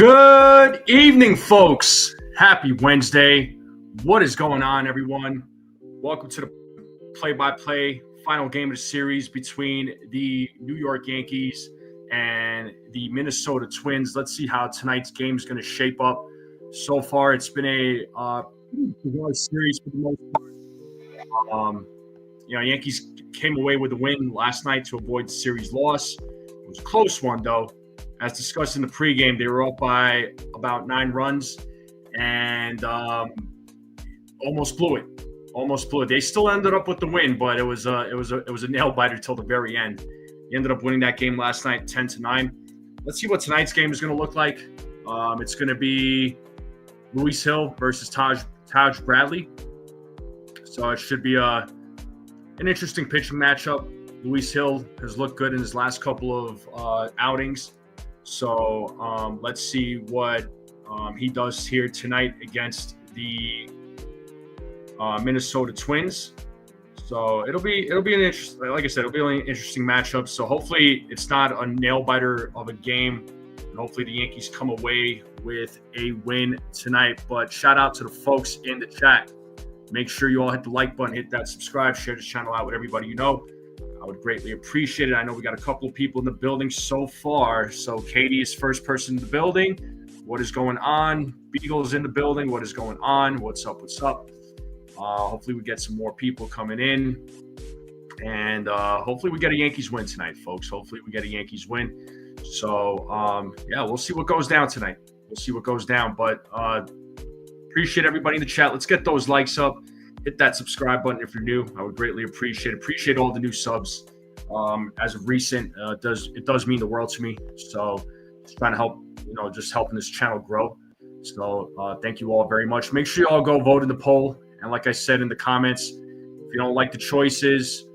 Good evening, folks. Happy Wednesday. What is going on, everyone? Welcome to the play-by-play final game of the series between the New York Yankees and the Minnesota Twins. Let's see how tonight's game is going to shape up. So far, it's been a pretty series for the most part. Yankees came away with a win last night to avoid the series loss. It was a close one, though. As discussed in the pregame, they were up by about 9 runs and almost blew it. They still ended up with the win, but it was a nail biter till the very end. They ended up winning that game last night, 10-9. Let's see what tonight's game is going to look like. It's going to be Luis Hill versus Taj Bradley. So it should be an interesting pitching matchup. Luis Hill has looked good in his last couple of outings. So let's see what he does here tonight against the Minnesota Twins. So it'll be an interesting, like I said, it'll be an interesting matchup. So hopefully it's not a nail biter of a game, and hopefully the Yankees come away with a win tonight. But shout out to the folks in the chat. Make sure you all hit the like button, hit that subscribe, share this channel out with everybody you know. I would greatly appreciate it. I know we got a couple of people in the building so far. So Katie is first person in the building. What is going on? Beagle is in the building. What is going on? What's up? Hopefully we get some more people coming in. And hopefully we get a Yankees win tonight, folks. Hopefully we get a Yankees win. So, we'll see what goes down tonight. But appreciate everybody in the chat. Let's get those likes up. Hit that subscribe button if you're new. I would greatly appreciate it. Appreciate all the new subs. As of recent, it does mean the world to me. So just trying to help, just helping this channel grow. So thank you all very much. Make sure you all go vote in the poll. And like I said in the comments, if you don't like the choices,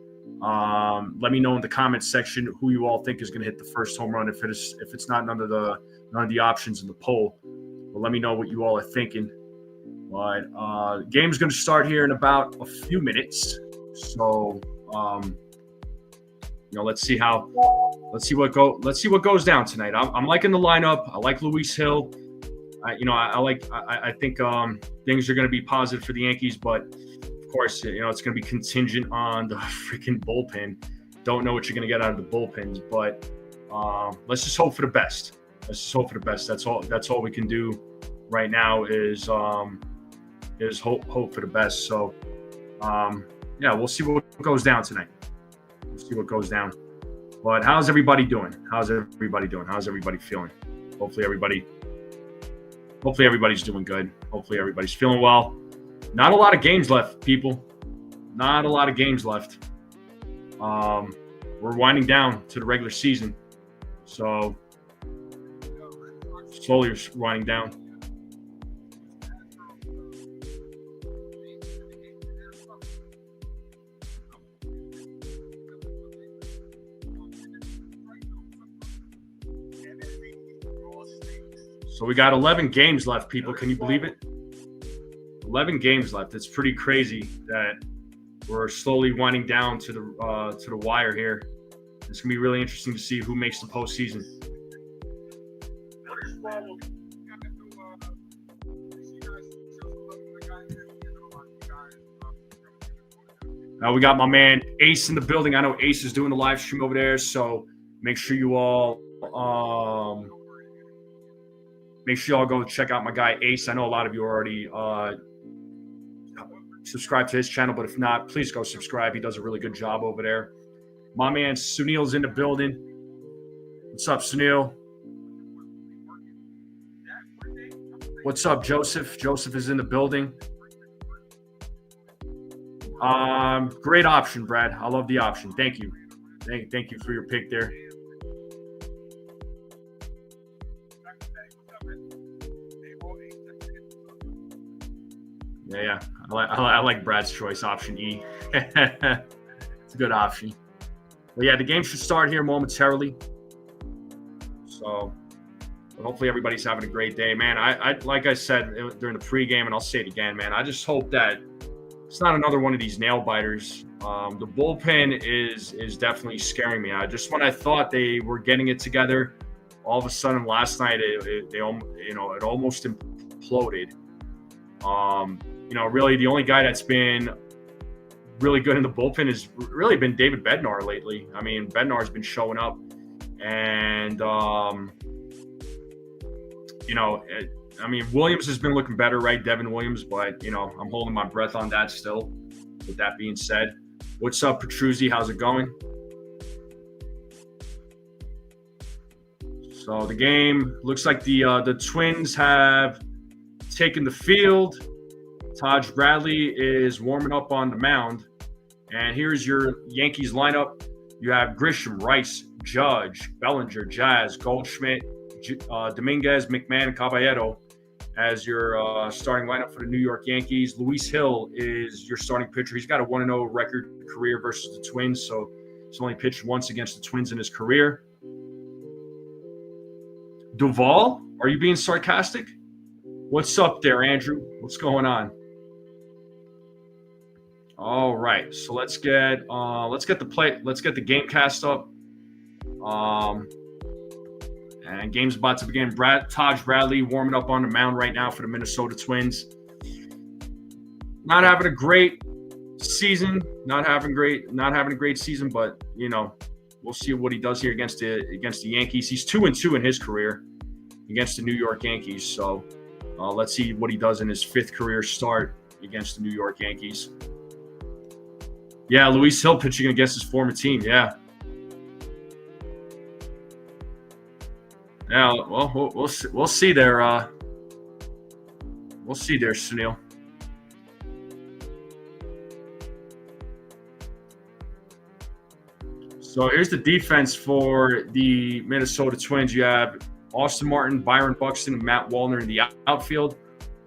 let me know in the comments section who you all think is going to hit the first home run. If it's not none of the options in the poll, but let me know what you all are thinking. But the game's going to start here in about a few minutes. So, let's see what goes down tonight. I'm liking the lineup. I like Luis Hill. I think things are going to be positive for the Yankees, but of course, it's going to be contingent on the freaking bullpen. Don't know what you're going to get out of the bullpens, but let's just hope for the best. That's all we can do right now is hope for the best. So, we'll see what goes down tonight. But how's everybody doing? How's everybody feeling? Hopefully everybody's doing good. Hopefully everybody's feeling well. Not a lot of games left, people. Not a lot of games left. We're winding down to the regular season. So slowly winding down. So we got 11 games left, people. Can you believe it? 11 games left. It's pretty crazy that we're slowly winding down to the wire here. It's gonna be really interesting to see who makes the postseason. Now we got my man Ace in the building. I know Ace is doing the live stream over there, so make sure you all go check out my guy Ace. I know a lot of you already subscribe to his channel, but if not, please go subscribe. He does a really good job over there. My man Sunil's in the building. What's up, Sunil? What's up, Joseph? Joseph is in the building. Great option, Brad. I love the option. Thank you. Thank you for your pick there. Yeah. I like Brad's choice, option E. It's a good option. But yeah, the game should start here momentarily. So hopefully everybody's having a great day, man. I like I said during the pregame, and I'll say it again, man. I just hope that it's not another one of these nail biters. The bullpen is definitely scaring me. When I thought they were getting it together all of a sudden last night it almost imploded. Really the only guy that's been really good in the bullpen has really been David Bednar lately. I mean, Bednar's been showing up, and Williams has been looking better, right? Devin Williams, but I'm holding my breath on that still. With that being said, what's up, Petruzzi? How's it going? So the game looks like the Twins have taken the field. Taj Bradley is warming up on the mound. And here's your Yankees lineup. You have Grisham, Rice, Judge, Bellinger, Jazz, Goldschmidt, Dominguez, McMahon, Caballero as your starting lineup for the New York Yankees. Luis Hill is your starting pitcher. He's got a 1-0 record career versus the Twins, so he's only pitched once against the Twins in his career. Duvall, are you being sarcastic? What's up there, Andrew? What's going on? All right, so let's get the game cast up. And game's about to begin. Taj Bradley warming up on the mound right now for the Minnesota Twins. Not having a great season, not having a great season, but we'll see what he does here against the Yankees. He's 2-2 in his career against the New York Yankees. So let's see what he does in his 5th career start against the New York Yankees. Yeah, Luis Hill pitching against his former team. Yeah. Yeah. Well, we'll see there. We'll see there, Sunil. So here's the defense for the Minnesota Twins. You have Austin Martin, Byron Buxton, and Matt Wallner in the outfield.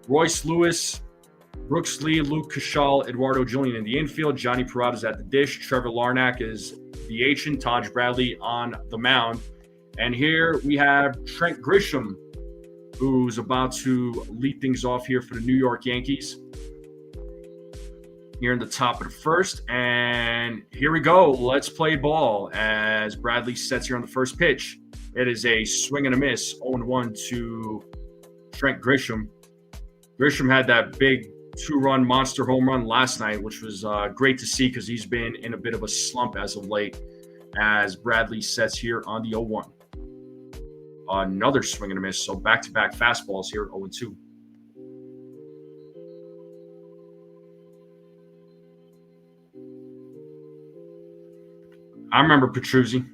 Royce Lewis, Brooks Lee, Luke Cashal, Eduardo Julian in the infield. Johnny Peraza at the dish. Trevor Larnach is the agent. Taj Bradley on the mound. And here we have Trent Grisham, who's about to lead things off here for the New York Yankees. Here in the top of the first. And here we go. Let's play ball as Bradley sets here on the first pitch. It is a swing and a miss, 0-1 to Trent Grisham. Grisham had that big 2-run monster home run last night, which was great to see because he's been in a bit of a slump as of late as Bradley sets here on the 0-1. Another swing and a miss, so back-to-back fastballs here at 0-2. I remember Petruzzi.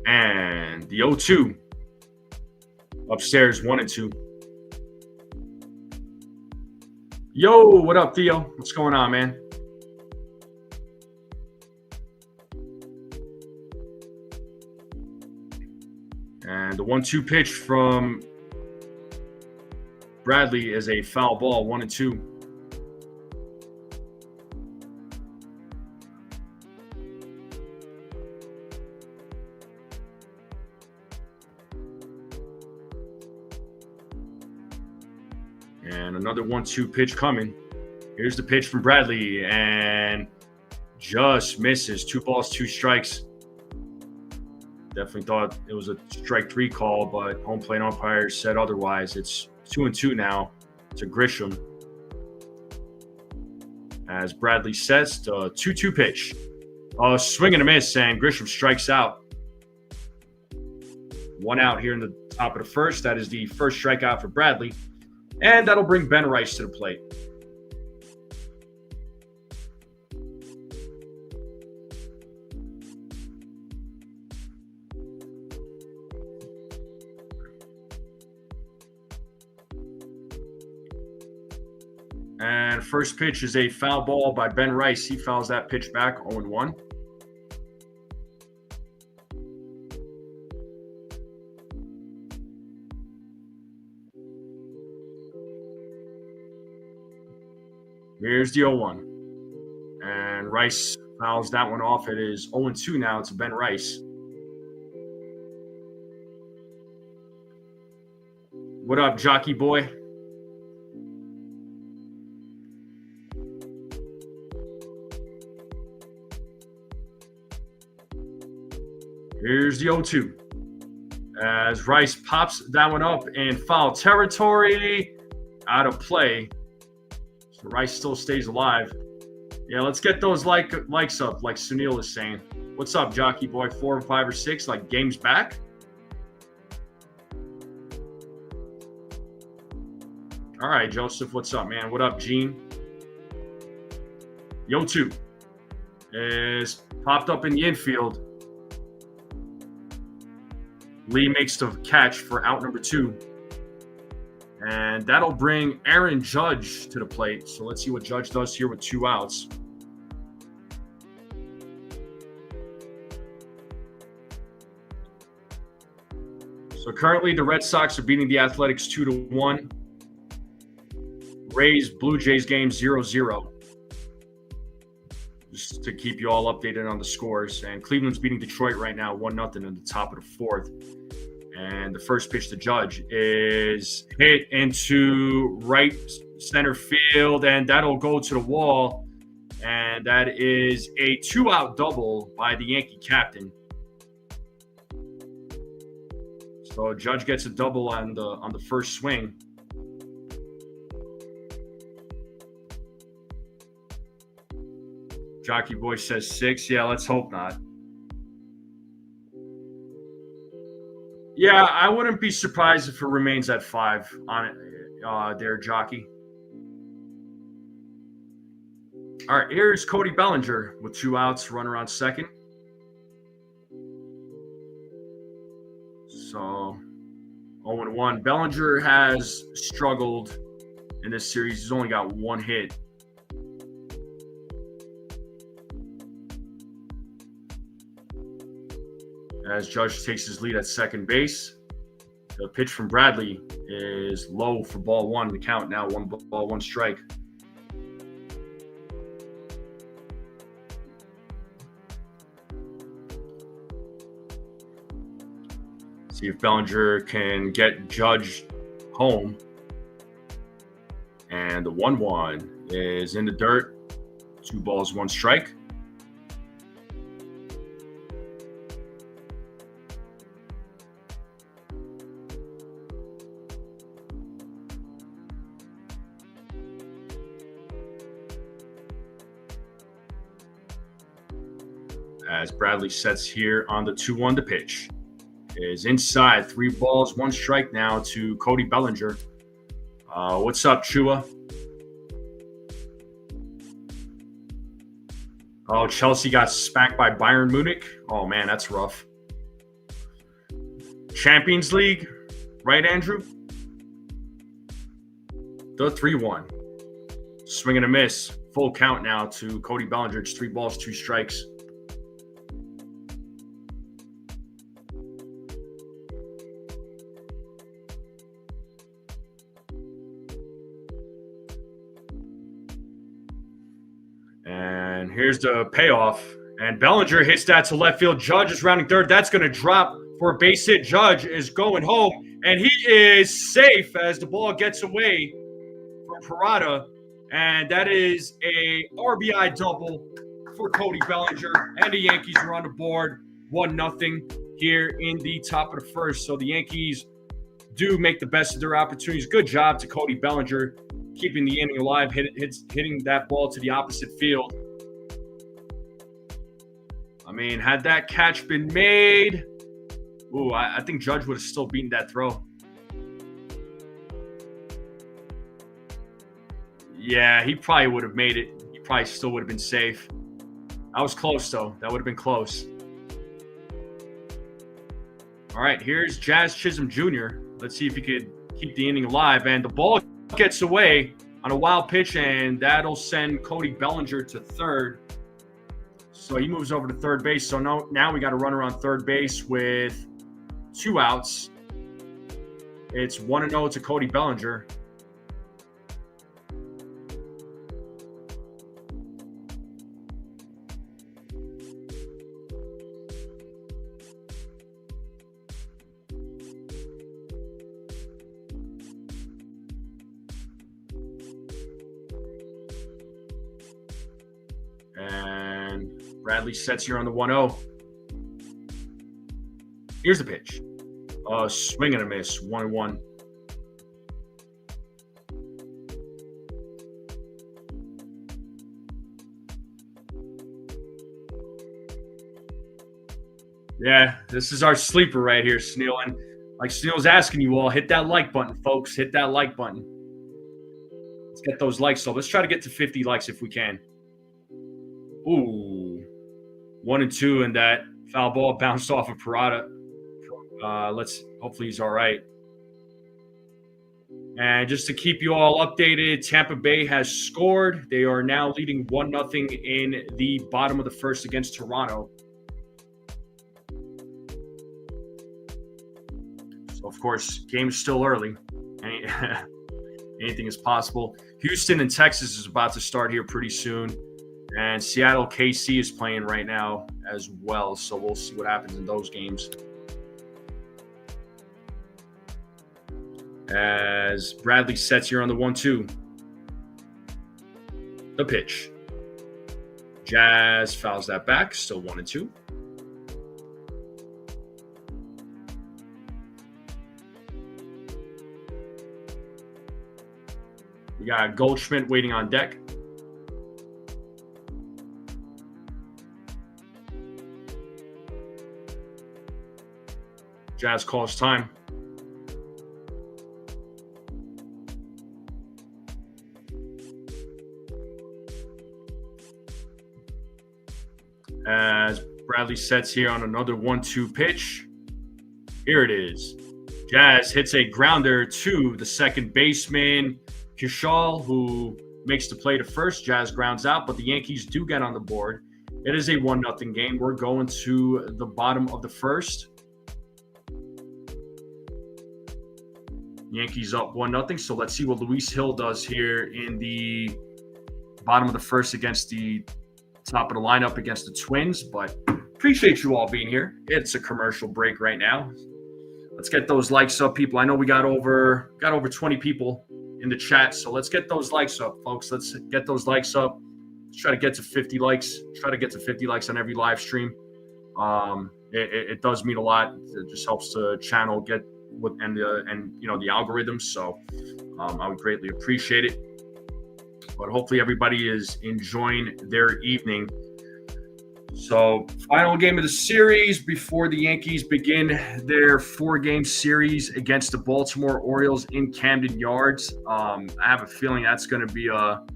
And the 0-2. Upstairs, 1-2. Yo, what up, Theo? What's going on, man? And the 1-2 pitch from Bradley is a foul ball, 1-2. And another 1-2 pitch coming. Here's the pitch from Bradley, and just misses. 2 balls, 2 strikes. Definitely thought it was a strike 3 call, but home plate umpire said otherwise. It's 2-2 now to Grisham. As Bradley sets the 2-2 pitch. A swing and a miss, and Grisham strikes out. 1 out here in the top of the first. That is the first strikeout for Bradley. And that'll bring Ben Rice to the plate. And first pitch is a foul ball by Ben Rice. He fouls that pitch back, 0-1. Here's the 0-1. And Rice fouls that one off. It is 0-2 now to Ben Rice. What up, jockey boy? Here's the 0-2. As Rice pops that one up in foul territory. Out of play. So Rice still stays alive. Yeah, let's get those likes up, like Sunil is saying. What's up, Jockey Boy? 4 or 5 or 6, like games back? All right, Joseph, what's up, man? What up, Gene? Yo-2 is popped up in the infield. Lee makes the catch for out number 2. And that'll bring Aaron Judge to the plate. So let's see what Judge does here with 2 outs. So currently the Red Sox are beating the Athletics 2-1. Rays, Blue Jays game 0-0. Just to keep you all updated on the scores. And Cleveland's beating Detroit right now 1-0 in the top of the 4th. And the first pitch to Judge is hit into right center field, and that'll go to the wall. And that is a 2-out double by the Yankee captain. So Judge gets a double on the first swing. Jockey Boy says 6. Yeah, let's hope not. Yeah, I wouldn't be surprised if it remains at 5 on it there, Jockey. All right, here's Cody Bellinger with 2 outs, runner on second. So 0-1. Bellinger has struggled in this series. He's only got 1 hit. As Judge takes his lead at second base. The pitch from Bradley is low for ball 1. The count now 1 ball, 1 strike. See if Bellinger can get Judge home. And the 1-1 is in the dirt. 2 balls, 1 strike. As Bradley sets here on the 2-1 to pitch. Is inside. 3 balls, 1 strike now to Cody Bellinger. What's up, Chua? Oh, Chelsea got spanked by Bayern Munich. Oh, man, that's rough. Champions League, right, Andrew? The 3-1. Swing and a miss. Full count now to Cody Bellinger. It's 3 balls, 2 strikes. And here's the payoff. And Bellinger hits that to left field. Judge is rounding third. That's going to drop for a base hit. Judge is going home. And he is safe as the ball gets away from Peraza. And that is a RBI double for Cody Bellinger. And the Yankees are on the board 1-0 here in the top of the first. So the Yankees do make the best of their opportunities. Good job to Cody Bellinger, keeping the inning alive, hitting that ball to the opposite field. I mean, had that catch been made, I think Judge would have still beaten that throw. Yeah, he probably would have made it. He probably still would have been safe. That was close, though. That would have been close. All right, here's Jazz Chisholm Jr. Let's see if he could keep the inning alive. And the ball gets away on a wild pitch, and that'll send Cody Bellinger to third. So he moves over to third base. So now we got a runner on third base with 2 outs. It's 1-0 to Cody Bellinger. And Bradley sets here on the 1-0. Here's the pitch. Swing and a miss. 1-1. Yeah, this is our sleeper right here, Snell. And like Snell's asking you all, hit that like button, folks. Hit that like button. Let's get those likes up. Let's try to get to 50 likes if we can. Ooh, 1-2, and that foul ball bounced off of Peraza. Hopefully he's all right. And just to keep you all updated, Tampa Bay has scored. They are now leading 1-0 in the bottom of the first against Toronto. So, of course, game's still early. Anything is possible. Houston and Texas is about to start here pretty soon. And Seattle KC is playing right now as well. So we'll see what happens in those games. As Bradley sets here on the 1-2. The pitch. Jazz fouls that back. Still 1-2. We got Goldschmidt waiting on deck. Jazz calls time. As Bradley sets here on another 1-2 pitch. Here it is. Jazz hits a grounder to the second baseman, Kishal, who makes the play to first. Jazz grounds out, but the Yankees do get on the board. It is a 1-0 game. We're going to the bottom of the first. Yankees up 1-0. So let's see what Luis Hill does here in the bottom of the first against the top of the lineup against the Twins. But appreciate you all being here. It's a commercial break right now. Let's get those likes up, people. I know we got over 20 people in the chat, so let's get those likes up, folks. Let's get those likes up. Let's try to get to 50 likes. Try to get to 50 likes on every live stream. It does mean a lot. It just helps the channel get with and the algorithms. So I would greatly appreciate it. But hopefully everybody is enjoying their evening. So final game of the series before the Yankees begin their 4-game series against the Baltimore Orioles in Camden Yards. I have a feeling that's going to be all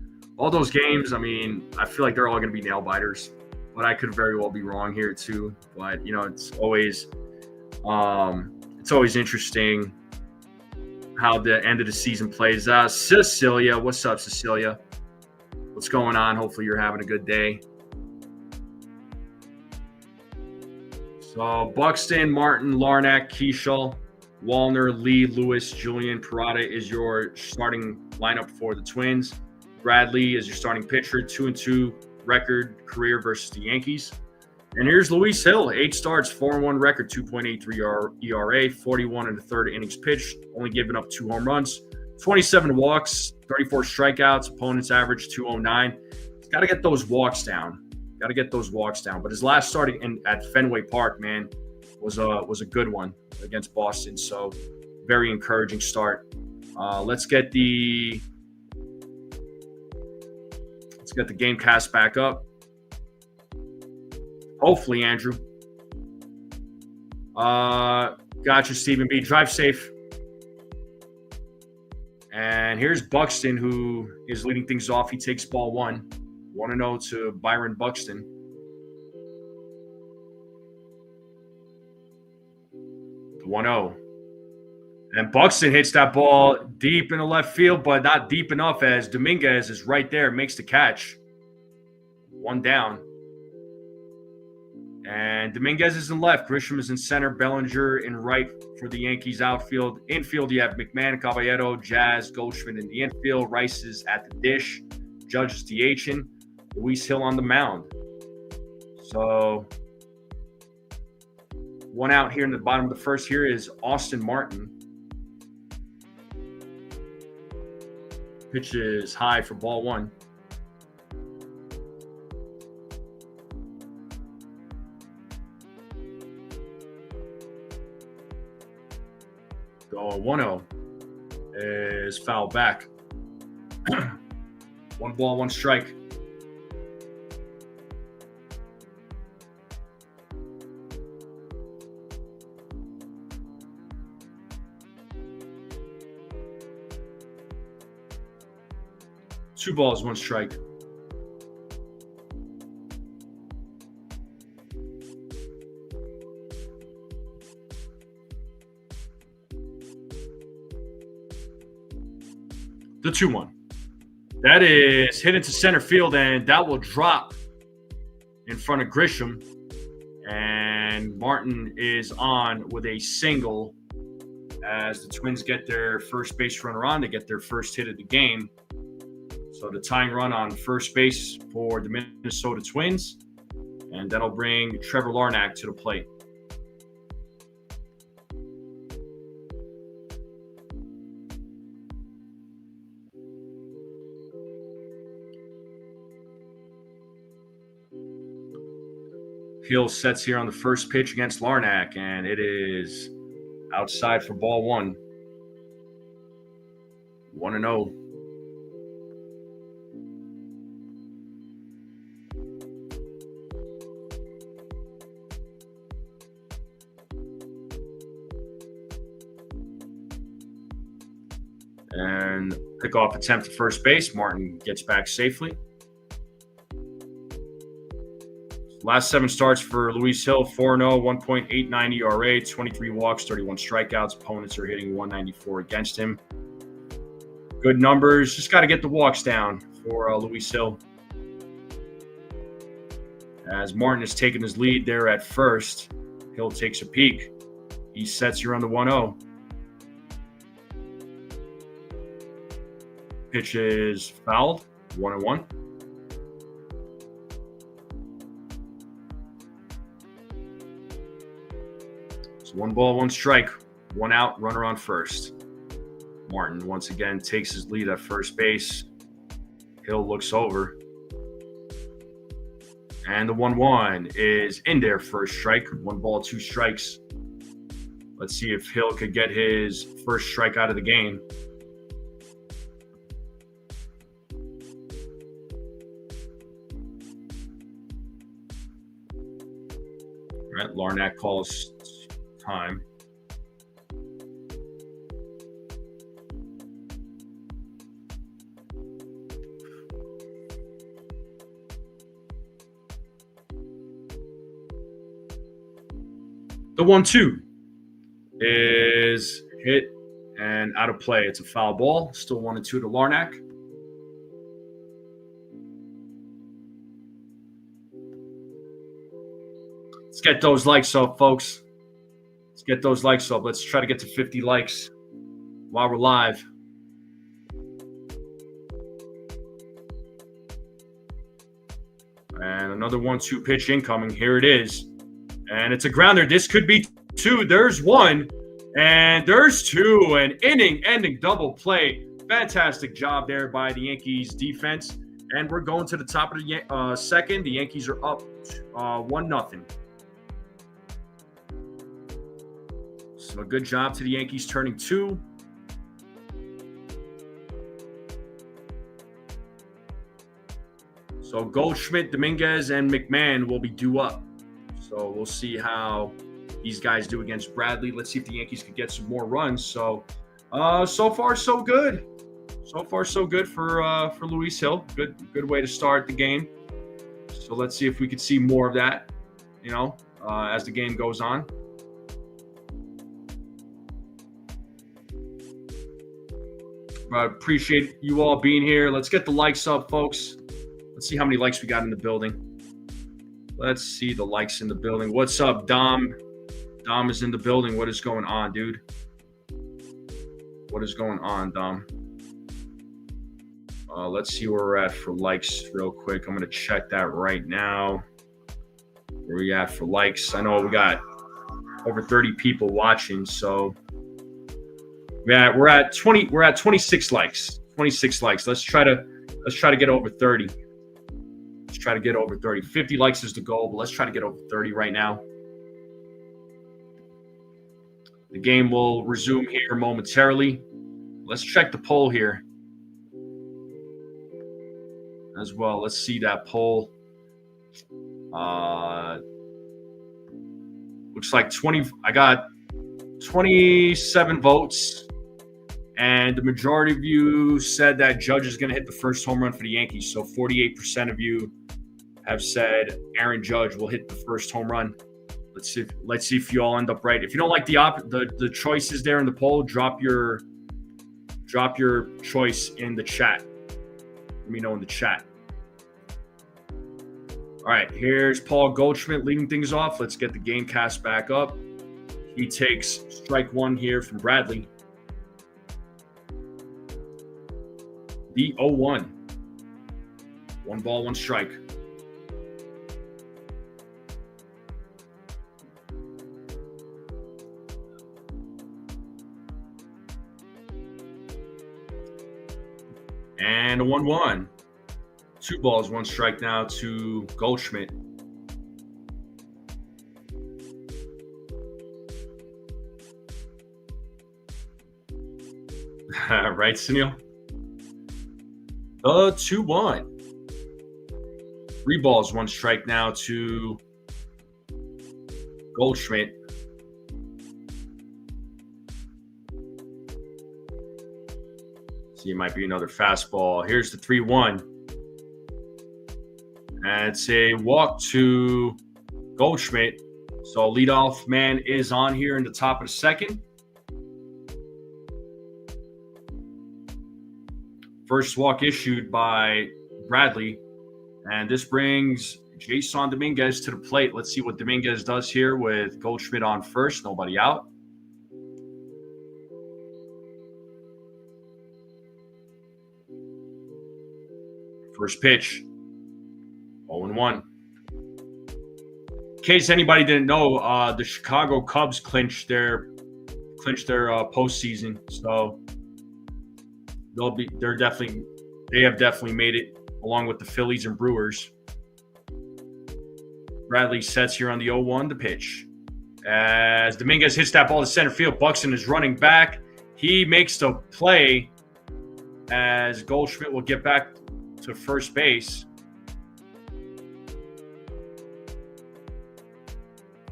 those games. I mean, I feel like they're all going to be nail biters, but I could very well be wrong here too. But it's always interesting how the end of the season plays out. Cecilia, what's up, Cecilia? What's going on? Hopefully you're having a good day. So Buxton, Martin, Larnack, Keishel, Wallner, Lee, Lewis, Julian, Peraza is your starting lineup for the Twins. Bradley is your starting pitcher, 2-2 record career versus the Yankees. And here's Luis Hill, 8 starts, 4-1 record, 2.83 ERA, 41 and a third innings pitched, only giving up 2 home runs, 27 walks, 34 strikeouts, opponents average 209. He's got to get those walks down. But his last start at Fenway Park, man, was a good one against Boston. So very encouraging start. Let's get the game cast back up. Hopefully, Andrew. Gotcha, Stephen B. Drive safe. And here's Buxton, who is leading things off. He takes ball 1. 1-0 to Byron Buxton. The 1-0. And Buxton hits that ball deep in the left field, but not deep enough as Dominguez is right there, makes the catch. 1 down. And Dominguez is in left. Grisham is in center. Bellinger in right for the Yankees outfield. Infield, you have McMahon, Caballero, Jazz, Goldschmidt in the infield. Rice is at the dish. Judge is DHing. Luis Hill on the mound. So 1 out here in the bottom of the first. Here is Austin Martin. Pitch is high for ball 1. The 1-0 is foul back. 1 ball, 1 strike. Two balls, 1 strike. The 2-1. That is hit into center field, and that will drop in front of Grisham. And Martin is on with a single as the Twins get their first base runner on. They get their first hit of the game. So the tying run on first base for the Minnesota Twins. And that'll bring Trevor Larnach to the plate. Hill sets here on the first pitch against Larnach, and it is outside for ball 1. 1-0. And pickoff attempt to first base. Martin gets back safely. Last 7 starts for Luis Hill, 4-0, 1.89 ERA, 23 walks, 31 strikeouts. Opponents are hitting 194 against him. Good numbers. Just got to get the walks down for Luis Hill. As Martin has taken his lead there at first, Hill takes a peek. He sets here on the 1-0. Pitch is fouled, 1-1. So 1 ball, 1 strike, 1 out, runner on first. Martin once again takes his lead at first base. Hill looks over. And the 1-1 is in there for a strike. 1 ball, 2 strikes. Let's see if Hill could get his first strike out of the game. All right, Larnach calls time. The 1-2 is hit and out of play. It's a foul ball. Still 1-2 to Larnach. Let's get those likes up, folks. Let's get those likes up. Let's try to get to 50 likes while we're live. And another 1-2 pitch incoming. Here it is. And it's a grounder. This could be 2. There's 1. And there's 2. An inning-ending double play. Fantastic job there by the Yankees defense. And we're going to the top of the second. The Yankees are up 1-0. So a good job to the Yankees turning 2. So Goldschmidt, Dominguez, and McMahon will be due up. So we'll see how these guys do against Bradley. Let's see if the Yankees could get some more runs. So, so far so good. So far so good for Luis Hill. Good way to start the game. So let's see if we could see more of that, as the game goes on. I appreciate you all being here. Let's get the likes up, folks. Let's see how many likes we got in the building. Let's see the likes in the building. What's up, Dom? Dom is in the building. What is going on, dude? What is going on, Dom? Let's see where we're at for likes real quick. I'm going to check that right now. Where we at for likes? I know we got over 30 people watching, so we're at 20. We're at 26 likes. 26 likes. Let's try to get over 30. Let's try to get over 30. 50 likes is the goal, but let's try to get over 30 right now. The game will resume here momentarily. Let's check the poll here as well. Let's see that poll. Looks like 20. I got 27 votes, and the majority of you said that Judge is going to hit the first home run for the Yankees. So 48% of you have said Aaron Judge will hit the first home run. Let's see if you all end up right. If you don't like the choices there in the poll, drop your choice in the chat. Let me know in the chat. All right, here's Paul Goldschmidt leading things off. Let's get the game cast back up. He takes strike one here from Bradley. The 0-1. 1 ball, 1 strike. And a 1-1. 2 balls, 1 strike now to Goldschmidt. Right, Snell? 2-1. 3 balls, 1 strike now to Goldschmidt. See, it might be another fastball. Here's the 3-1. And it's a walk to Goldschmidt. So leadoff man is on here in the top of the second. First walk issued by Bradley. And this brings Jason Dominguez to the plate. Let's see what Dominguez does here with Goldschmidt on first. Nobody out. First pitch. 0-1. In case anybody didn't know, the Chicago Cubs clinched their postseason. So they have definitely made it, along with the Phillies and Brewers. Bradley sets here on the 0-1 to pitch. As Dominguez hits that ball to center field, Buxton is running back. He makes the play as Goldschmidt will get back to first base.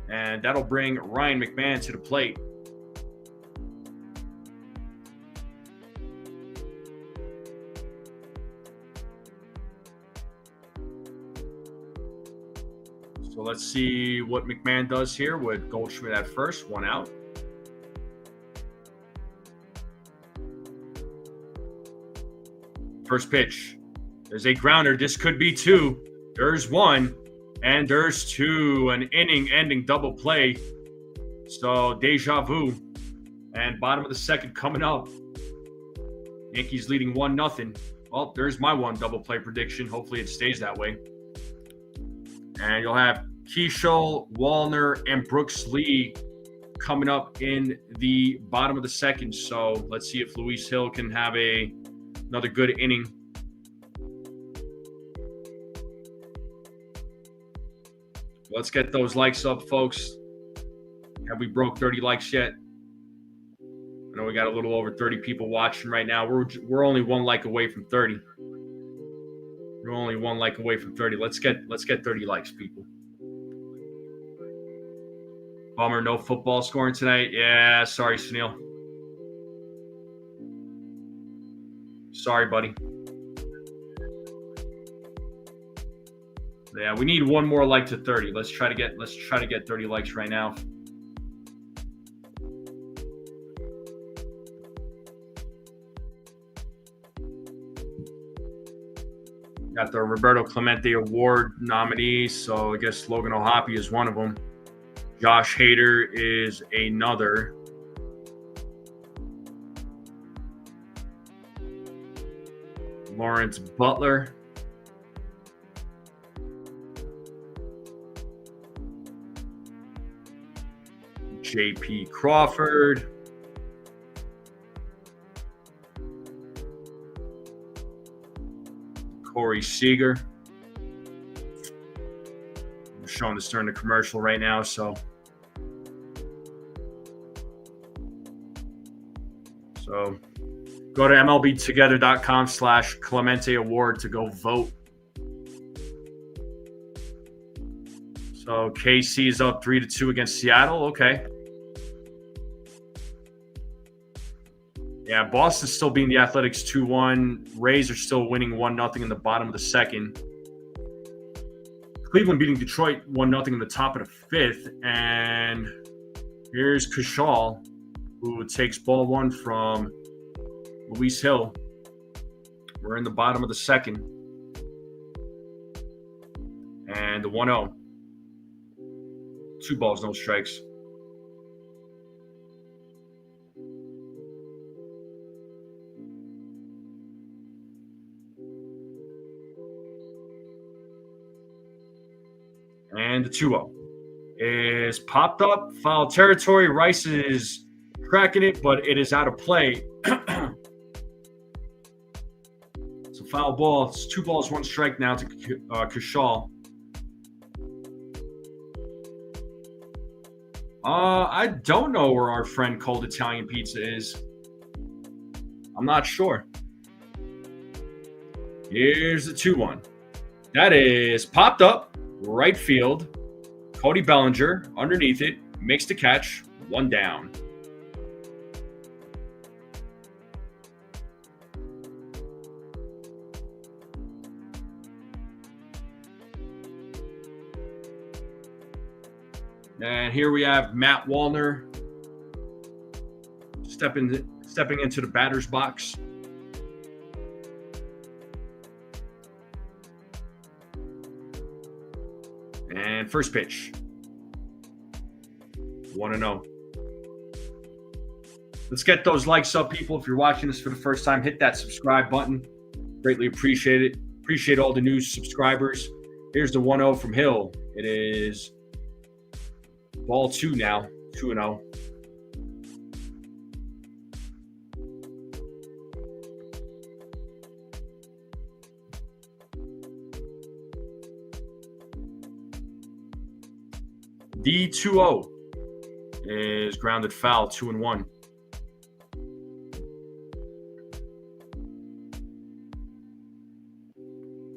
And that'll bring Ryan McMahon to the plate. So let's see what McMahon does here with Goldschmidt at first, 1 out. First pitch. There's a grounder. This could be 2. There's 1. And there's 2. An inning-ending double play. So deja vu. And bottom of the second coming up. Yankees leading 1-0. Well, there's my 1 double play prediction. Hopefully it stays that way. And you'll have Keishel, Wallner, and Brooks Lee coming up in the bottom of the second. So let's see if Luis Hill can have another good inning. Let's get those likes up, folks. Have we broke 30 likes yet? I know we got a little over 30 people watching right now. We're only 1 like away from 30. We're only 1 like away from 30. Let's get 30 likes, people. Bummer, no football scoring tonight. Yeah, sorry, Snell. Sorry, buddy. Yeah, we need 1 more like to 30. Let's try to get 30 likes right now. Got the Roberto Clemente Award nominees, so I guess Logan O'Hoppe is one of them. Josh Hader is another. Lawrence Butler. J.P. Crawford. Corey Seager. I'm showing this during the commercial right now, so So go to MLBtogether.com/Clemente Award to go vote. So KC is up 3-2 against Seattle. Okay. Yeah, Boston's still beating the Athletics 2-1. Rays are still winning 1-0 in the bottom of the second. Cleveland beating Detroit 1-0 in the top of the fifth. And here's Kershaw, who takes ball one from Luis Hill. We're in the bottom of the second. And the 1-0. 2 balls, no strikes. And the 2-0 is popped up. Foul territory. Rice is tracking it, but it is out of play. It's a foul ball. It's 2 balls, 1 strike now to Kershaw. I don't know where our friend Cold Italian Pizza is. I'm not sure. Here's the 2-1. That is popped up. Right field. Cody Bellinger underneath it. Makes the catch. 1 down. And here we have Matt Wallner stepping into the batter's box. And first pitch. 1-0. Let's get those likes up, people. If you're watching this for the first time, hit that subscribe button. Greatly appreciate it. Appreciate all the new subscribers. Here's the 1-0 from Hill. It is ball 2 now. 2-0. The 2-0 is grounded foul, 2-1.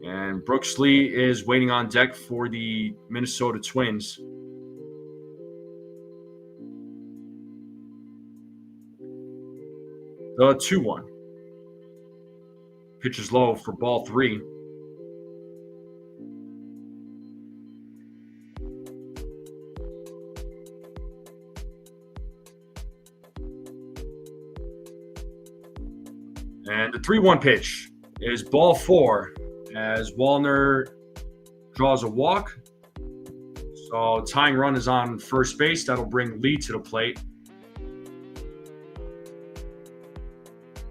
And Brooks Lee is waiting on deck for the Minnesota Twins. The 2-1. Pitch is low for ball 3. And the 3-1 pitch is ball 4 as Wallner draws a walk. So tying run is on first base. That'll bring Lee to the plate.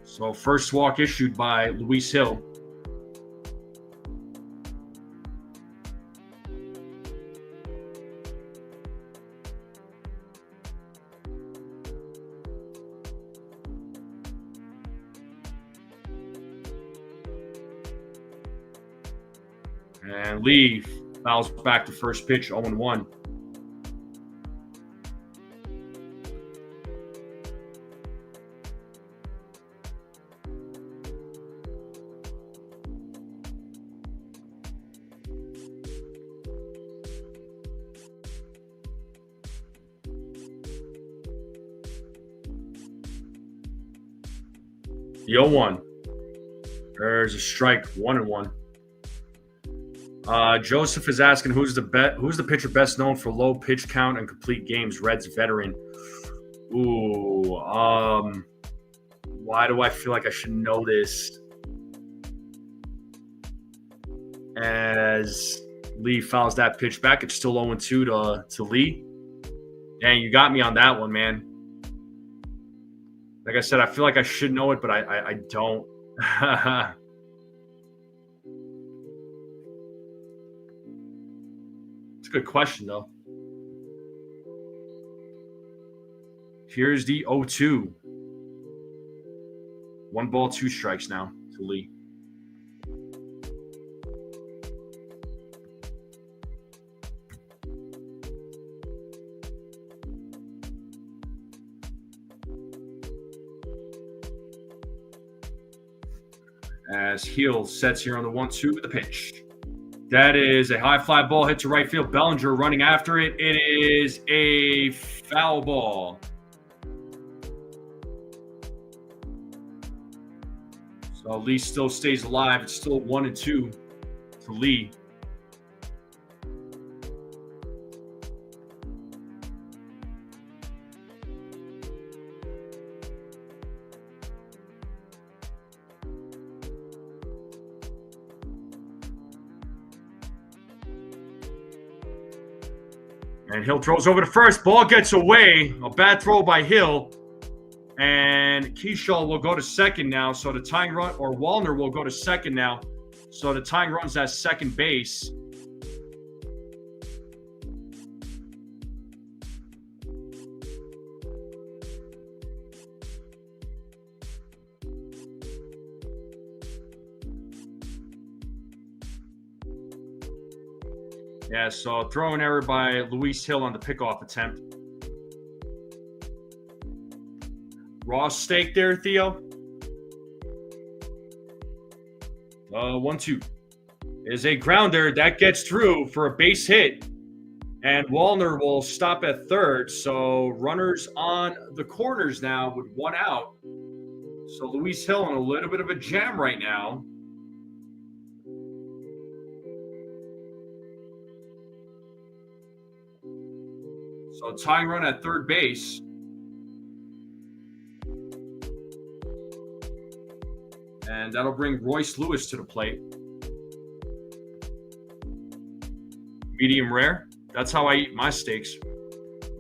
So first walk issued by Luis Hill. And Lee fouls back to first pitch, 0-1. The 0-1. There's a strike, 1-1. Joseph is asking who's the pitcher best known for low pitch count and complete games? Reds veteran. Ooh. Why do I feel like I should know this? As Lee fouls that pitch back, it's still 0-2 to Lee. Dang, you got me on that one, man. Like I said, I feel like I should know it, but I don't. It's a good question, though. Here's the 0-2. 1 ball, 2 strikes now to Lee. as Heel sets here on the 1-2 with the pitch. That is a high fly ball hit to right field. Bellinger running after it. It is a foul ball. So Lee still stays alive. It's still 1-2 to Lee. And Hill throws over to first. Ball gets away. A bad throw by Hill. And Keyshaw will go to second now. So the tying run, or Wallner will go to second now. So the tying run's at second base. Yeah, so throw an error by Luis Hill on the pickoff attempt. Raw steak there, Theo. 1-2 is a grounder that gets through for a base hit, and Wallner will stop at third. So runners on the corners now with one out. So Luis Hill in a little bit of a jam right now. So tying run at third base. And that'll bring Royce Lewis to the plate. Medium rare. That's how I eat my steaks.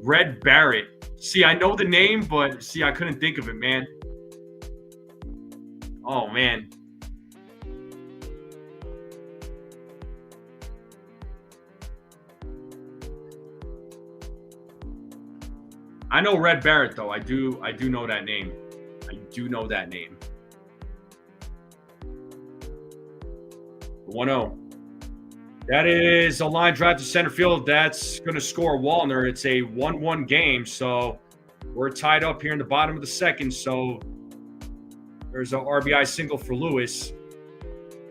Red Barrett. See, I know the name, but see, I couldn't think of it, man. Oh, man. I know Red Barrett, though. I do know that name. I do know that name. 1-0. That is a line drive to center field. That's going to score Wallner. It's a 1-1 game, so we're tied up here in the bottom of the second. So there's a RBI single for Lewis.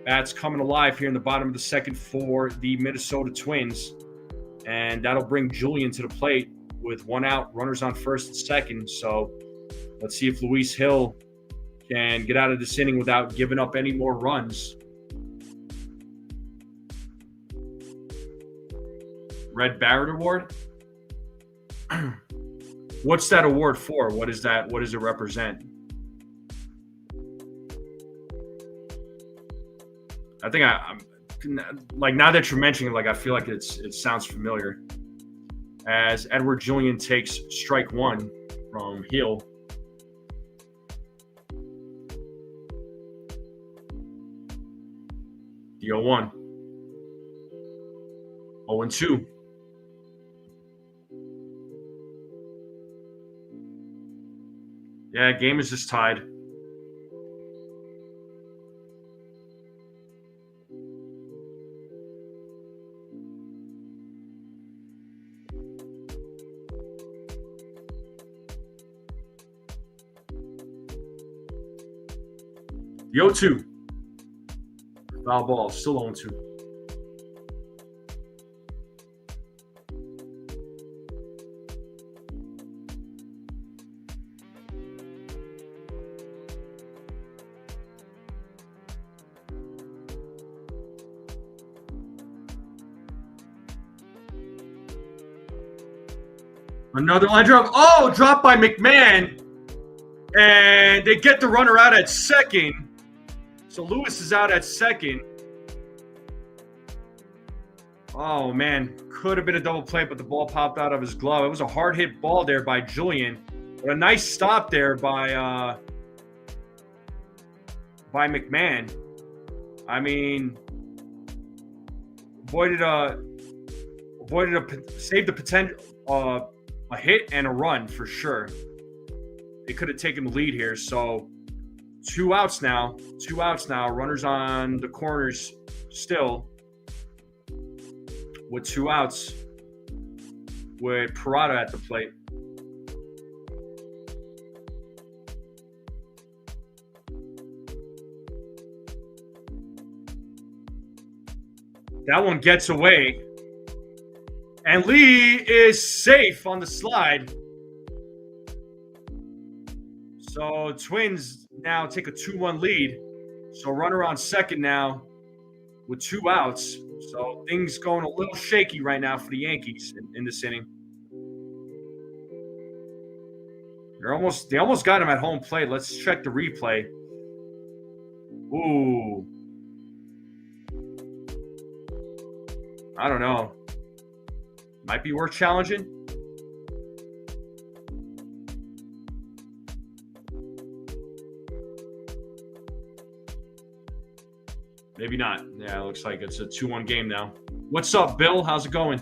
Bats coming alive here in the bottom of the second for the Minnesota Twins. And that'll bring Julian to the plate with one out, runners on first and second. So let's see if Luis Hill can get out of this inning without giving up any more runs. Red Barrett Award? What's that award for? What is that? What does it represent? I think I'm like, now that you're mentioning it, like, I feel like it sounds familiar. As Edward Julian takes strike one from Hill. The 0-1. 0-2. Yeah, game is just tied. The 0-2. Foul ball, still 0-2. Another line drive. Oh, dropped by McMahon. And they get the runner out at second. So Lewis is out at second. Oh, man. Could have been a double play, but the ball popped out of his glove. It was a hard hit ball there by Julian. But a nice stop there by McMahon. I mean, saved the potential, a hit and a run for sure. They could have taken the lead here. So two outs now. Runners on the corners still with 2 outs with Peraza at the plate. That one gets away. And Lee is safe on the slide. So Twins now take a 2-1 lead. So runner on second now with 2 outs. So things going a little shaky right now for the Yankees in this inning. They almost got him at home plate. Let's check the replay. Ooh. I don't know. Might be worth challenging. Maybe not. Yeah, it looks like it's a 2-1 game now. What's up, Bill? How's it going?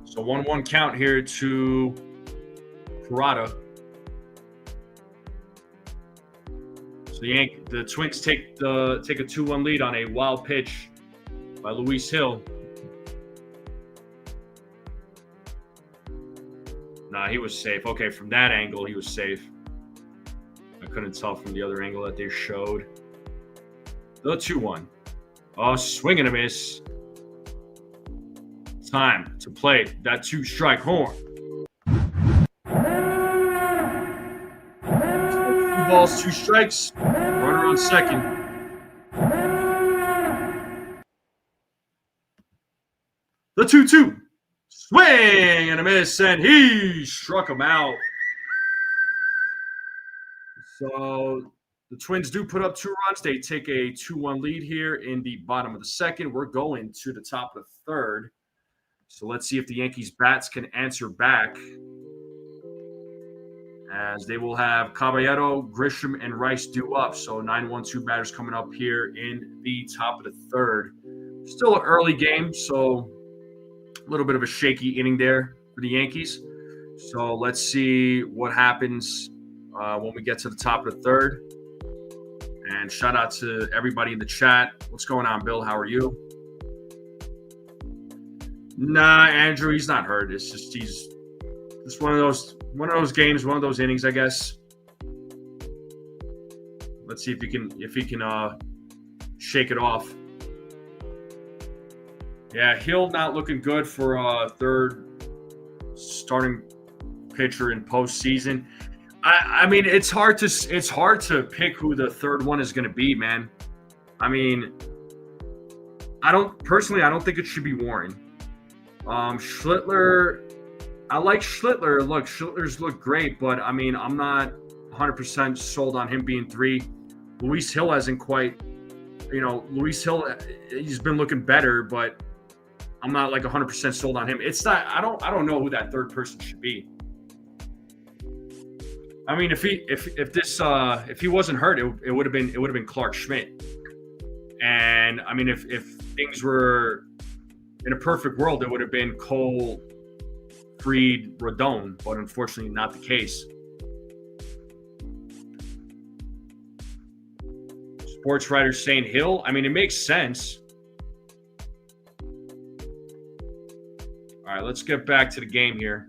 So 1-1 count here to Peraza. So the Twins take a 2-1 lead on a wild pitch by Luis Hill. Nah, he was safe. Okay, from that angle, he was safe. I couldn't tell from the other angle that they showed. The 2-1. Oh, swing and a miss. Time to play that 2-strike horn. 2 balls, 2 strikes. Runner on second. The 2-2. Swing and a miss, and he struck him out. So the Twins do put up 2 runs. They take a 2-1 lead here in the bottom of the second. We're going to the top of the third. So let's see if the Yankees bats can answer back. As they will have Caballero, Grisham, and Rice due up. So 9-1-2 batters coming up here in the top of the third. Still an early game, so a little bit of a shaky inning there for the Yankees. So let's see what happens when we get to the top of the third. And shout out to everybody in the chat. What's going on, Bill? How are you? Nah, Andrew, he's not hurt. It's just he's one of those games, one of those innings, I guess. Let's see if he can shake it off. Yeah, Hill not looking good for a third starting pitcher in postseason. I mean, it's hard to pick who the third one is going to be, man. I mean, I don't think it should be Warren. Schlittler, I like Schlittler. Look, Schlittler's look great, but I mean, I'm not 100% sold on him being 3. Luis Hill hasn't quite, Luis Hill, he's been looking better, but I'm not like 100% sold on him. It's not. I don't know who that third person should be. I mean, if he wasn't hurt, it would have been Clark Schmidt. And I mean, if things were in a perfect world, it would have been Cole, Fried, Rodon, but unfortunately not the case. Sports writers saying Hill. I mean, it makes sense. All right, let's get back to the game here.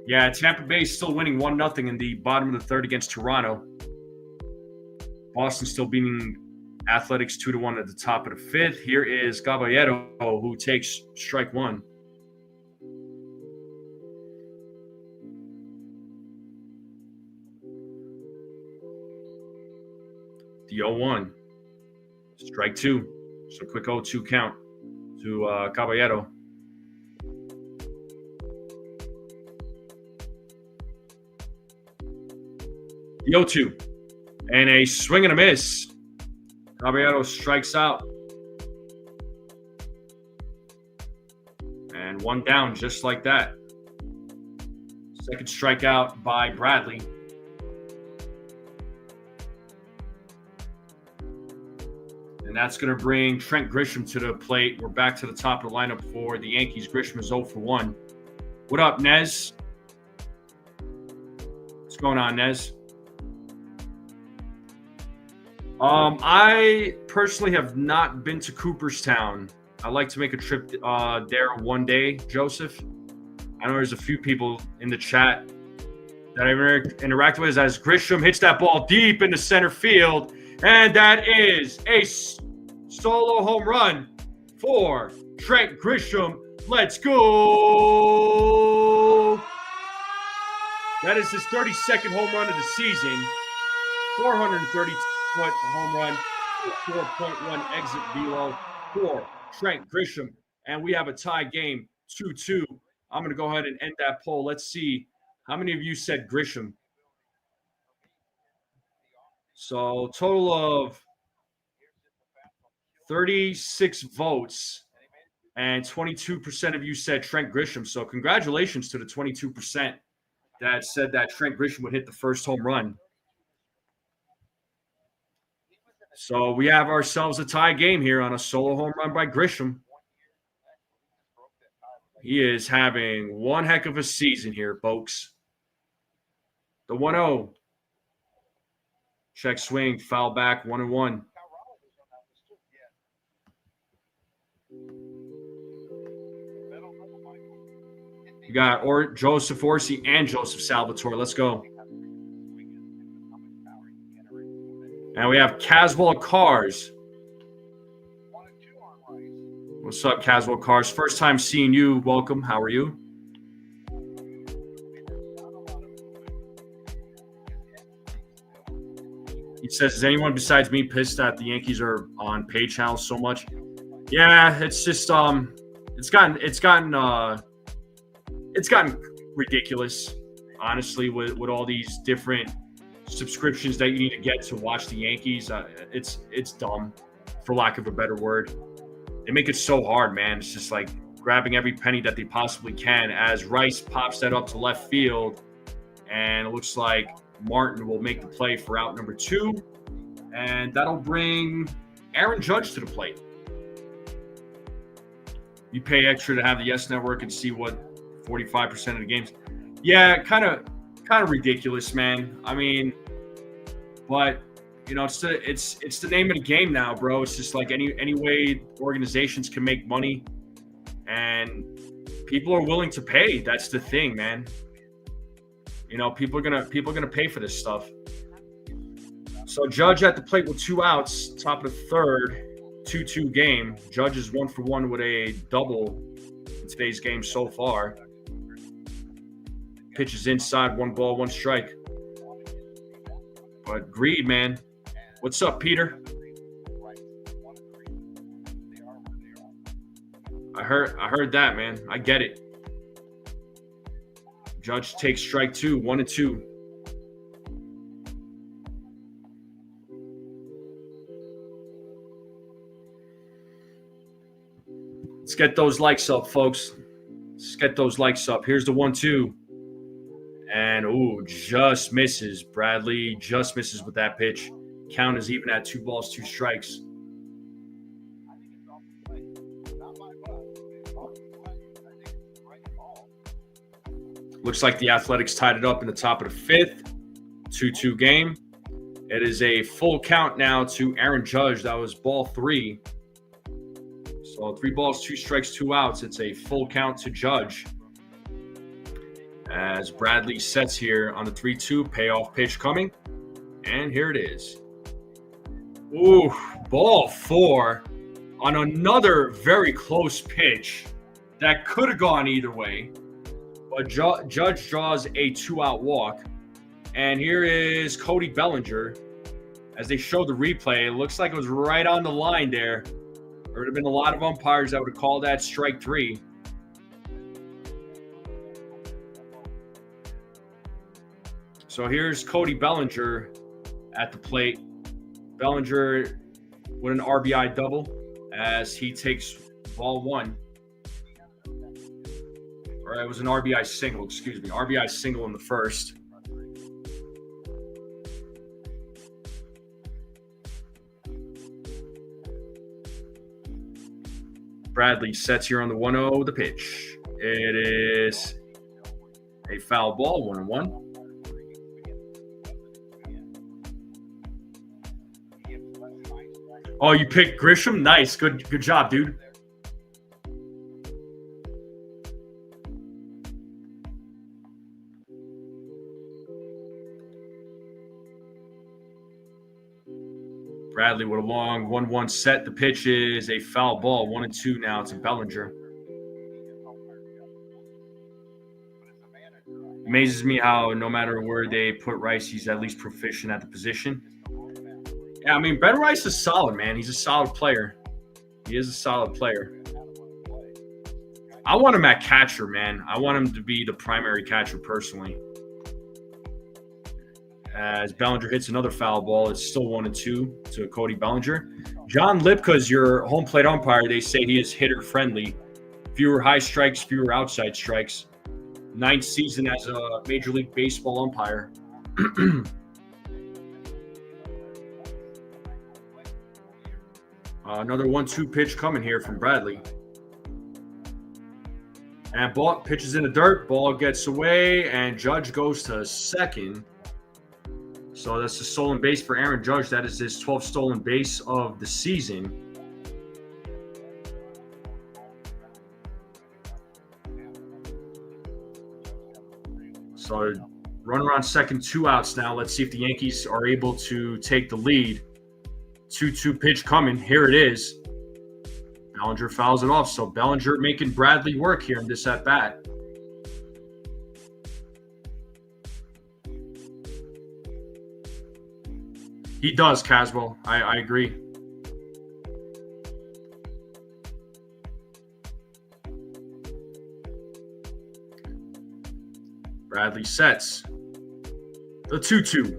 Yeah, Tampa Bay is still winning 1-0 in the bottom of the third against Toronto. Boston still beating Athletics 2-1 at the top of the fifth. Here is Caballero, who takes strike 1. The 0-1. Strike 2. So quick 0-2 count to Caballero. The 0-2. And a swing and a miss. Caballero strikes out. And 1 down just like that. Second strikeout by Bradley. And that's going to bring Trent Grisham to the plate. We're back to the top of the lineup for the Yankees. Grisham is 0 for 1. What up, Nez? What's going on, Nez? I personally have not been to Cooperstown. I'd like to make a trip there one day, Joseph. I know there's a few people in the chat that I interact with as Grisham hits that ball deep into center field. And that is a solo home run for Trent Grisham. Let's go. That is his 32nd home run of the season. 430-foot home run, 4.1 exit velo for Trent Grisham. And we have a tie game, 2-2. I'm going to go ahead and end that poll. Let's see how many of you said Grisham. So total of 36 votes, and 22% of you said Trent Grisham. So congratulations to the 22% that said that Trent Grisham would hit the first home run. So we have ourselves a tie game here on a solo home run by Grisham. He is having one heck of a season here, folks. The 1-0. Check swing, foul back, 1-1. You got Joseph Orsi and Joseph Salvatore. Let's go. And we have Caswell Cars. What's up, Caswell Cars? First time seeing you. Welcome. How are you? He says, is anyone besides me pissed that the Yankees are on pay channels so much? Yeah, it's just it's gotten ridiculous, honestly, with all these different subscriptions that you need to get to watch the Yankees. It's dumb, for lack of a better word. They make it so hard, man. It's just like grabbing every penny that they possibly can as Rice pops that up to left field, and it looks like Martin will make the play for out number 2, and that'll bring Aaron Judge to the plate. You pay extra to have the Yes Network and see what 45% of the games. Yeah, kind of ridiculous, man. I mean, but you know, it's the name of the game now, bro. It's just like any way organizations can make money, and people are willing to pay. That's the thing, man. You know, people are gonna pay for this stuff. So Judge at the plate with 2 outs, top of the third, 2-2 game. Judge is 1 for 1 with a double in today's game so far. Pitches inside, 1 ball, 1 strike. But greed, man. What's up, Peter? I heard that, man. I get it. Judge takes strike 2, 1-2. Let's get those likes up, folks. Let's get those likes up. Here's the 1-2. And, ooh, just misses. Bradley just misses with that pitch. Count is even at 2 balls, 2 strikes. Looks like the Athletics tied it up in the top of the 5th. 2-2 game. It is a full count now to Aaron Judge. That was ball 3. So 3 balls, 2 strikes, 2 outs. It's a full count to Judge. As Bradley sets here on the 3-2, payoff pitch coming. And here it is. Ooh, ball 4 on another very close pitch that could have gone either way. But Judge draws a 2-out walk. And here is Cody Bellinger. As they show the replay, it looks like it was right on the line there. There would have been a lot of umpires that would have called that strike 3. So here's Cody Bellinger at the plate. Bellinger with an RBI double as he takes ball 1. Or it was an RBI single, excuse me. RBI single in the first. Bradley sets here on the 1-0 with the pitch. It is a foul ball, 1-1. Oh, you picked Grisham? Nice. Good job, dude. Bradley with a long 1-1 set. The pitch is a foul ball. 1-2 now to Bellinger. Amazes me how no matter where they put Rice, he's at least proficient at the position. Yeah, I mean, Ben Rice is solid, man. He's a solid player. He is a solid player. I want him at catcher, man. I want him to be the primary catcher personally. As Bellinger hits another foul ball, it's still 1-2 to Cody Bellinger. John Lipka is your home plate umpire. They say he is hitter friendly. Fewer high strikes, fewer outside strikes. 9th season as a Major League Baseball umpire. Another 1-2 pitch coming here from Bradley. And ball pitches in the dirt. Ball gets away, and Judge goes to second. So that's a stolen base for Aaron Judge. That is his 12th stolen base of the season. So runner on second, 2 outs now. Let's see if the Yankees are able to take the lead. 2-2 pitch coming. Here it is. Bellinger fouls it off. So Bellinger making Bradley work here in this at-bat. He does, Caswell. I agree. Bradley sets the 2-2.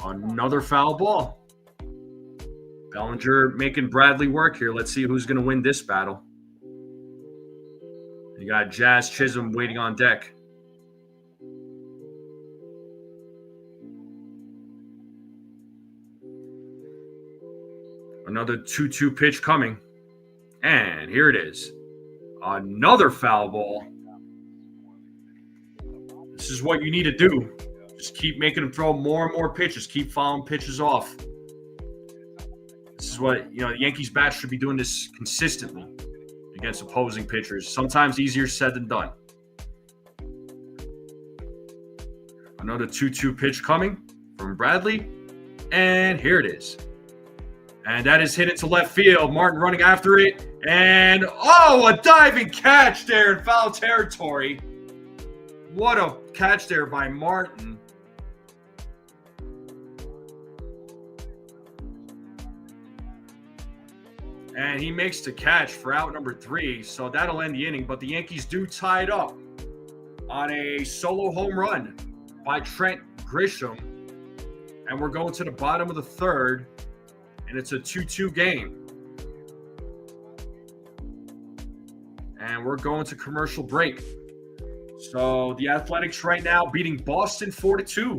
Another foul ball. Bellinger making Bradley work here. Let's see who's going to win this battle. You got Jazz Chisholm waiting on deck. Another 2-2 pitch coming. And here it is. Another foul ball. This is what you need to do. Just keep making him throw more and more pitches. Keep fouling pitches off. This is what, the Yankees bats should be doing this consistently against opposing pitchers. Sometimes easier said than done. Another 2-2 pitch coming from Bradley. And here it is. And that is hit into left field. Martin running after it. And, a diving catch there in foul territory. What a catch there by Martin. And he makes the catch for out number 3. So that'll end the inning. But the Yankees do tie it up on a solo home run by Trent Grisham. And we're going to the bottom of the 3rd. And it's a 2-2 game. And we're going to commercial break. So the Athletics right now beating Boston 4-2.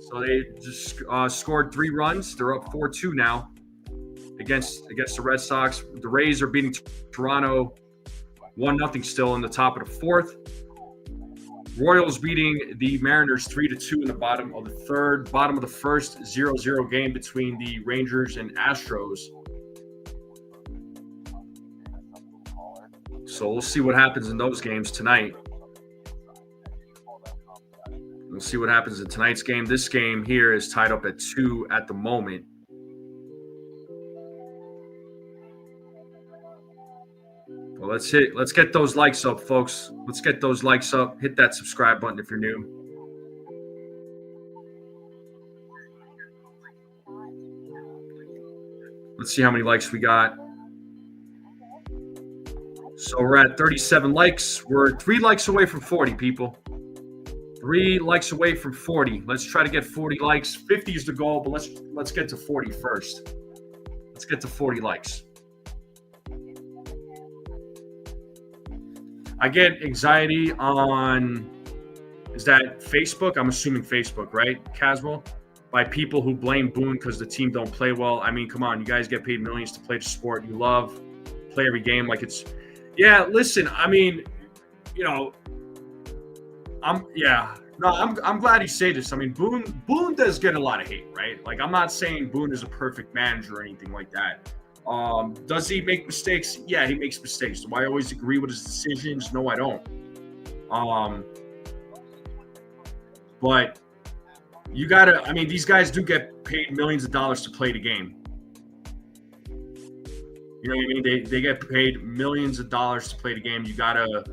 So they just scored 3 runs. They're up 4-2 now against the Red Sox. The Rays are beating Toronto 1-0 still in the top of the 4th. Royals beating the Mariners 3-2 in the bottom of the 3rd. Bottom of the 1st, 0-0 game between the Rangers and Astros. So we'll see what happens in those games tonight. We'll see what happens in tonight's game. This game here is tied up at 2 at the moment. Well, let's get those likes up, folks. Let's get those likes up. Hit that subscribe button if you're new. Let's see how many likes we got. So we're at 37 likes. We're 3 likes away from 40, people. 3 likes away from 40. Let's try to get 40 likes. 50 is the goal, but let's get to 40 first. Let's get to 40 likes. I get anxiety on, is that Facebook? I'm assuming Facebook, right, Caswell? By people who blame Boone because the team don't play well. I mean, come on, you guys get paid millions to play the sport you love, play every game like it's. Yeah, listen, I mean, I'm glad you say this. I mean, Boone does get a lot of hate, right? Like, I'm not saying Boone is a perfect manager or anything like that. Does he make mistakes? Yeah, he makes mistakes. Do I always agree with his decisions? No, I don't. But you gotta. I mean, these guys do get paid millions of dollars to play the game. You know what I mean? They get paid millions of dollars to play the game. You gotta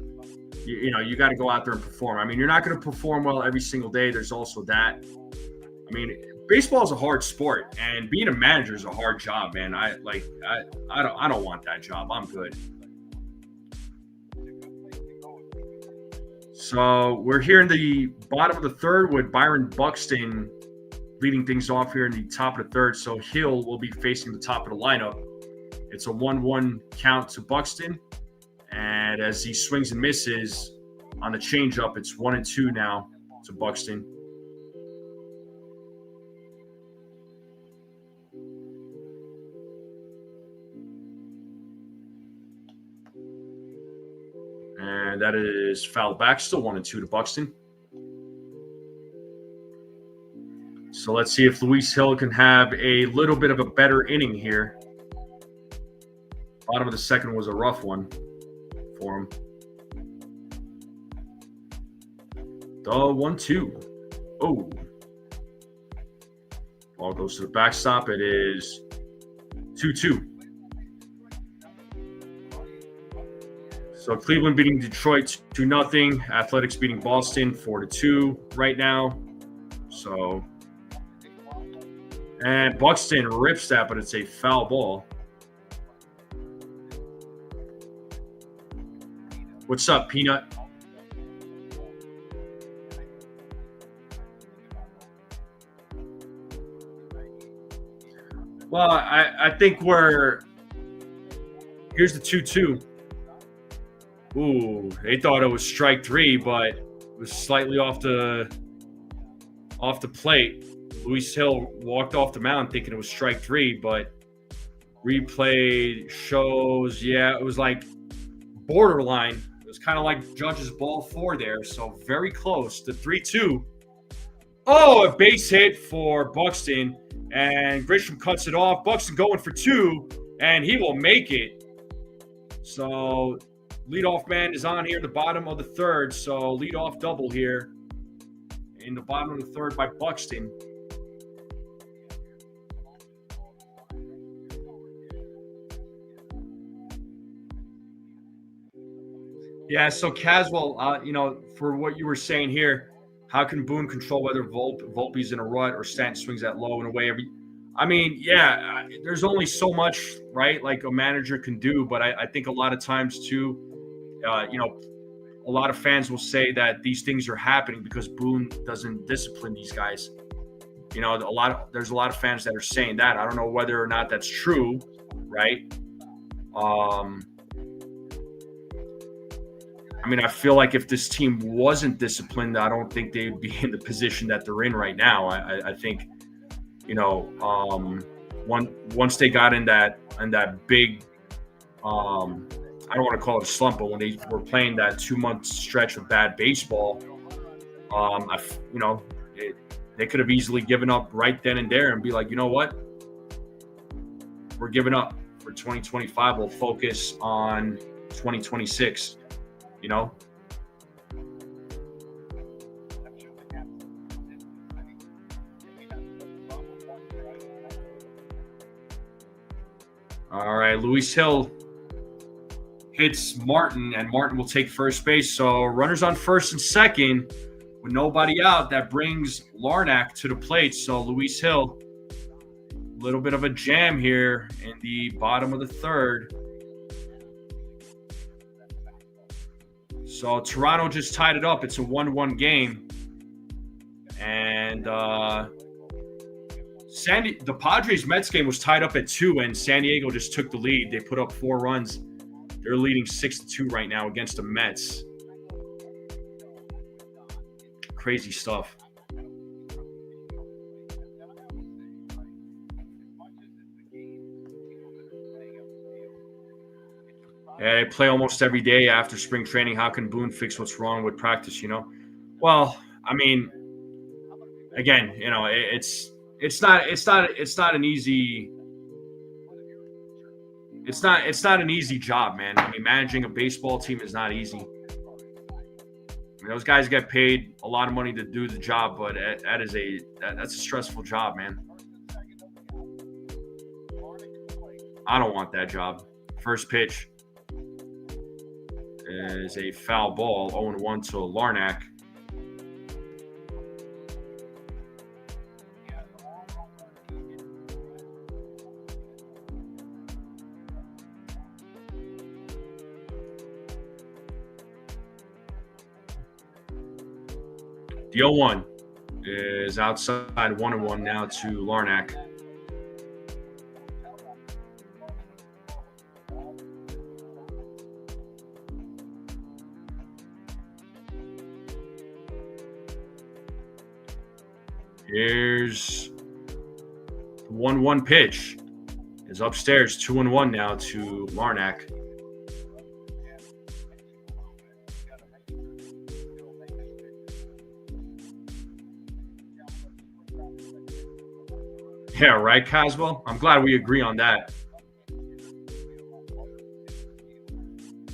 go out there and perform. I mean, you're not going to perform well every single day. There's also that. I mean, baseball is a hard sport, and being a manager is a hard job, man. I don't want that job. I'm good. So we're here in the bottom of the third with Byron Buxton leading things off here in the top of the third. So Hill will be facing the top of the lineup. It's a 1-1 count to Buxton. And as he swings and misses on the changeup, it's 1-2 now to Buxton. And that is fouled back, still 1-2 to Buxton. So let's see if Luis Hill can have a little bit of a better inning here. Bottom of the second was a rough one for him. The 1-2. Oh. Ball goes to the backstop. It is 2-2. So Cleveland beating Detroit 2-0. Athletics beating Boston 4-2 right now. So, and Buxton rips that, but it's a foul ball. What's up, Peanut? Well, I think here's the 2-2. Ooh, they thought it was strike three, but it was slightly off the plate. Luis Hill walked off the mound thinking it was strike three, but replay shows, yeah, it was like borderline. It was kind of like Judge's ball four there, so very close to 3-2. Oh, a base hit for Buxton, and Grisham cuts it off. Buxton going for two, and he will make it. So leadoff man is on here in the bottom of the third, so leadoff double here in the bottom of the third by Buxton. Yeah, so Caswell, for what you were saying here, how can Boone control whether Volpe's in a rut or Stanton swings that low and away there's only so much, right, like a manager can do, but I think a lot of times too, a lot of fans will say that these things are happening because Boone doesn't discipline these guys. There's a lot of fans that are saying that. I don't know whether or not that's true, right? I feel like if this team wasn't disciplined, I don't think they'd be in the position that they're in right now. I think, once they got in that big, I don't want to call it a slump, but when they were playing that 2-month stretch of bad baseball, they could have easily given up right then and there and be like, you know what? We're giving up for 2025. We'll focus on 2026, All right, Luis Hill hits Martin, and Martin will take first base. So runners on first and second with nobody out. That brings Larnack to the plate. So Luis Hill, a little bit of a jam here in the bottom of the third. So Toronto just tied it up. It's a 1-1 game. And the Padres-Mets game was tied up at 2, and San Diego just took the lead. They put up 4 runs. They're leading 6-2 right now against the Mets. Crazy stuff. Yeah, they play almost every day after spring training. How can Boone fix what's wrong with practice, Well, again, it's not an easy It's not an easy job, man. Managing a baseball team is not easy. Those guys get paid a lot of money to do the job, but that's a stressful job, man. I don't want that job. First pitch is a foul ball, 0-1 to Larnack. The 0-1 is outside, 1-1 now to Larnack. Here's the 1-1 pitch. Is upstairs, 2-1 now to Larnack. Yeah, right, Caswell? I'm glad we agree on that.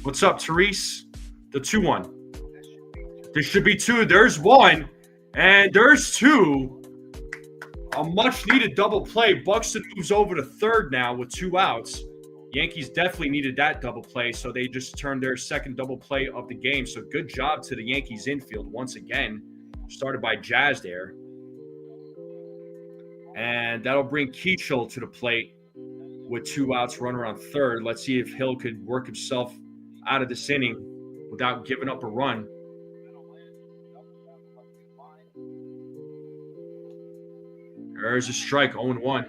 What's up, Therese? The 2-1. There should be 2. There's 1. And there's 2. A much-needed double play. Buxton moves over to third now with 2 outs. Yankees definitely needed that double play, so they just turned their second double play of the game. So good job to the Yankees infield once again. Started by Jazz there. And that'll bring Keachel to the plate with 2 outs, runner on third. Let's see if Hill could work himself out of this inning without giving up a run. There's a strike, 0-1.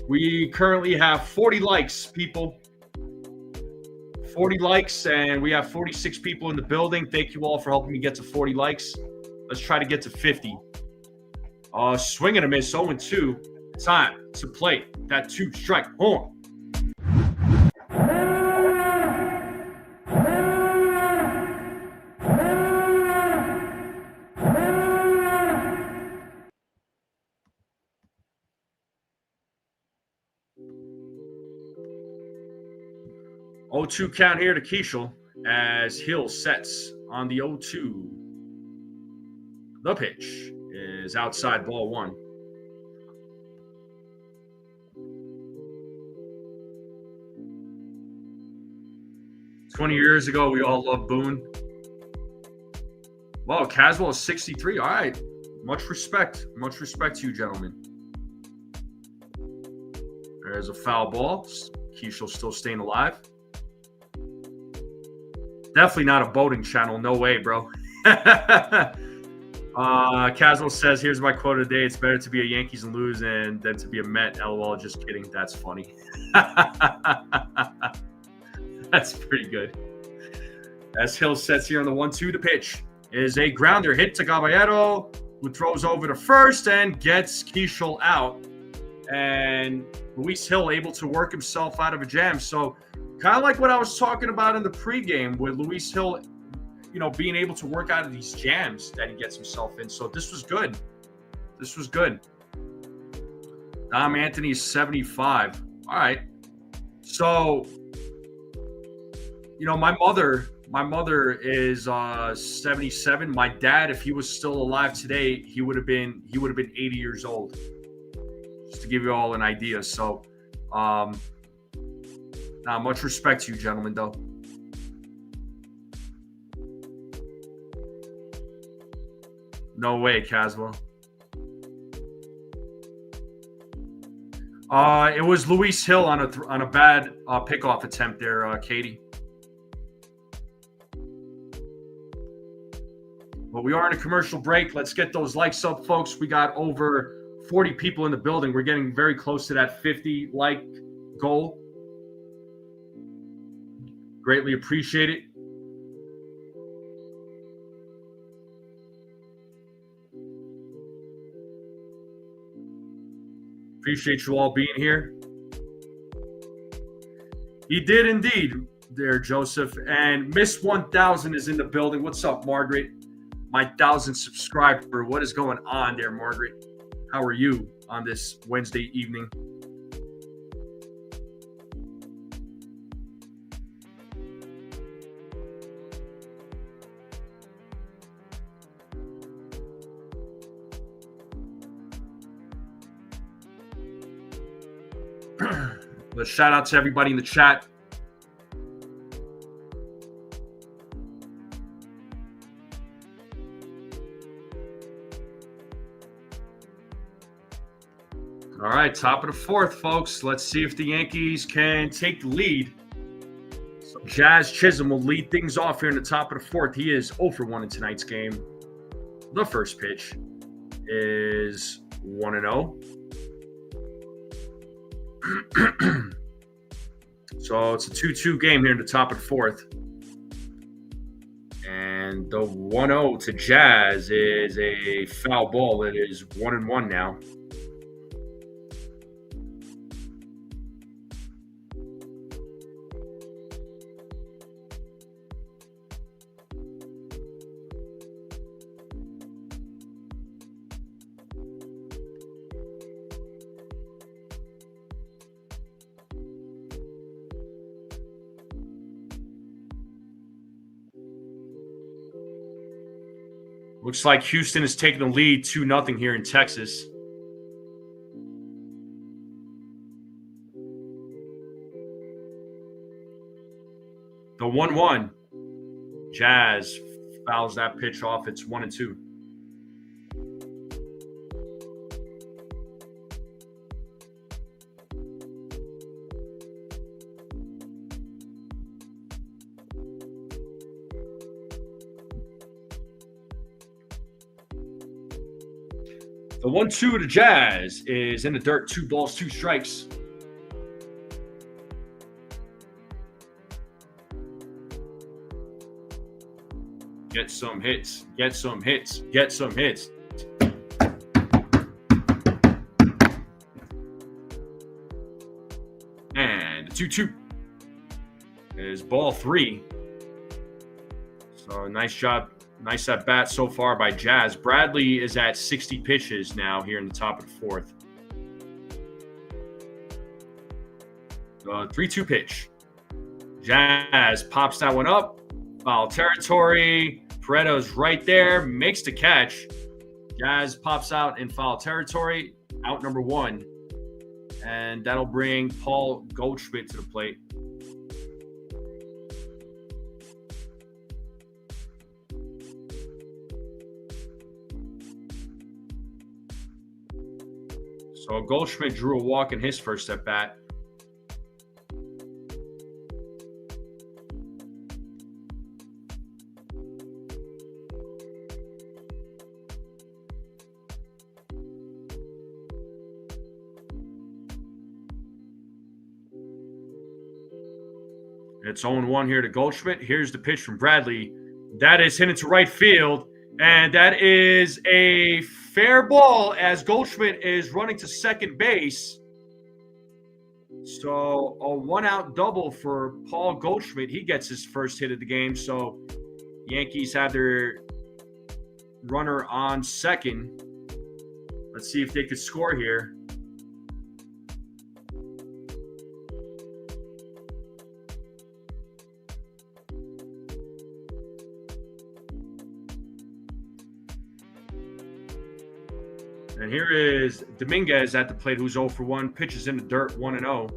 We currently have 40 likes, people. 40 likes, and we have 46 people in the building. Thank you all for helping me get to 40 likes. Let's try to get to 50. Swing and a miss, 0-2. Time to play that 2-strike horn. Oh, 0-2 count here to Keachel as Hill sets on the 0-2. The pitch is outside, ball 1. "20 years ago, we all loved Boone." Wow, Caswell is 63. All right. Much respect. Much respect to you, gentlemen. There's a foul ball. Keachel still staying alive. Definitely not a boating channel. No way, bro. Caswell says, "Here's my quote of the day. It's better to be a Yankees and lose than to be a Met." LOL, just kidding. That's funny. That's pretty good. As Hill sets here on the 1-2, the pitch is a grounder hit to Caballero, who throws over to first and gets Keachel out. And Luis Hill able to work himself out of a jam. So kind of like what I was talking about in the pregame with Luis Hill, being able to work out of these jams that he gets himself in. So this was good. This was good. Dom Anthony's 75. All right. So, my mother is 77. My dad, if he was still alive today, he would have been 80 years old. Just to give you all an idea. So, much respect to you, gentlemen, though. No way, Caswell. It was Luis Hill on a bad pickoff attempt there, Katie. But we are in a commercial break. Let's get those likes up, folks. We got over 40 people in the building. We're getting very close to that 50 like goal. Greatly appreciate it. Appreciate you all being here. He did indeed there, Joseph. And Miss 1000 is in the building. What's up, Margaret? My 1000 subscriber. What is going on there, Margaret? How are you on this Wednesday evening? Let's shout out to everybody in the chat. All right, top of the fourth, folks. Let's see if the Yankees can take the lead. So Jazz Chisholm will lead things off here in the top of the fourth. He is 0 for 1 in tonight's game. The first pitch is 1-0. So it's a 2-2 game here in the top of the fourth. And the 1-0 to Jazz is a foul ball. It is 1-1 now. Looks like Houston is taking the lead 2-0 here in Texas. The 1-1. Jazz fouls that pitch off. It's 1-2. The 1-2 to Jazz is in the dirt. 2 balls, 2 strikes. Get some hits. Get some hits. Get some hits. And the 2-2 is ball 3. So nice job. Nice at bat so far by Jazz. Bradley is at 60 pitches now here in the top of the fourth. 3-2 pitch. Jazz pops that one up. Foul territory. Peraza's right there. Makes the catch. Jazz pops out in foul territory. Out number 1. And that'll bring Paul Goldschmidt to the plate. So Goldschmidt drew a walk in his first at bat. It's 0-1 here to Goldschmidt. Here's the pitch from Bradley. That is hit into right field. And that is a fair ball as Goldschmidt is running to second base. So a 1-out double for Paul Goldschmidt. He gets his first hit of the game. So Yankees have their runner on second. Let's see if they could score here. And here is Dominguez at the plate, who's 0 for 1. Pitches in the dirt, 1-0.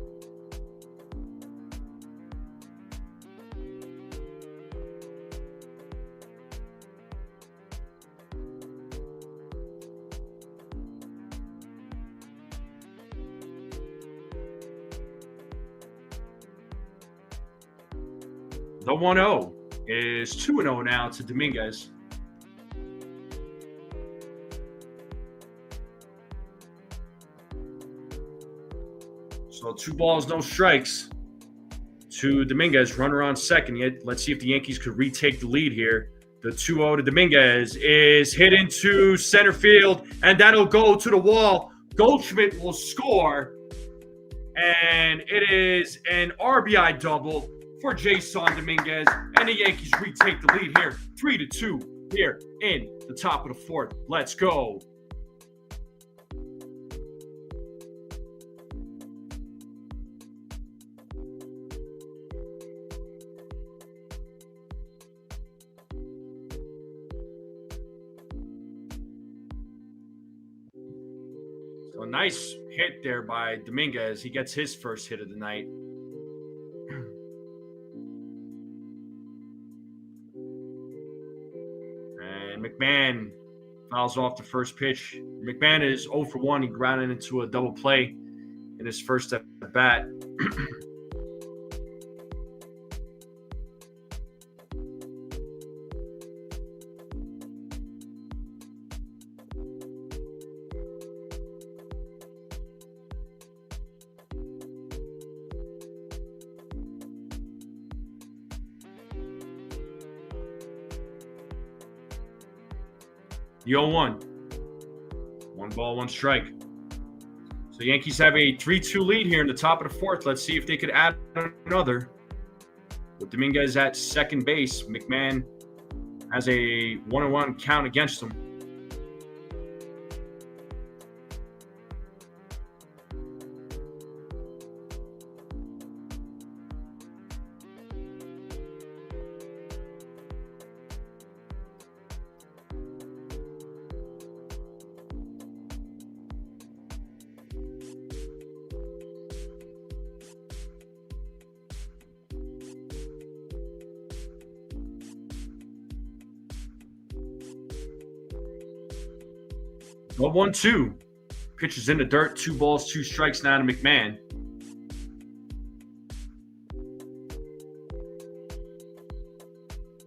The 1-0 is 2-0 now to Dominguez. So 2 balls, no strikes to Dominguez. Runner on second. Let's see if the Yankees could retake the lead here. The 2-0 to Dominguez is hit into center field, and that'll go to the wall. Goldschmidt will score, and it is an RBI double for Jason Dominguez, and the Yankees retake the lead here, 3-2 here in the top of the fourth. Let's go. So a nice hit there by Dominguez. He gets his first hit of the night. And McMahon fouls off the first pitch. McMahon is 0 for 1. He grounded into a double play in his first at bat. The 0-1. 1 ball, 1 strike. So the Yankees have a 3-2 lead here in the top of the fourth. Let's see if they could add another. With Dominguez at second base, McMahon has a 1-1 count against him. Well, 1-2. Pitch is in the dirt. 2 balls, 2 strikes now to McMahon.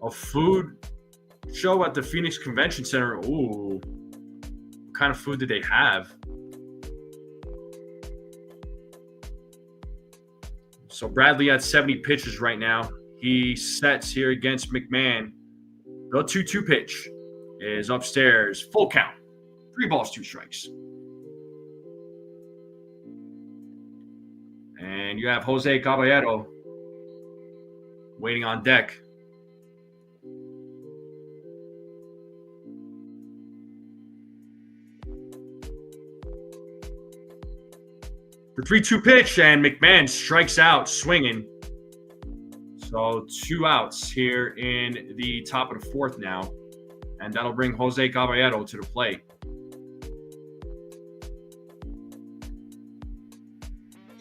A food show at the Phoenix Convention Center. Ooh. What kind of food did they have? So Bradley at 70 pitches right now. He sets here against McMahon. The 2-2 pitch is upstairs. Full count. 3 balls, 2 strikes. And you have Jose Caballero waiting on deck. The 3-2 pitch, and McMahon strikes out swinging. So 2 outs here in the top of the fourth now. And that'll bring Jose Caballero to the plate.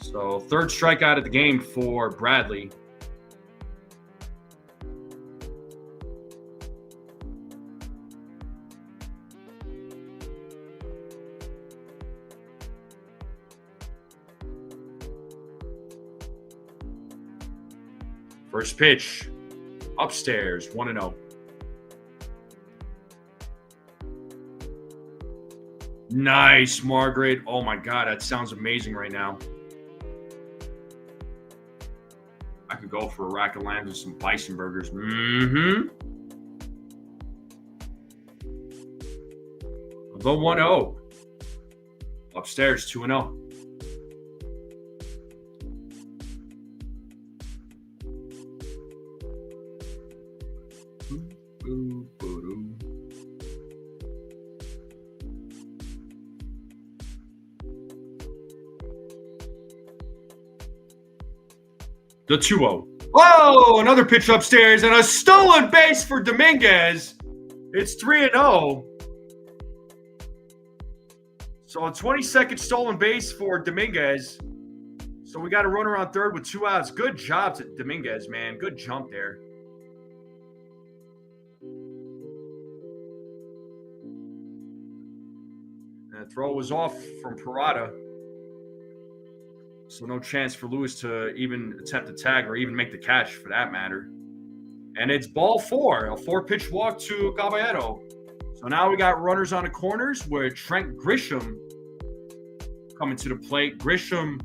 So 3rd strikeout of the game for Bradley. First pitch, upstairs, 1-0. Nice, Margaret. Oh my God, that sounds amazing right now. I could go for a rack of lambs and some bison burgers. The 1-0. Upstairs, 2-0. The 2-0. Oh, another pitch upstairs and a stolen base for Dominguez. It's 3-0. So a 22nd stolen base for Dominguez. So we got a runner on third with 2 outs. Good job to Dominguez, man. Good jump there. That throw was off from Peraza. So no chance for Lewis to even attempt to tag or even make the catch for that matter. And it's ball 4, a 4-pitch walk to Caballero. So now we got runners on the corners where Trent Grisham coming to the plate. Grisham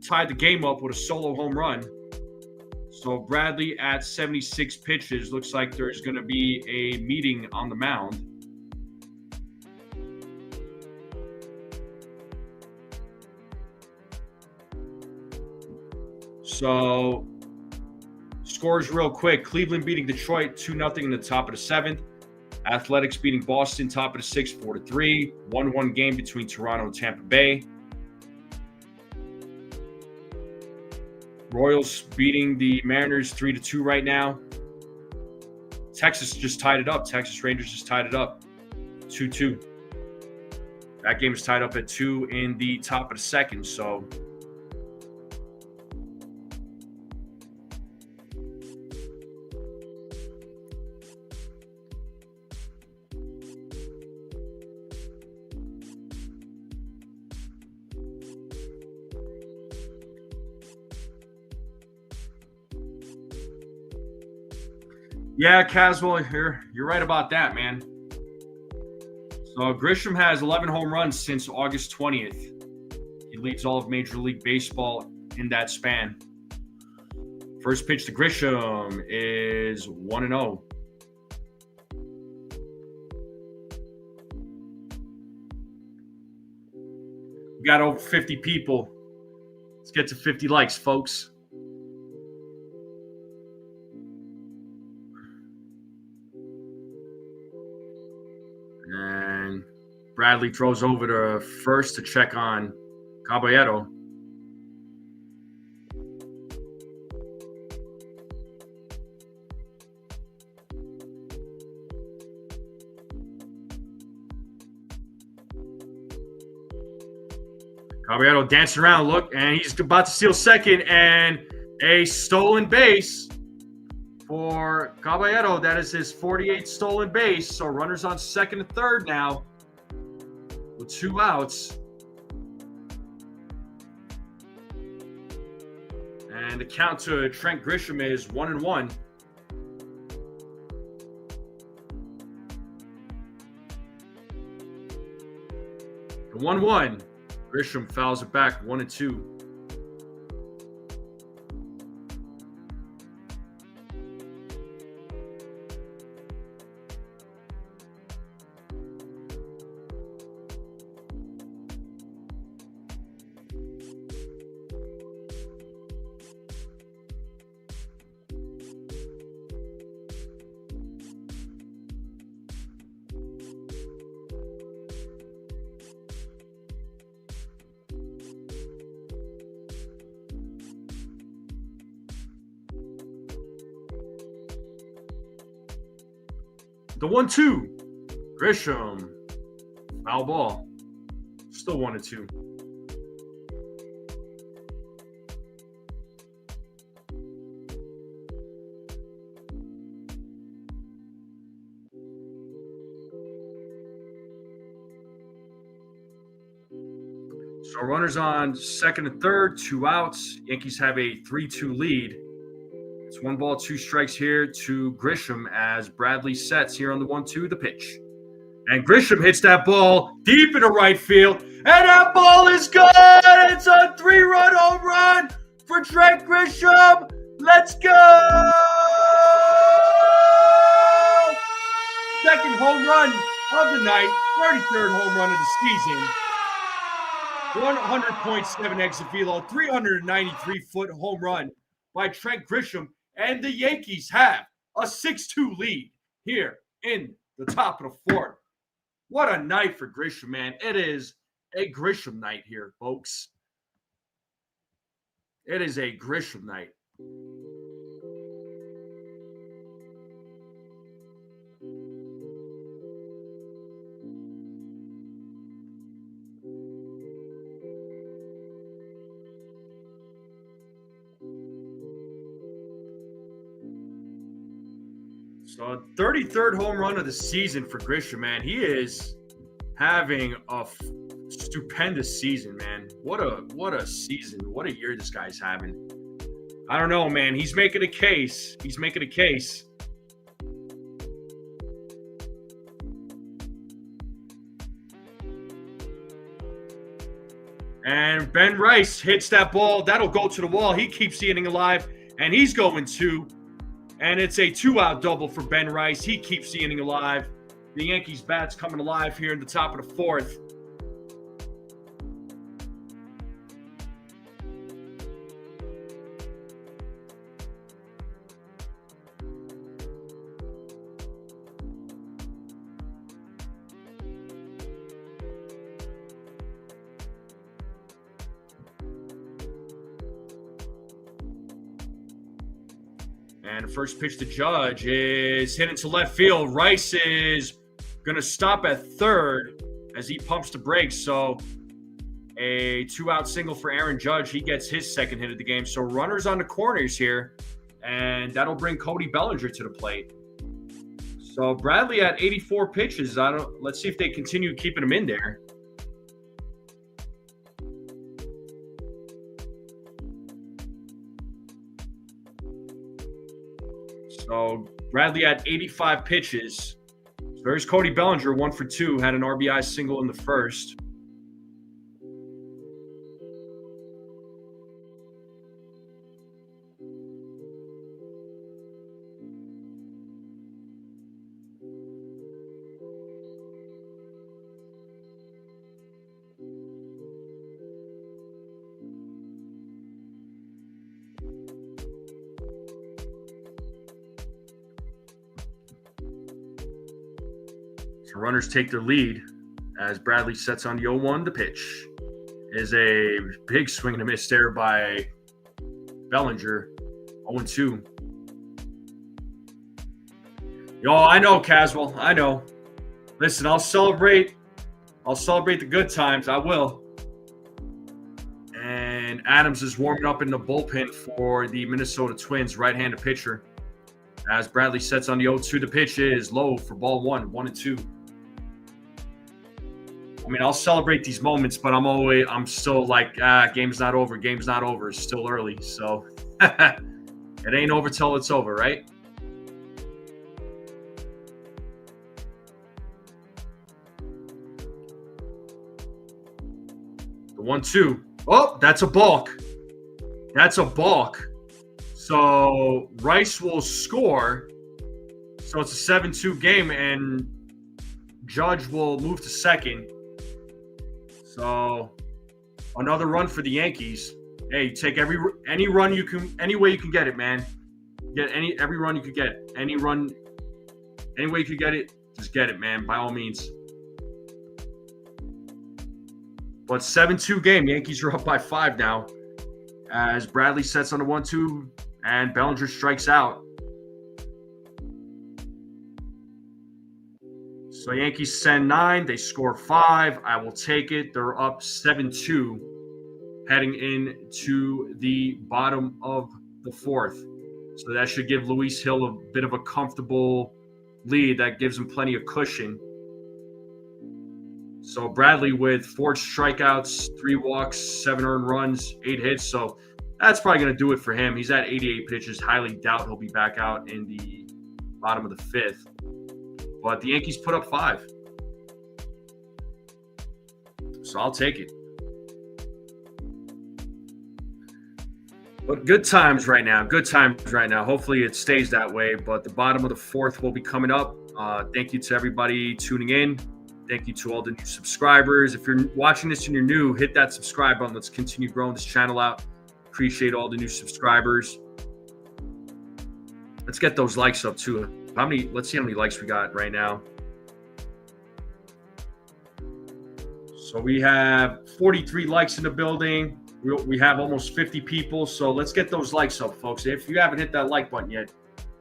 tied the game up with a solo home run. So Bradley at 76 pitches. Looks like there's going to be a meeting on the mound. So, scores real quick. Cleveland beating Detroit 2-0 in the top of the 7th. Athletics beating Boston top of the 6th 4-3. 1-1 game between Toronto and Tampa Bay. Royals beating the Mariners 3-2 right now. Texas just tied it up. Texas Rangers just tied it up 2-2. That game is tied up at 2 in the top of the second. So yeah, Caswell, you're right about that, man. So Grisham has 11 home runs since August 20th. He leads all of Major League Baseball in that span. First pitch to Grisham is 1-0. We got over 50 people. Let's get to 50 likes, folks. And Bradley throws over to first to check on Caballero. Caballero dancing around, look, and he's about to steal second, and a stolen base for Caballero. That is his 48th stolen base. So runners on second and third now with 2 outs. And the count to Trent Grisham is 1-1. The 1-1. Grisham fouls it back 1-2. The 1-2. Grisham. Foul ball. Still 1-2. So runners on second and third, 2 outs. Yankees have a 3-2 lead. It's 1 ball, 2 strikes here to Grisham as Bradley sets here on the 1-2, the pitch. And Grisham hits that ball deep into right field. And that ball is good. It's a 3-run home run for Trent Grisham. Let's go. Second home run of the night. 33rd home run of the season. 100.7 exit velo, 393-foot home run by Trent Grisham. And the Yankees have a 6-2 lead here in the top of the fourth. What a night for Grisham, man. It is a Grisham night here, folks. It is a Grisham night. So 33rd home run of the season for Grisham, man. He is having a stupendous season, man. What a season. What a year this guy's having. I don't know, man. He's making a case. He's making a case. And Ben Rice hits that ball. That'll go to the wall. He keeps the inning alive, and he's going 2. And it's a 2-out double for Ben Rice. He keeps the inning alive. The Yankees' bats coming alive here in the top of the fourth. And the first pitch to Judge is hit into left field. Rice is going to stop at third. as he pumps the brakes. So a 2-out single for Aaron Judge. He gets his second hit of the game. So runners on the corners here, and that'll bring Cody Bellinger to the plate. So Bradley at 84 pitches. Let's see if they continue keeping him in there. So Bradley at 85 pitches. So there's Cody Bellinger, 1 for 2, had an RBI single in the first. So runners take their lead as Bradley sets on the 0-1. The pitch is a big swing and a miss there by Bellinger. 0-2. Yo, I know, Caswell. I know. Listen, I'll celebrate the good times. I will. And Adams is warming up in the bullpen for the Minnesota Twins, right-handed pitcher. As Bradley sets on the 0-2, the pitch is low for ball 1, 1-2. I mean, I'll celebrate these moments, but I'm still like, game's not over. Game's not over. It's still early. So it ain't over till it's over, right? The 1-2. Oh, that's a balk. That's a balk. So Rice will score. So it's a 7-2 game, and Judge will move to second. So another run for the Yankees. Hey, take any run you can, any way you can get it, man. Get every run you could get. Any way you could get it, just get it, man. By all means. But 7-2 game. Yankees are up by 5 now. As Bradley sets on the 1-2 and Bellinger strikes out. So Yankees send 9. They score 5. I will take it. They're up 7-2 heading into the bottom of the 4th. So that should give Luis Hill a bit of a comfortable lead. That gives him plenty of cushion. So Bradley with 4 strikeouts, 3 walks, 7 earned runs, 8 hits. So that's probably going to do it for him. He's at 88 pitches. Highly doubt he'll be back out in the bottom of the 5th. But the Yankees put up 5. So I'll take it. But good times right now. Good times right now. Hopefully it stays that way. But the bottom of the 4th will be coming up. Thank you to everybody tuning in. Thank you to all the new subscribers. If you're watching this and you're new, hit that subscribe button. Let's continue growing this channel out. Appreciate all the new subscribers. Let's get those likes up too. Let's see how many likes we got right now. So we have 43 likes in the building. We have almost 50 people. So let's get those likes up, folks. If you haven't hit that like button yet,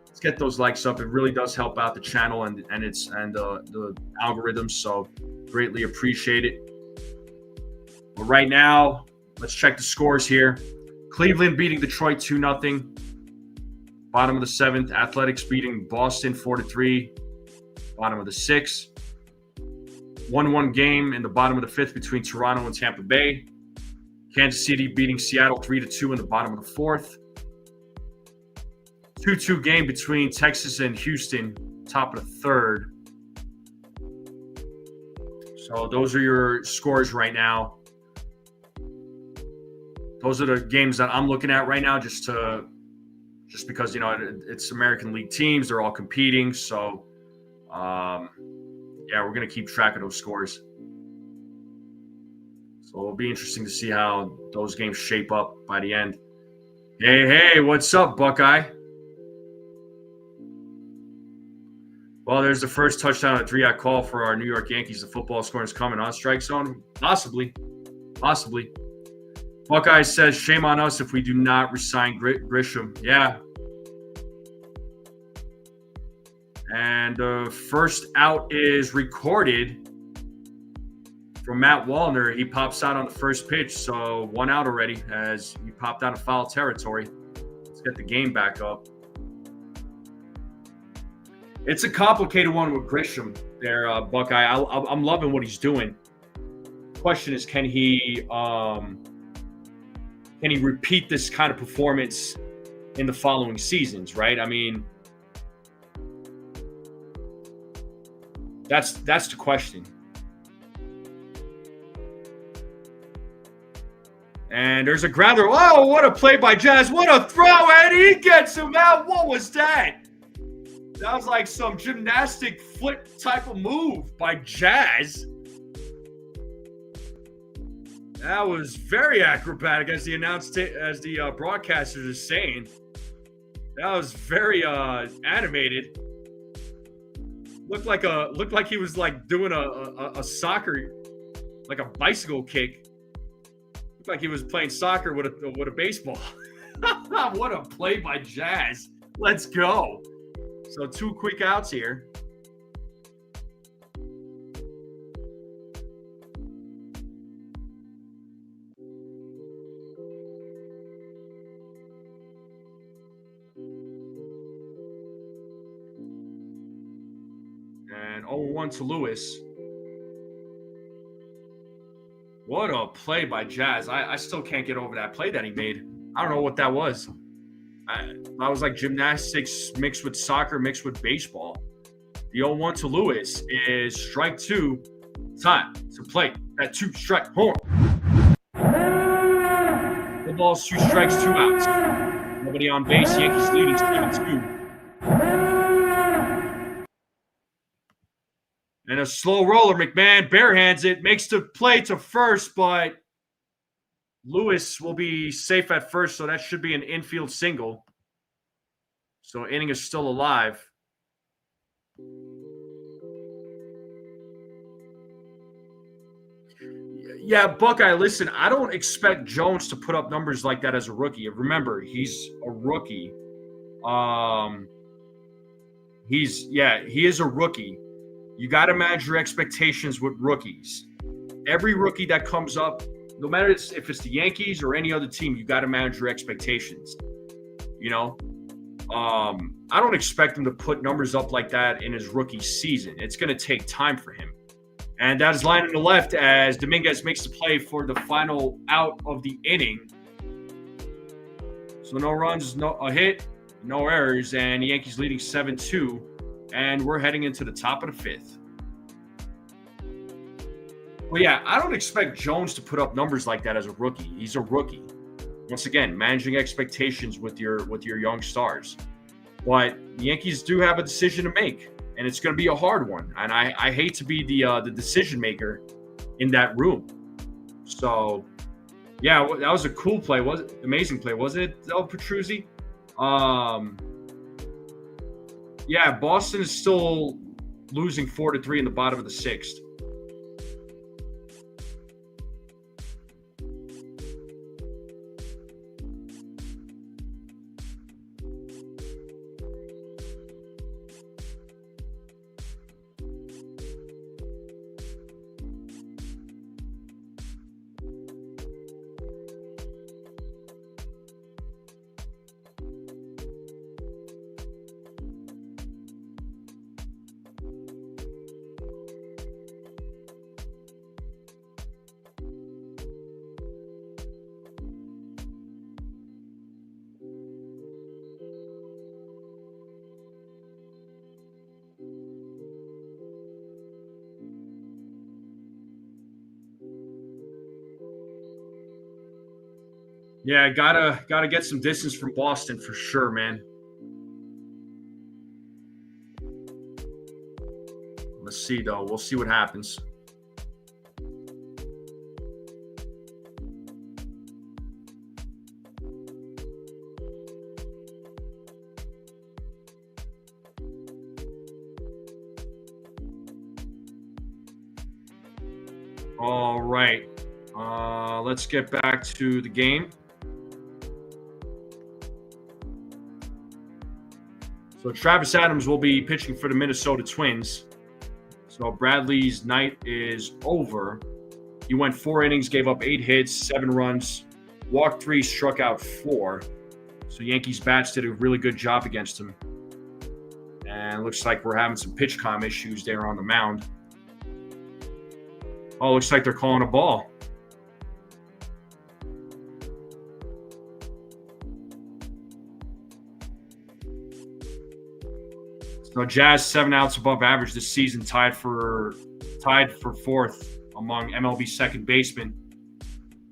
let's get those likes up. It really does help out the channel and the algorithms. So greatly appreciate it. But right now, let's check the scores here. Cleveland beating Detroit 2-0. Bottom of the 7th, Athletics beating Boston 4-3. Bottom of the 6th. 1-1 game in the bottom of the 5th between Toronto and Tampa Bay. Kansas City beating Seattle 3-2 in the bottom of the 4th. 2-2 game between Texas and Houston, top of the 3rd. So those are your scores right now. Those are the games that I'm looking at right now just because, it's American League teams. They're all competing. So, we're going to keep track of those scores. So it'll be interesting to see how those games shape up by the end. Hey, what's up, Buckeye? Well, there's the first touchdown at 3-out call for our New York Yankees. The football scoring is coming on strike zone. Possibly. Buckeye says, shame on us if we do not resign Grisham. Yeah. And the first out is recorded. from Matt Wallner. He pops out on the first pitch, so 1 out already as he popped out of foul territory. Let's get the game back up. It's a complicated one with Grisham there, Buckeye. I'm loving what he's doing. Question is, can he repeat this kind of performance in the following seasons, right? I mean, that's the question. And there's a grounder. Oh, what a play by Jazz. What a throw, and he gets him out. What was that? That was like some gymnastic flip type of move by Jazz. That was very acrobatic, as the broadcasters are saying. That was very animated. Looked like he was like doing a soccer, like a bicycle kick. Looked like he was playing soccer with a baseball. What a play by Jazz. Let's go. So 2 quick outs here. And 0-1 to Lewis. What a play by Jazz. I still can't get over that play that he made. I don't know what that was. I was like gymnastics mixed with soccer mixed with baseball. The 0-1 to Lewis is strike 2. Time to play that 2-strike horn. The ball's 2 strikes, 2 outs. Nobody on base. Yankees leading 7-2. And a slow roller. McMahon barehands it, makes the play to first, but Lewis will be safe at first, so that should be an infield single. So inning is still alive. Yeah, Buckeye, listen, I don't expect Jones to put up numbers like that as a rookie. Remember, he's a rookie. He is a rookie. You got to manage your expectations with rookies. Every rookie that comes up, no matter if it's the Yankees or any other team, you got to manage your expectations. You know, I don't expect him to put numbers up like that in his rookie season. It's going to take time for him. And that is line in the left as Dominguez makes the play for the final out of the inning. So no runs, a hit, no errors, and the Yankees leading 7-2. And we're heading into the top of the 5th. Well, yeah, I don't expect Jones to put up numbers like that as a rookie. He's a rookie. Once again, managing expectations with your young stars. But the Yankees do have a decision to make, and it's going to be a hard one. And I hate to be the decision maker in that room. So, yeah, that was a cool play. Amazing play, wasn't it, El Petruzzi? Yeah, Boston is still losing 4-3 in the bottom of the 6th. Yeah, gotta get some distance from Boston for sure, man. Let's see, though. We'll see what happens. All right. Let's get back to the game. So Travis Adams will be pitching for the Minnesota Twins. So Bradley's night is over. He went 4 innings, gave up 8 hits, 7 runs, walked 3, struck out 4. So Yankees bats did a really good job against him. And it looks like we're having some pitch comm issues there on the mound. Oh, looks like they're calling a ball. So Jazz 7 outs above average this season, tied for 4th among MLB second basemen.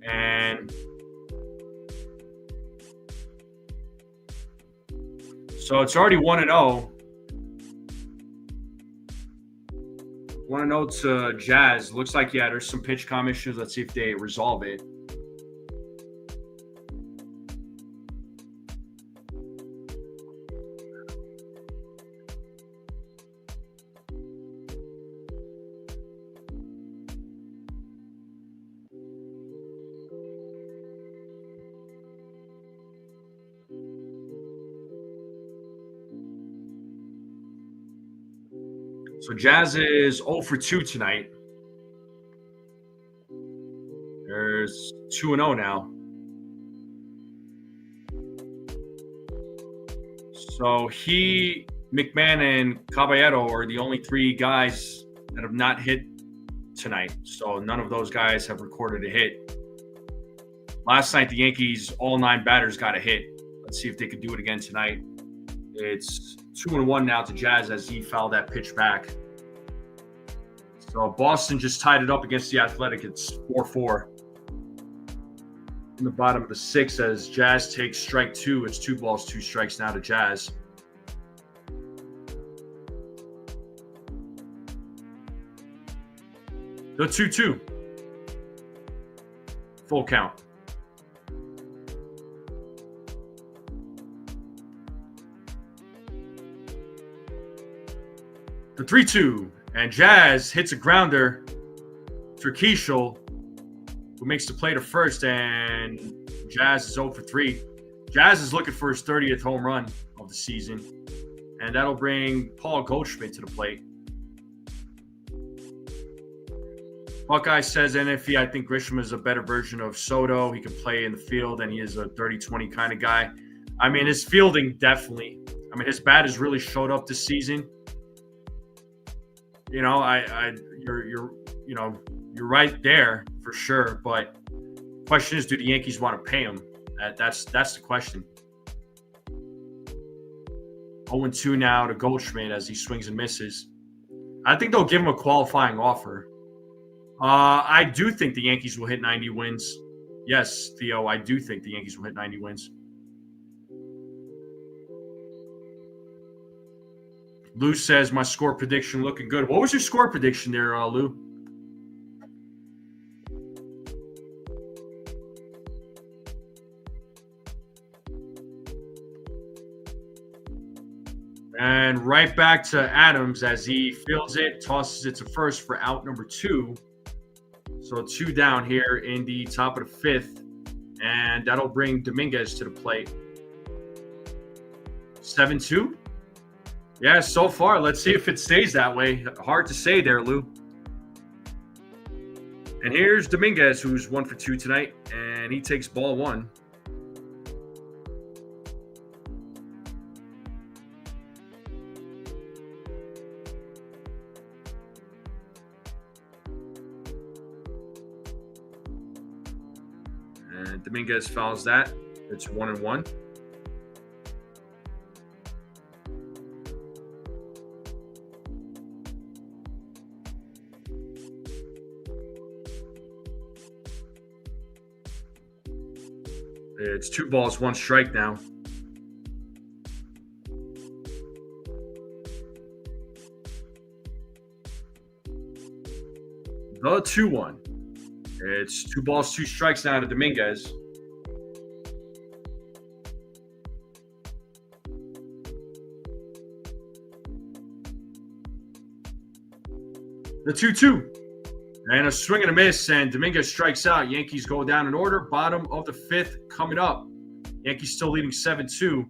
And so it's already 1-0. 1-0 to Jazz. Looks like, yeah, there's some pitch comm issues. Let's see if they resolve it. So Jazz is 0 for 2 tonight. There's 2-0 now. So McMahon, and Caballero are the only 3 guys that have not hit tonight. So none of those guys have recorded a hit. Last night, the Yankees, all 9 batters got a hit. Let's see if they could do it again tonight. It's 2-1 now to Jazz as he fouled that pitch back. So Boston just tied it up against the Athletic. It's 4-4. In the bottom of the 6th as Jazz takes strike 2. It's 2 balls, 2 strikes now to Jazz. The 2-2. Full count. The 3-2. And Jazz hits a grounder for Keishel, who makes the play to first, and Jazz is 0 for 3. Jazz is looking for his 30th home run of the season, and that'll bring Paul Goldschmidt to the plate. Buckeye says, NFE, I think Grisham is a better version of Soto. He can play in the field, and he is a 30-20 kind of guy. I mean, his fielding definitely. I mean, his bat has really showed up this season. You know, you're right there for sure. But the question is, do the Yankees want to pay him? That's the question. 0-2 now to Goldschmidt as he swings and misses. I think they'll give him a qualifying offer. I do think the Yankees will hit 90 wins. Yes, Theo, I do think the Yankees will hit 90 wins. Lou says, my score prediction looking good. What was your score prediction there, Lou? And right back to Adams as he fields it, tosses it to first for out number 2. So 2 down here in the top of the 5th. And that'll bring Dominguez to the plate. 7-2? Yeah, so far. Let's see if it stays that way. Hard to say there, Lou. And here's Dominguez, who's 1 for 2 tonight, and he takes ball 1. And Dominguez fouls that. It's 1-1. It's 2 balls, 1 strike now. The 2-1. It's 2 balls, 2 strikes now to Dominguez. The 2-2. And a swing and a miss, and Dominguez strikes out. Yankees go down in order. Bottom of the 5th coming up. Yankees still leading 7-2.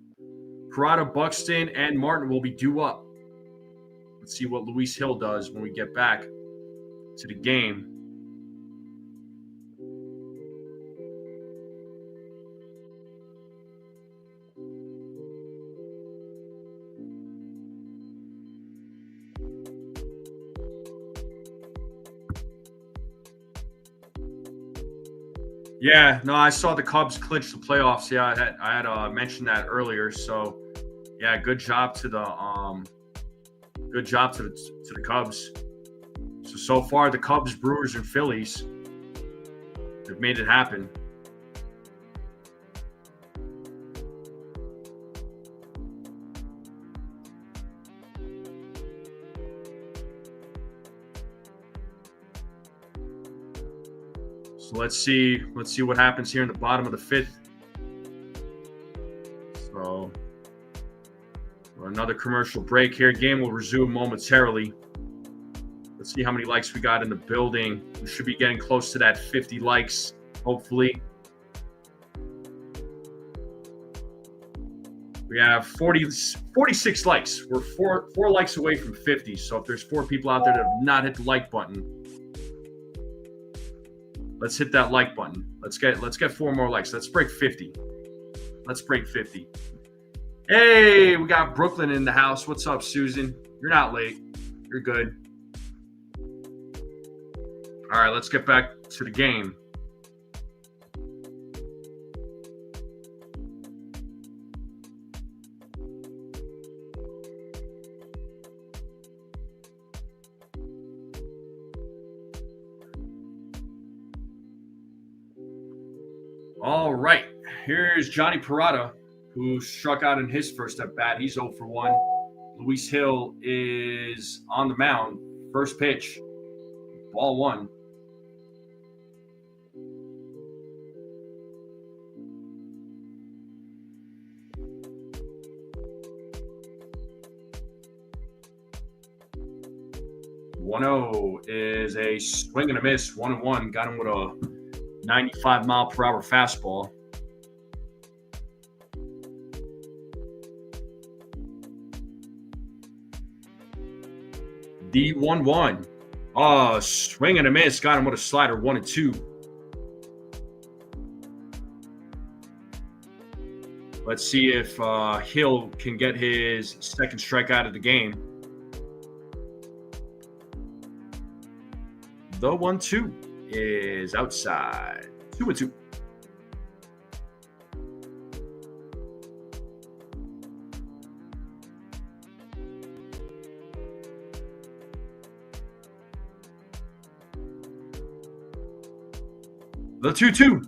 Peraza, Buxton, and Martin will be due up. Let's see what Luis Hill does when we get back to the game. Yeah, no, I saw the Cubs clinch the playoffs. Yeah, I had mentioned that earlier. So, yeah, good job to the Cubs. So far the Cubs, Brewers, and Phillies have made it happen. So let's see what happens here in the bottom of the fifth. So another commercial break here. Game will resume momentarily. Let's see how many likes we got in the building. We should be getting close to that 50 likes, hopefully. We have 46 likes. We're four likes away from 50. So if there's 4 people out there that have not hit the like button, let's hit that like button. Let's get 4 more likes. Let's break 50. Let's break 50. Hey, we got Brooklyn in the house. What's up, Susan? You're not late. You're good. All right, let's get back to the game. All right, here's Johnny Peraza, who struck out in his first at bat. He's 0 for 1. Luis Hill is on the mound. First pitch, ball 1. Is a swing and a miss. 1-1. Got him with a 95-mile-per-hour fastball. The 1-1. Swing and a miss. Got him with a slider. 1-2. Let's see if Hill can get his second strikeout of the game. The 1-2 is outside. 2-2. The 2-2.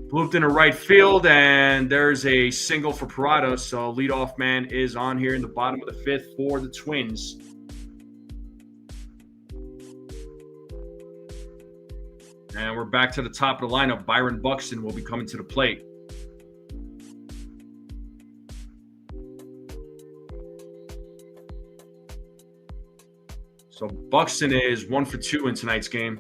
Blooped into right field, and there's a single for Peraza. So leadoff man is on here in the bottom of the fifth for the Twins. And we're back to the top of the lineup. Byron Buxton will be coming to the plate. So Buxton is 1 for 2 in tonight's game.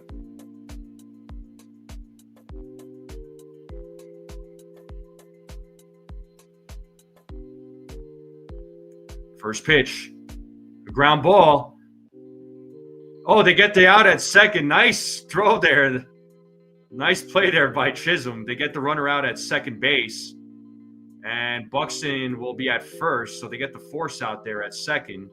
First pitch, a ground ball. Oh, they get the out at second. Nice throw there. Nice play there by Chisholm. They get the runner out at second base. And Buxton will be at first, so they get the force out there at second.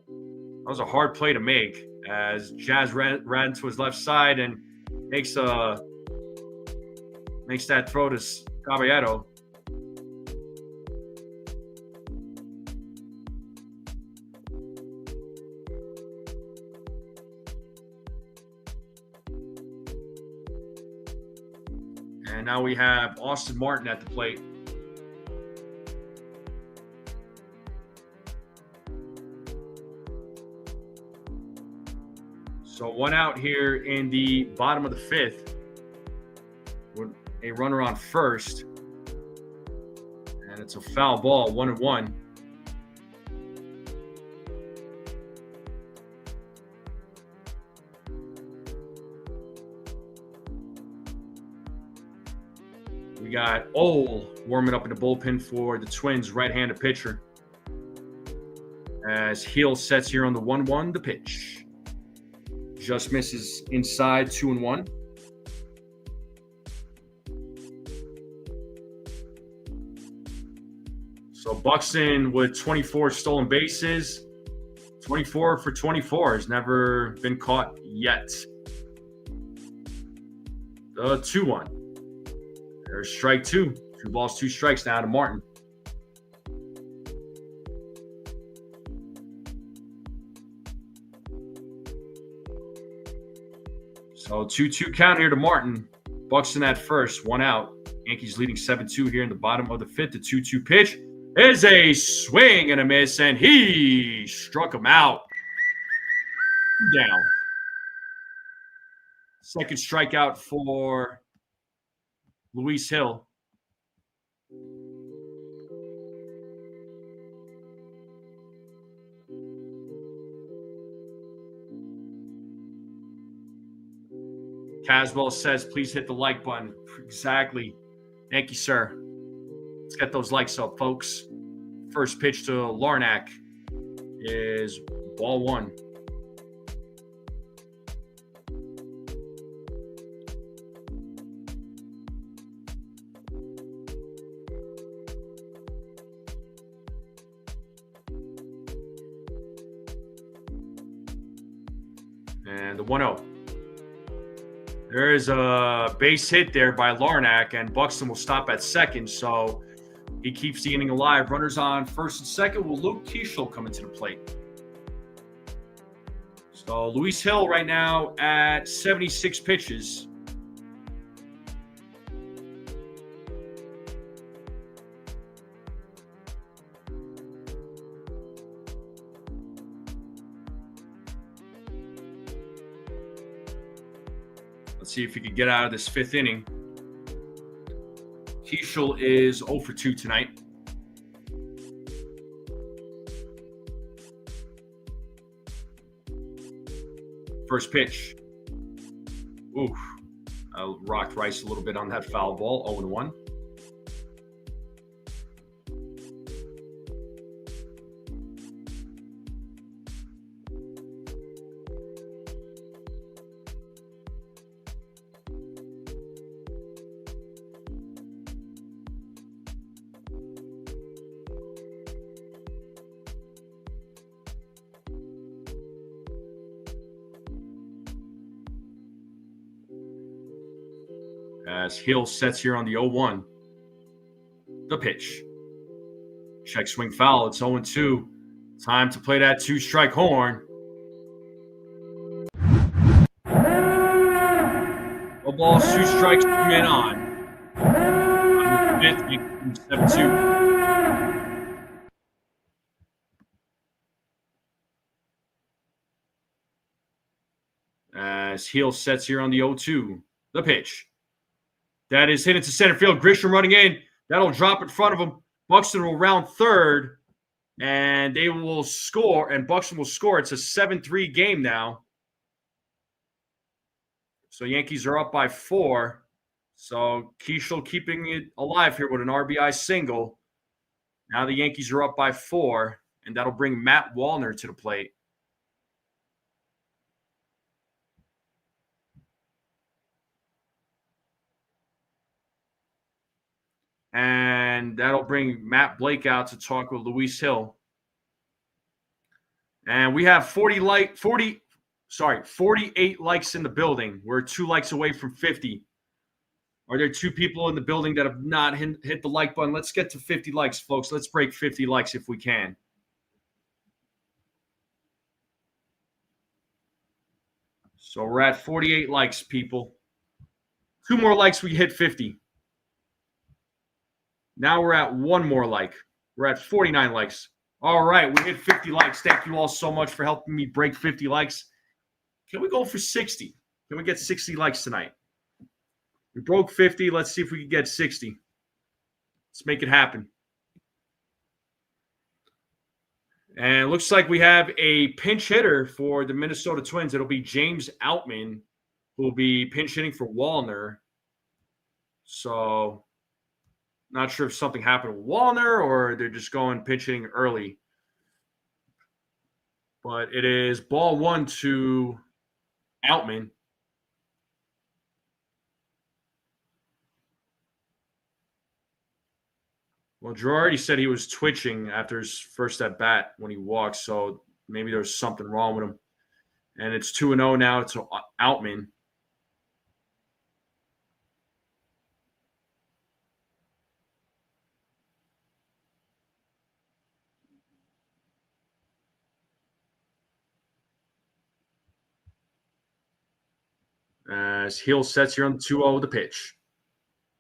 That was a hard play to make as Jazz ran to his left side and makes that throw to Caballero. And now we have Austin Martin at the plate. So 1 out here in the bottom of the fifth with a runner on first. And it's a foul ball, 1-1. We got Ole warming up in the bullpen for the Twins, right-handed pitcher. As Hill sets here on the 1-1, the pitch. Just misses inside, 2-1. So Buxton with 24 stolen bases. 24 for 24 has never been caught yet. The 2-1. There's strike 2. 2 balls, 2 strikes now to Martin. So 2-2 count here to Martin. Buxton at first, 1 out. Yankees leading 7-2 here in the bottom of the 5th. The 2-2 pitch is a swing and a miss, and he struck him out. Down. Second strikeout for Luis Hill. Caswell says, please hit the like button. Exactly. Thank you, sir. Let's get those likes up, folks. First pitch to Larnack is ball 1. And the 1-0. There is a base hit there by Larnack, and Buxton will stop at second, so he keeps the inning alive. Runners on first and second. Will Luke Keishel come into the plate? So Luis Hill right now at 76 pitches. Let's see if he can get out of this 5th inning. Keishel is 0 for 2 tonight. First pitch. Oof. I rocked Rice a little bit on that foul ball. 0-1. As Hill sets here on the 0-1. The pitch. Check swing foul. It's 0-2. Time to play that 2-strike horn. No balls, 2 strikes, 2 men on. 5th, 7-2. As Hill sets here on the 0-2. The pitch. That is hit into center field. Grisham running in. That'll drop in front of him. Buxton will round third, and they will score, and Buxton will score. It's a 7-3 game now. So Yankees are up by 4. So Keishel keeping it alive here with an RBI single. Now the Yankees are up by 4, and that'll bring Matt Wallner to the plate. And that'll bring Matt Blake out to talk with Luis Hill. And we have 48 likes in the building. We're 2 likes away from 50. Are there 2 people in the building that have not hit the like button? Let's get to 50 likes, folks. Let's break 50 likes if we can. So we're at 48 likes, people. 2 more likes, we hit 50. Now we're at 1 more like. We're at 49 likes. All right, we hit 50 likes. Thank you all so much for helping me break 50 likes. Can we go for 60? Can we get 60 likes tonight? We broke 50. Let's see if we can get 60. Let's make it happen. And it looks like we have a pinch hitter for the Minnesota Twins. It'll be James Outman, who will be pinch hitting for Wallner. So not sure if something happened with Wallner or they're just going pinch hitting early. But it is ball 1 to Outman. Well, Girardi said he was twitching after his first at bat when he walked, so maybe there's something wrong with him. And it's 2-0 now to Outman. As Hill sets here on the 2-0 with the pitch.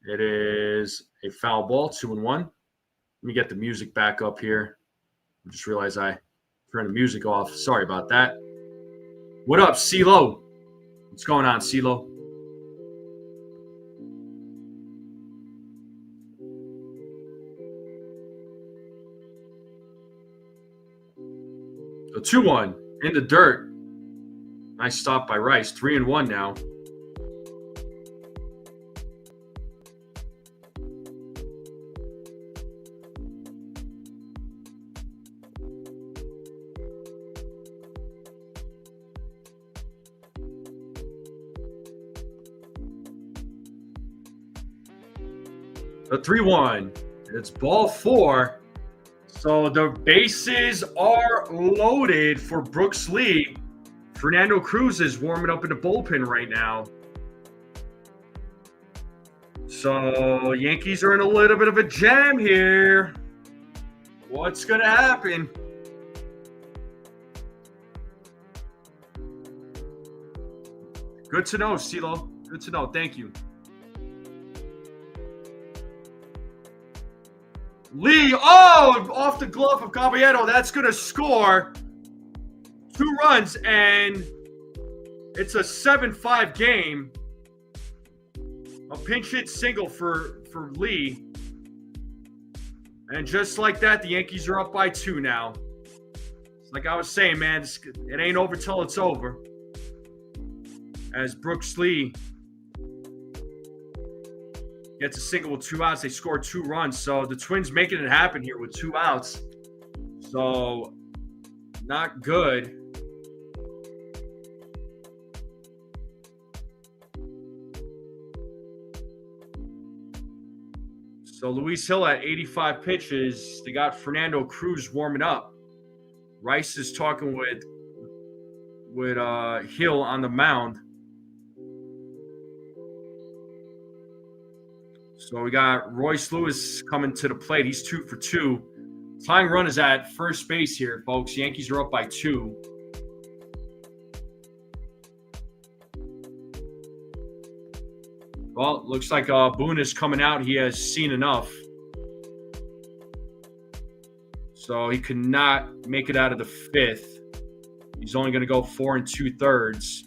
It is a foul ball, 2-1. Let me get the music back up here. I just realized I turned the music off. Sorry about that. What up, CeeLo? What's going on, CeeLo? So 2-1 in the dirt. Nice stop by Rice. 3-1 now. The 3-1. It's ball 4. So the bases are loaded for Brooks Lee. Fernando Cruz is warming up in the bullpen right now. So Yankees are in a little bit of a jam here. What's going to happen? Good to know, CeeLo. Good to know. Thank you. Lee, off the glove of Caballero. That's going to score 2 runs, and it's a 7-5 game. A pinch hit single for Lee. And just like that, the Yankees are up by 2 now. It's like I was saying, man, it ain't over till it's over. As Brooks Lee gets a single with 2 outs. They score 2 runs. So the Twins making it happen here with 2 outs. So not good. So Luis Hill at 85 pitches. They got Fernando Cruz warming up. Rice is talking with Hill on the mound. So we got Royce Lewis coming to the plate. He's 2 for 2. Tying run is at first base here, folks. Yankees are up by 2. Well, looks like Boone is coming out. He has seen enough. So he could not make it out of the 5th. He's only going to go 4 2/3.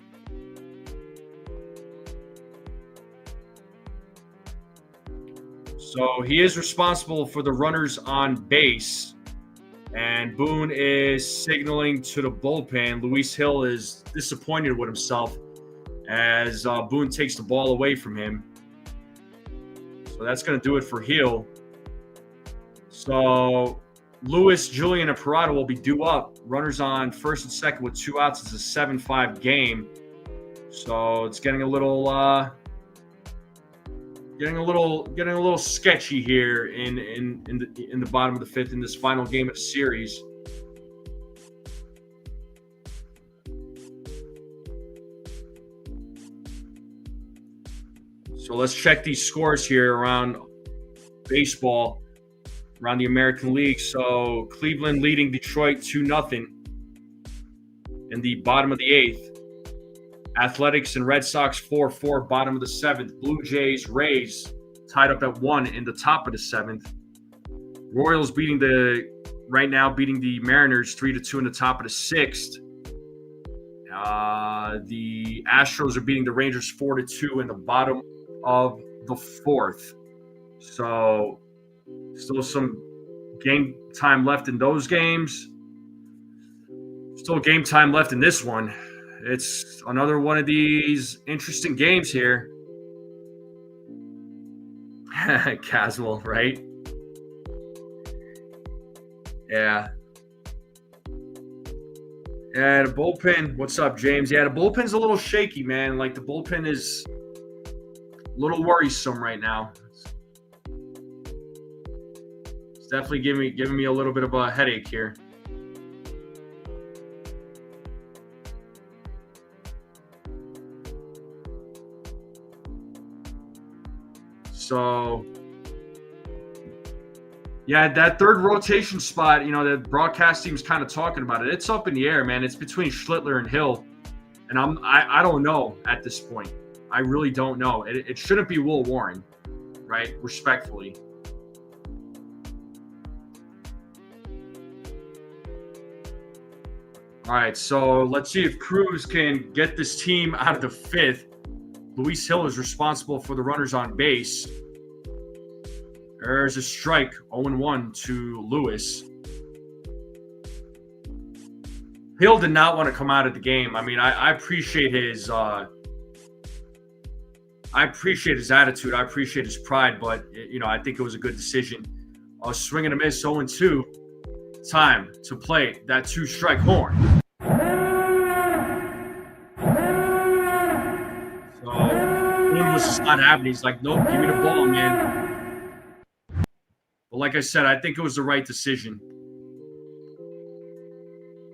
So he is responsible for the runners on base. And Boone is signaling to the bullpen. Luis Hill is disappointed with himself as Boone takes the ball away from him. So that's going to do it for Hill. So Lewis, Julian, and Peraza will be due up. Runners on first and second with 2 outs. It's a 7-5 game. So it's getting a little sketchy here in the bottom of the 5th in this final game of the series. So let's check these scores here around baseball, around the American League. So Cleveland leading Detroit 2-0 in the bottom of the 8th. Athletics and Red Sox 4-4, bottom of the 7th. Blue Jays, Rays tied up at 1 in the top of the 7th. Royals beating the Mariners 3-2 in the top of the 6th. The Astros are beating the Rangers 4-2 in the bottom of the 4th. So still some game time left in those games. Still game time left in this one. It's another one of these interesting games here. Casual, right? Yeah. Yeah, the bullpen. What's up, James? Yeah, the bullpen's a little shaky, man. Like, the bullpen is a little worrisome right now. It's definitely giving me a little bit of a headache here. So, yeah, that third rotation spot, the broadcast team's kind of talking about it. It's up in the air, man. It's between Schlittler and Hill, and I don't know at this point. I really don't know. It shouldn't be Will Warren, right? Respectfully. All right, so let's see if Cruz can get this team out of the fifth. Luis Hill is responsible for the runners on base. There's a strike, 0-1 to Lewis. Hill did not want to come out of the game. I mean, I appreciate his attitude. I appreciate his pride, but I think it was a good decision. Swing and a miss, 0-2. Time to play that 2-strike horn. So Boone was just not having. He's like, nope, give me the ball, man. But like I said, I think it was the right decision.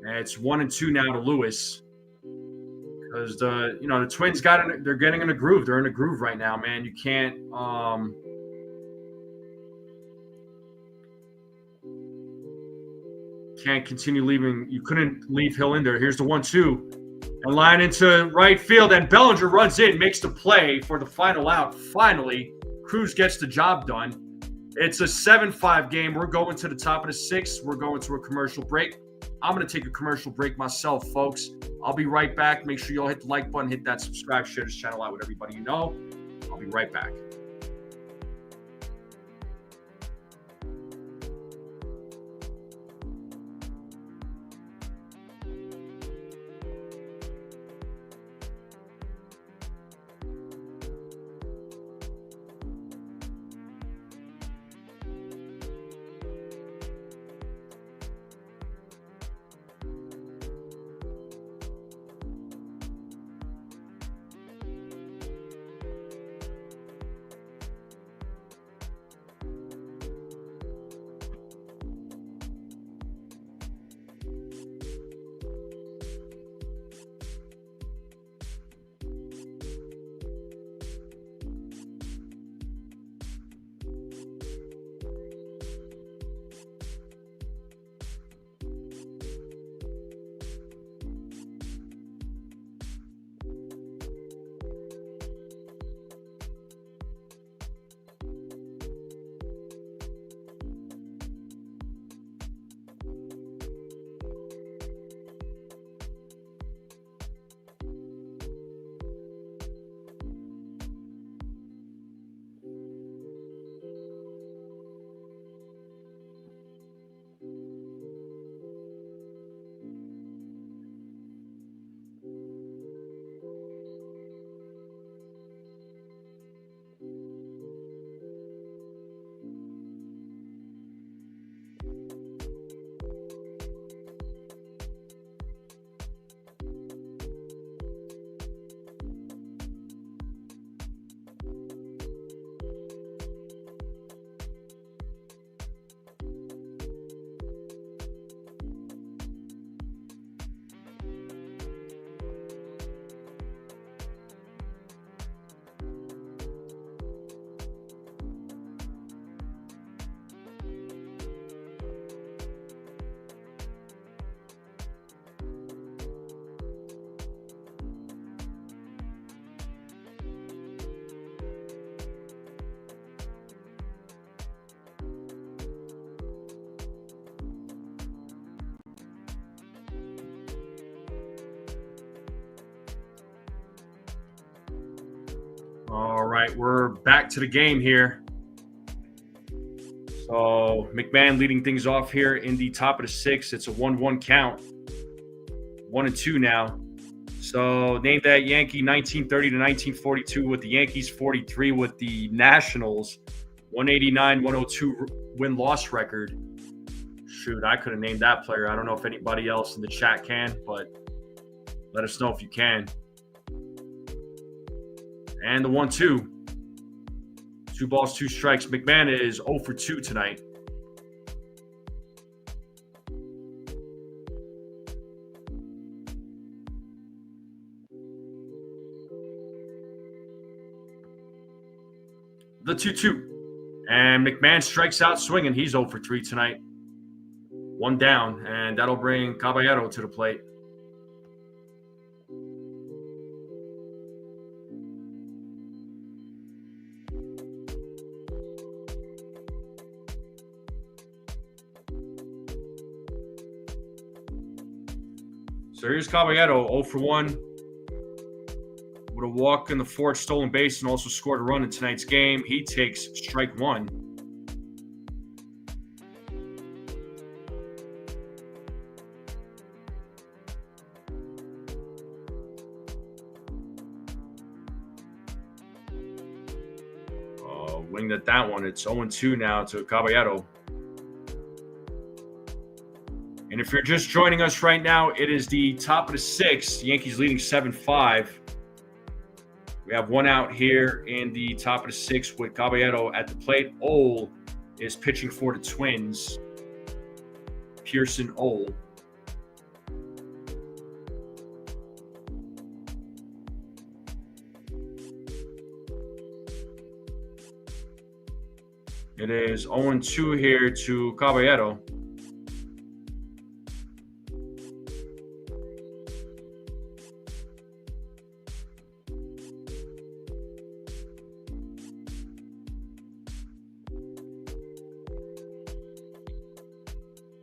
And it's 1-2 now to Lewis. Because the Twins they're getting in a groove. They're in a groove right now, man. You can't continue leaving. You couldn't leave Hill in there. Here's the 1-2. And line into right field. And Bellinger runs in, makes the play for the final out. Finally, Cruz gets the job done. It's a 7-5 game. We're going to the top of the sixth. We're going to a commercial break. I'm going to take a commercial break myself, folks. I'll be right back. Make sure you all hit the like button, hit that subscribe, share this channel out with everybody you know. I'll be right back. All right, we're back to the game here. So McMahon leading things off here in the top of the sixth. It's a 1-1 count. 1-2 now. So name that Yankee 1930 to 1942 with the Yankees, 43 with the Nationals, 189-102 win-loss record. Shoot, I could have named that player. I don't know if anybody else in the chat can, but let us know if you can. And the 1-2. 2 balls, 2 strikes. McMahon is 0 for 2 tonight. The 2-2. And McMahon strikes out swinging. He's 0 for 3 tonight. 1 down, and that'll bring Caballero to the plate. So here's Caballero, 0 for 1. With a walk in the fourth stolen base and also scored a run in tonight's game. He takes strike 1. Winged at that one. It's 0-2 now to Caballero. And if you're just joining us right now, it is the top of the 6th. The Yankees leading 7-5. We have one out here in the top of the 6th with Caballero at the plate. Ole is pitching for the Twins. Pearson Ole. It is 0-2 here to Caballero.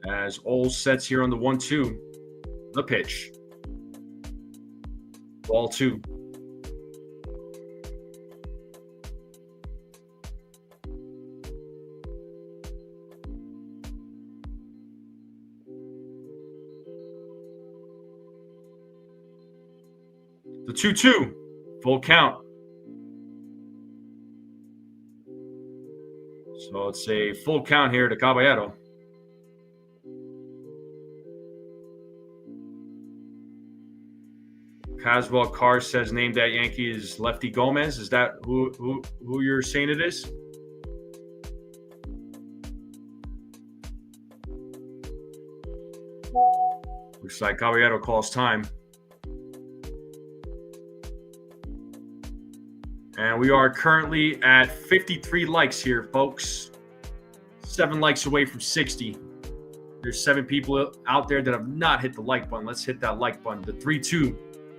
As Ole sets here on the 1-2. The pitch. Ball 2. The 2-2, full count. So it's a full count here to Caballero. Caswell Carr says named that Yankee is Lefty Gomez. Is that who you're saying it is? Looks like Caballero calls time. And we are currently at 53 likes here, folks. 7 likes away from 60. There's 7 people out there that have not hit the like button. Let's hit that like button. The 3-2.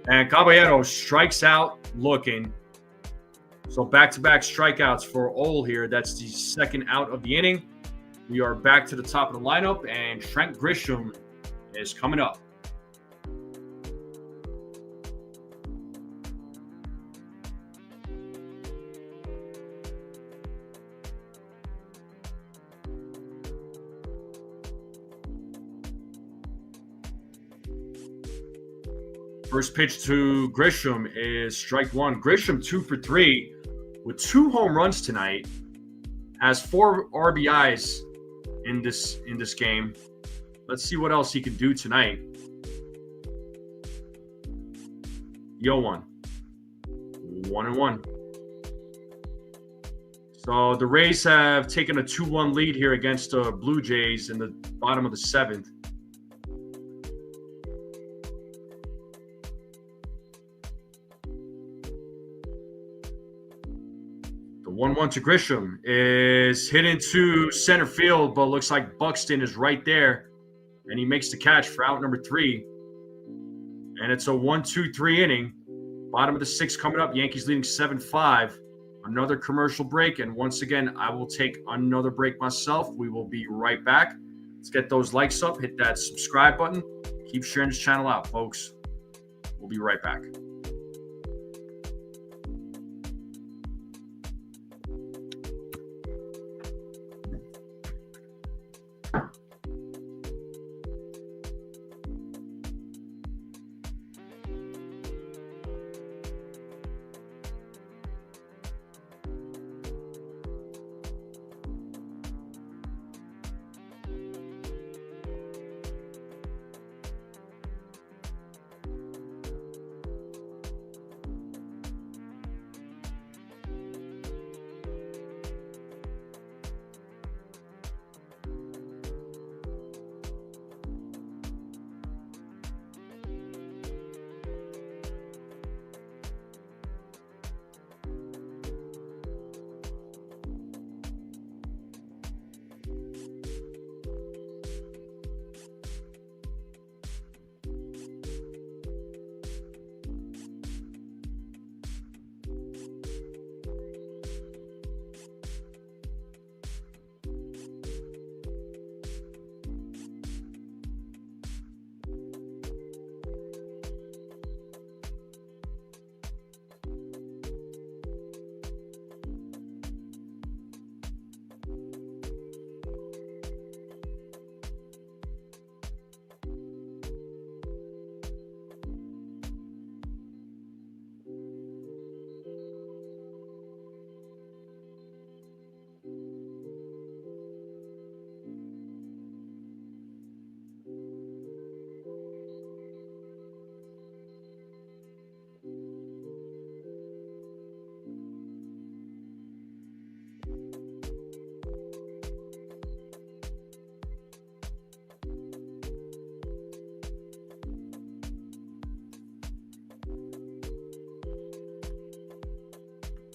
And Caballero strikes out looking. So back-to-back strikeouts for Ole here. That's the second out of the inning. We are back to the top of the lineup, and Trent Grisham is coming up. First pitch to Grisham is strike 1. Grisham 2 for 3 with 2 home runs tonight. Has 4 RBIs in this game. Let's see what else he can do tonight. 0-1. 1-1. So the Rays have taken a 2-1 lead here against the Blue Jays in the bottom of the 7th. The 1-1 to Grisham is hit into center field, but looks like Buxton is right there, and he makes the catch for out number 3. And it's a 1-2-3 inning. Bottom of the 6th coming up. Yankees leading 7-5. Another commercial break, and once again, I will take another break myself. We will be right back. Let's get those likes up. Hit that subscribe button. Keep sharing this channel out, folks. We'll be right back.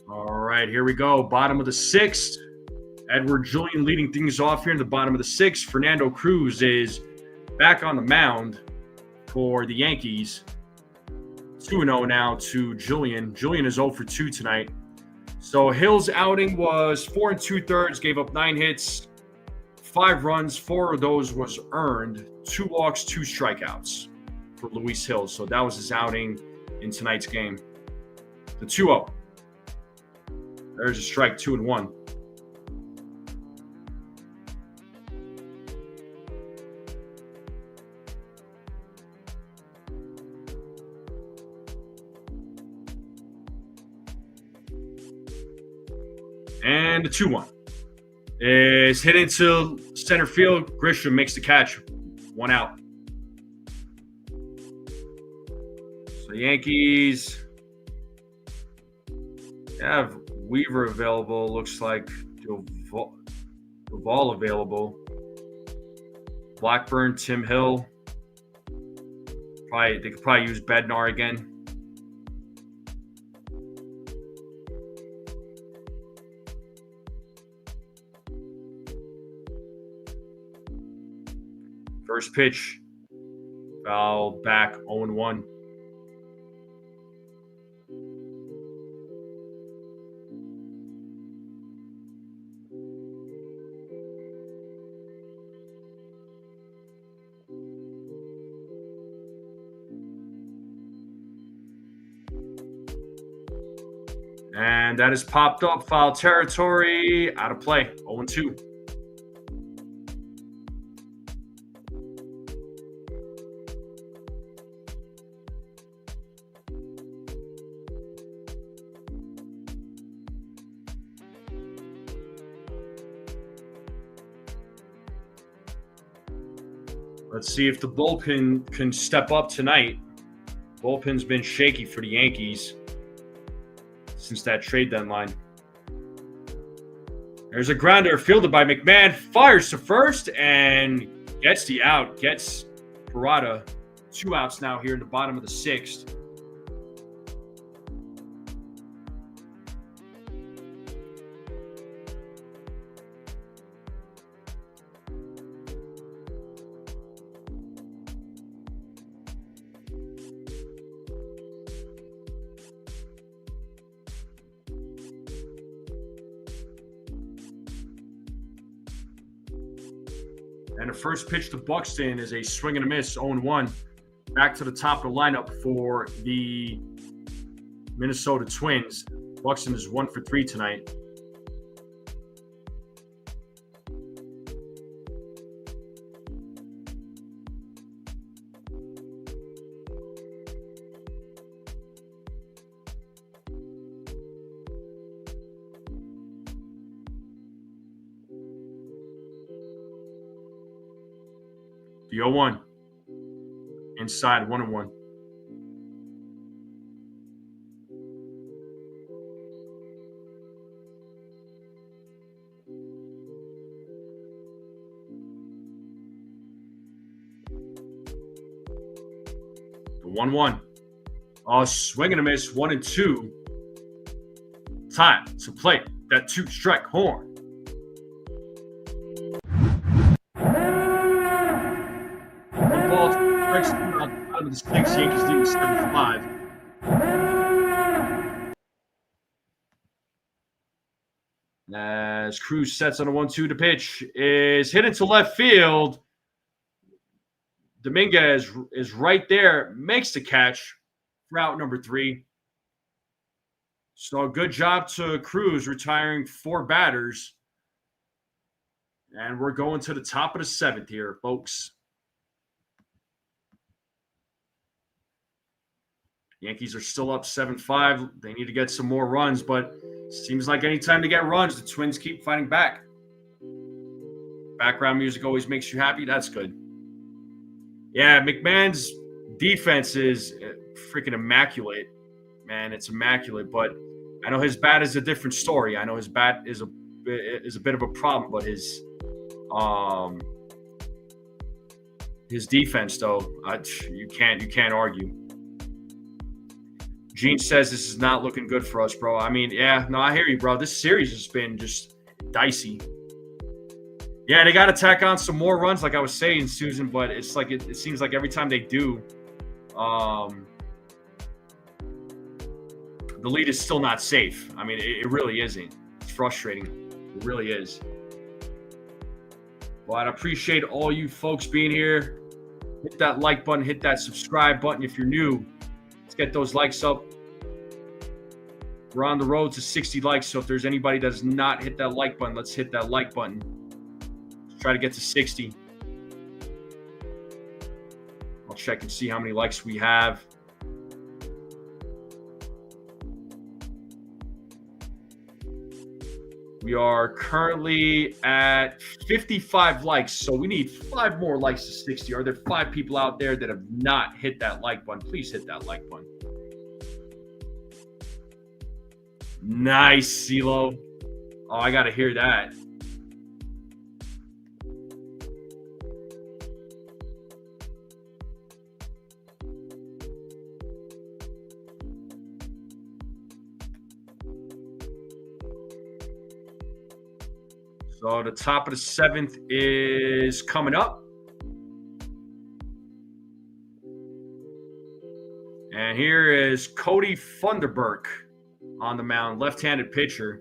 All right, here we go. Bottom of the sixth. Edward Julian leading things off here in the bottom of the sixth. Fernando Cruz is back on the mound for the Yankees. 2-0 now to Julian. Julian is 0 for 2 tonight. So Hill's outing was 4 2/3, gave up 9 hits, 5 runs. 4 of those was earned, 2 walks, 2 strikeouts for Luis Hill. So that was his outing in tonight's game. The 2-0. There's a strike, 2-1. And the 2-1 is hit into center field. Grisham makes the catch. 1 out. So the Yankees have Weaver available. Looks like Duvall available. Blackburn, Tim Hill. They could probably use Bednar again. First pitch, foul back, 0-1. And that is popped up, foul territory, out of play, 0-2. Let's see if the bullpen can step up tonight. Bullpen's been shaky for the Yankees since that trade deadline. There's a grounder fielded by McMahon. Fires to first and gets the out. Gets Peraza. 2 outs now here in the bottom of the sixth. And the first pitch to Buxton is a swing and a miss, 0-1. Back to the top of the lineup for the Minnesota Twins. Buxton is 1 for 3 tonight. The 0-1. Inside, 1-1. The 1-1. Swing and a miss, 1-2. Time to play that 2-strike horn. Out of the six, Yankees leading 7-5. As Cruz sets on a 1-2, the pitch is hit into left field. Dominguez is right there, makes the catch for out number 3. So good job to Cruz retiring 4 batters. And we're going to the top of the 7th here, folks. Yankees are still up 7-5. They need to get some more runs, but seems like anytime they get runs, the Twins keep fighting back. Background music always makes you happy. That's good. Yeah, McMahon's defense is freaking immaculate. Man, it's immaculate, but I know his bat is a different story. I know his bat is a bit of a problem, but his defense, though, you can't argue. Gene says this is not looking good for us, bro. I mean, yeah, no, I hear you, bro. This series has been just dicey. Yeah, they got to tack on some more runs, like I was saying, Susan, but it's like it seems like every time they do, the lead is still not safe. I mean, it really isn't. It's frustrating. It really is. Well, I'd appreciate all you folks being here. Hit that like button, hit that subscribe button if you're new. Let's get those likes up. We're on the road to 60 likes, so if there's anybody that does not hit that like button, let's hit that like button. Let's try to get to 60. I'll check and see how many likes we have. We are currently at 55 likes, so we need 5 more likes to 60. Are there 5 people out there that have not hit that like button? Please hit that like button. Nice, CeeLo. Oh, I got to hear that. So the top of the 7th is coming up. And here is Cody Funderburk on the mound, left-handed pitcher.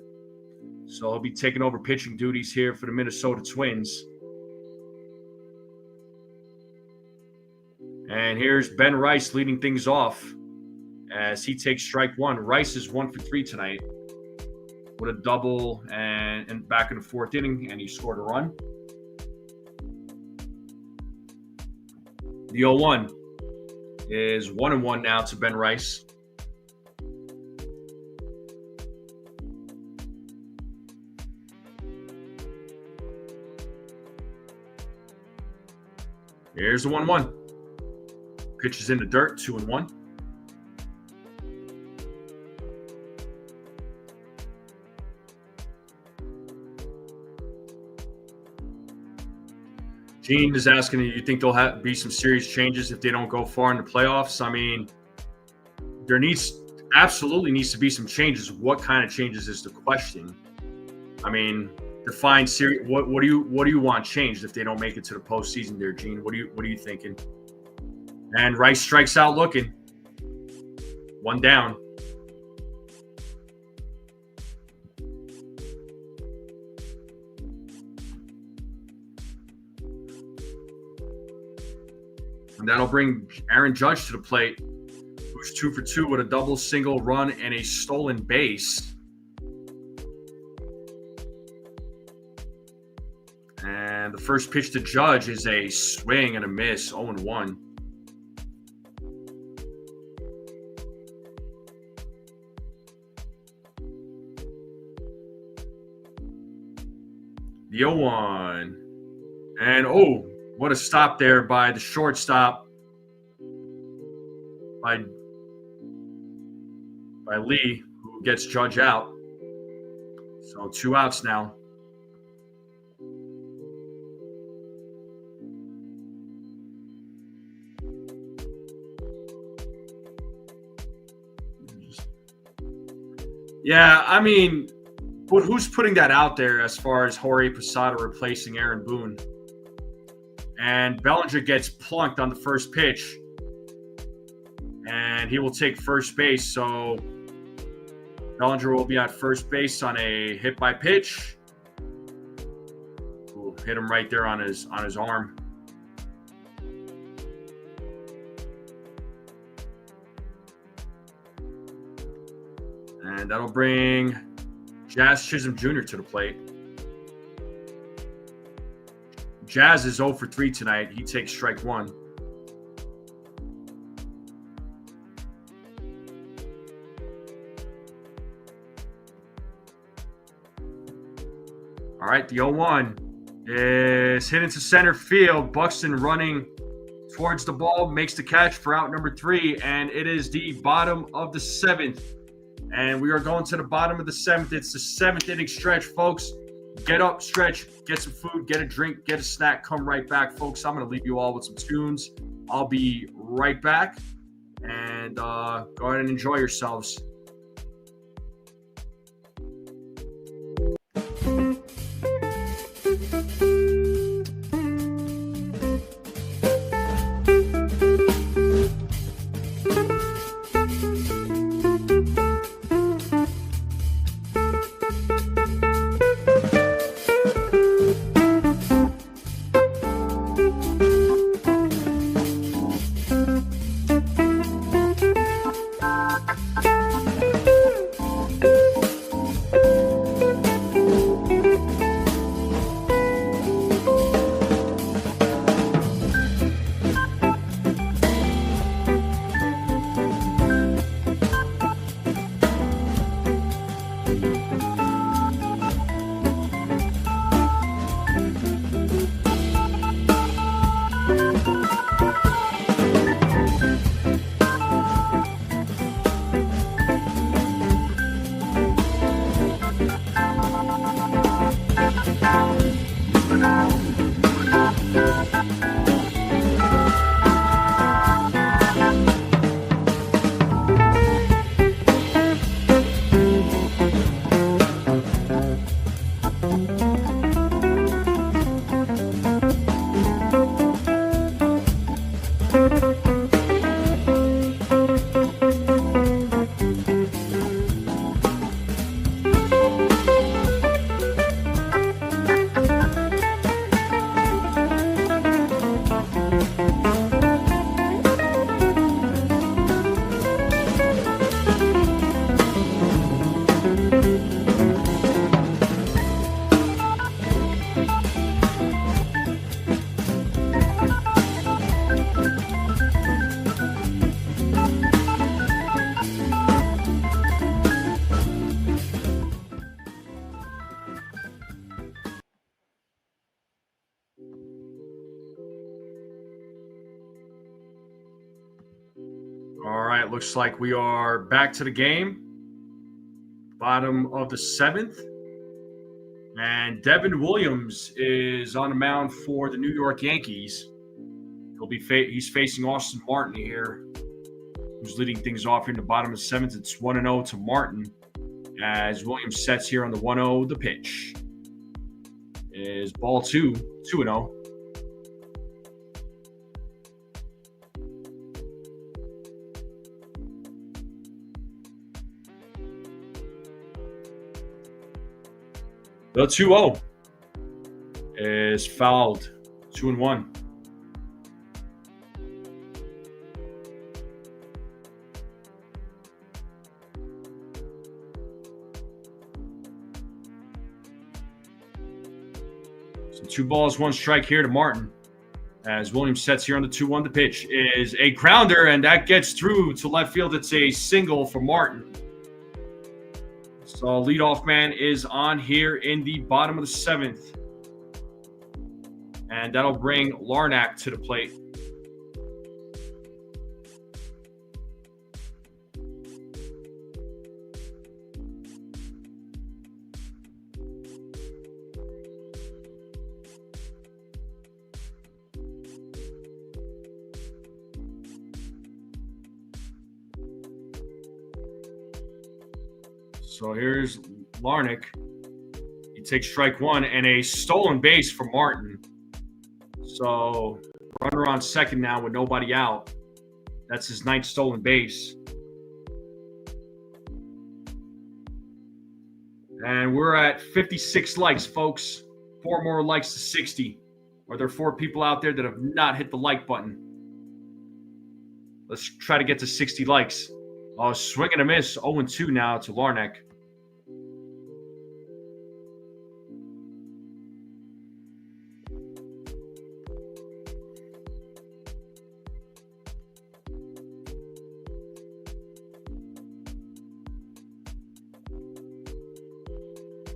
So he'll be taking over pitching duties here for the Minnesota Twins. And here's Ben Rice leading things off as he takes strike one. Rice is 1 for 3 tonight with a double and back in the 4th inning, and he scored a run. The 0-1 is 1-1 now to Ben Rice. Here's the 1-1. Pitch is in the dirt, 2-1. Gene is asking, do you think there'll be some serious changes if they don't go far in the playoffs? I mean, there absolutely needs to be some changes. What kind of changes is the question? I mean, define serious. What do you want changed if they don't make it to the postseason there, Gene? What are you thinking? And Rice strikes out looking. 1 down. And that'll bring Aaron Judge to the plate, who's 2 for 2 with a double, single, run, and a stolen base. And the first pitch to Judge is a swing and a miss, 0-1. The 0-1. And, what a stop there by the shortstop, by Lee, who gets Judge out. So 2 outs now. Yeah, I mean, but who's putting that out there as far as Jorge Posada replacing Aaron Boone? And Bellinger gets plunked on the first pitch. And he will take first base. So Bellinger will be at first base on a hit by pitch. Ooh, hit him right there on his arm. And that'll bring Jazz Chisholm Jr. to the plate. Jazz is 0 for 3 tonight. He takes strike 1. All right, the 0-1 is hit into center field. Buxton running towards the ball, makes the catch for out number 3, and it is the bottom of the 7th. And we are going to the bottom of the 7th. It's the 7th inning stretch, folks. Get up, stretch, get some food, get a drink, get a snack, come right back, folks. I'm going to leave you all with some tunes. I'll be right back. and go ahead and enjoy yourselves. All right, looks like we are back to the game. Bottom of the 7th. And Devin Williams is on the mound for the New York Yankees. He's facing Austin Martin here, who's leading things off here in the bottom of the 7th. It's 1-0 to Martin as Williams sets here on the 1-0. The pitch is ball 2, 2-0. The 2-0 is fouled. 2-1. So 2 balls, 1 strike here to Martin. As Williams sets here on the 2-1. The pitch is a grounder, and that gets through to left field. It's a single for Martin. So leadoff man is on here in the bottom of the 7th. And that'll bring Larnach to the plate. So here's Larnach. He takes strike 1 and a stolen base for Martin. So runner on second now with nobody out. That's his 9th stolen base. And we're at 56 likes, folks. 4 more likes to 60. Are there 4 people out there that have not hit the like button? Let's try to get to 60 likes. Oh, swing and a miss. 0-2 now to Larnach.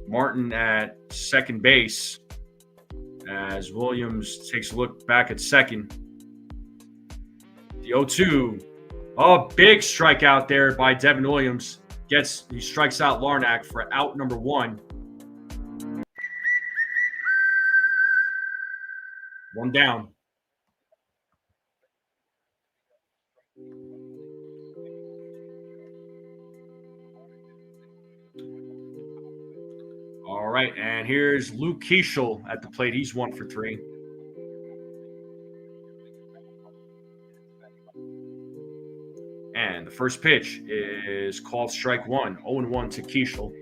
Martin at second base as Williams takes a look back at second. The 0-2. Oh, big strikeout there by Devin Williams. He strikes out Larnach for out number 1. 1 down. All right, and here's Luke Keeschel at the plate. He's 1 for 3. And the first pitch is called strike 1, 0-1 to Keeschel.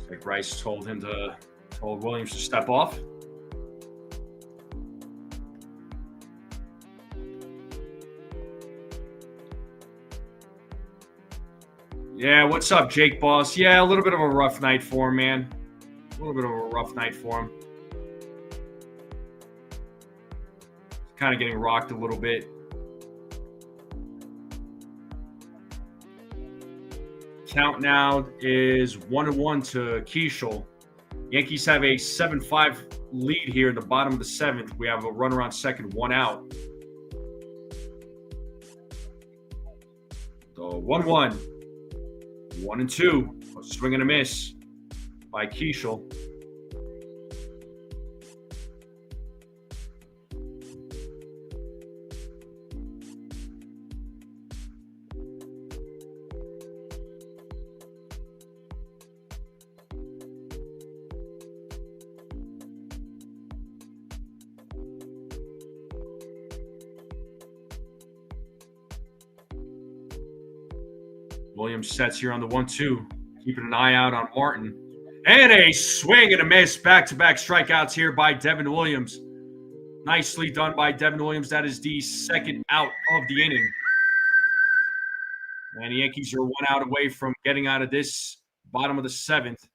Like Rice told Williams to step off. Yeah, what's up, Jake Boss? Yeah, a little bit of a rough night for him, man. A little bit of a rough night for him. Kind of getting rocked a little bit. Count now is 1-1 to Keeschel. Yankees have a 7-5 lead here in the bottom of the 7th. We have a runner on second, 1 out. So 1-1. 1-2. A swing and a miss by Keeschel. Williams sets here on the 1-2, keeping an eye out on Martin. And a swing and a miss. Back-to-back strikeouts here by Devin Williams. Nicely done by Devin Williams. That is the second out of the inning. And the Yankees are 1 out away from getting out of this bottom of the 7th.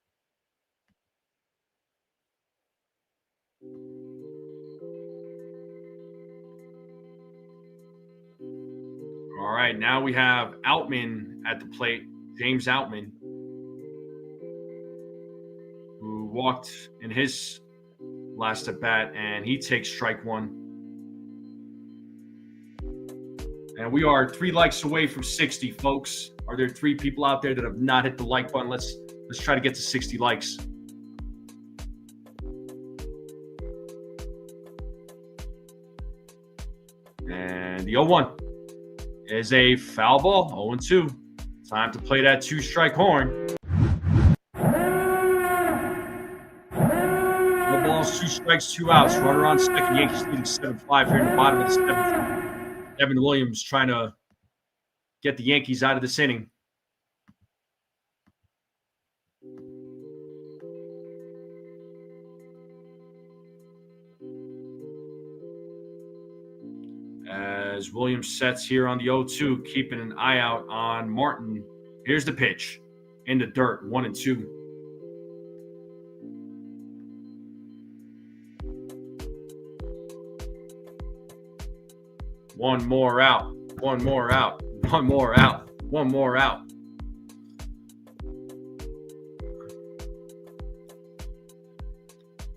All right, now we have Outman at the plate, James Outman, who walked in his last at bat, and he takes strike 1. And we are 3 likes away from 60, folks. Are there 3 people out there that have not hit the like button? Let's try to get to 60 likes. And the 0-1. Is a foul ball, 0-2. Time to play that 2-strike horn. No balls, 2 strikes, 2 outs. Runner on second. Yankees leading 7-5 here in the bottom of the 7th. Devin Williams trying to get the Yankees out of this inning. As Williams sets here on the 0-2, keeping an eye out on Martin. Here's the pitch. In the dirt, 1-2. One more out. One more out. One more out. One more out.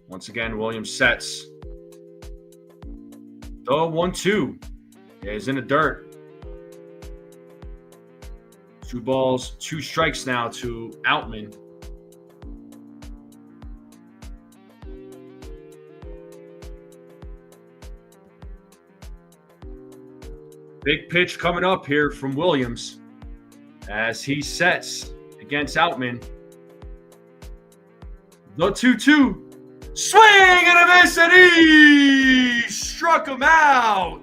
Once again, Williams sets. The 1-2. Yeah, he's in the dirt. 2 balls, 2 strikes now to Outman. Big pitch coming up here from Williams as he sets against Outman. The 2-2. Swing and a miss, and he struck him out.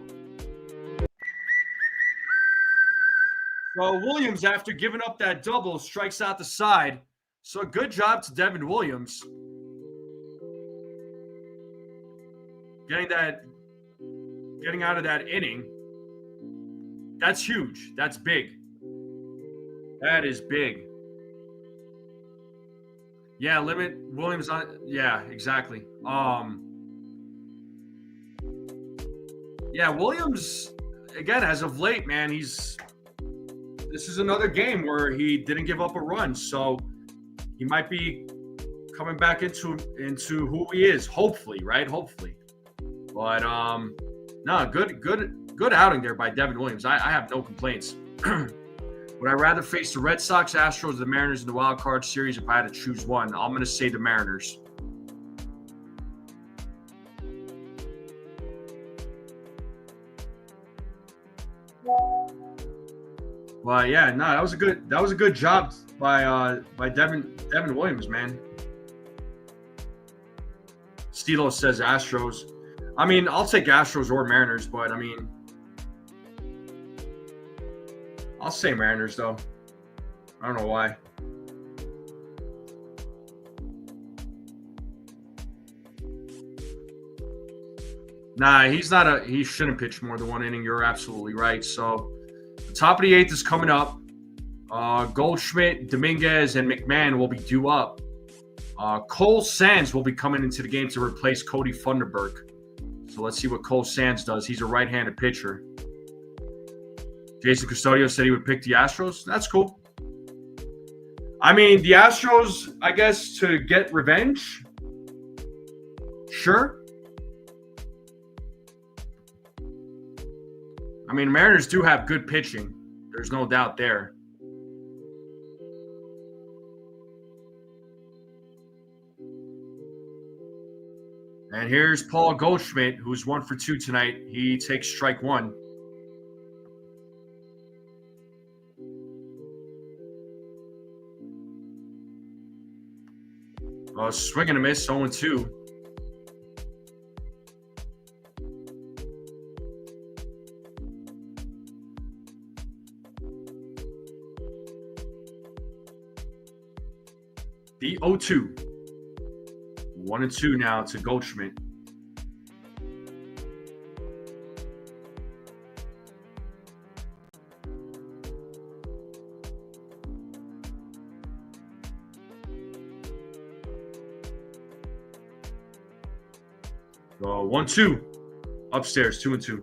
So Williams, after giving up that double, strikes out the side. So good job to Devin Williams. Getting out of that inning. That's huge. That's big. That is big. Yeah, limit Williams on. Yeah, exactly. Yeah, Williams, again, as of late, man, this is another game where he didn't give up a run. So he might be coming back into who he is, hopefully, right? Hopefully. But no, good outing there by Devin Williams. I have no complaints. Would I rather face the Red Sox, Astros, or the Mariners in the wild card series if I had to choose one? I'm going to say the Mariners. Well, yeah, no, that was a good job by Devin Williams, man. Stilo says Astros. I mean, I'll take Astros or Mariners, but I mean, I'll say Mariners though. I don't know why. Nah, he shouldn't pitch more than one inning. You're absolutely right. So the top of the 8th is coming up. Goldschmidt, Dominguez, and McMahon will be due up. Cole Sands will be coming into the game to replace Cody Funderburk. So let's see what Cole Sands does. He's a right-handed pitcher. Jason Custodio said he would pick the Astros. That's cool. I mean, the Astros, I guess, to get revenge. Sure. I mean, Mariners do have good pitching. There's no doubt there. And here's Paul Goldschmidt, who's 1 for 2 tonight. He takes strike 1. Swing and a miss, 0-2. The 0-2. 1-2 now to Goldschmidt. So 1-2. Upstairs, 2-2.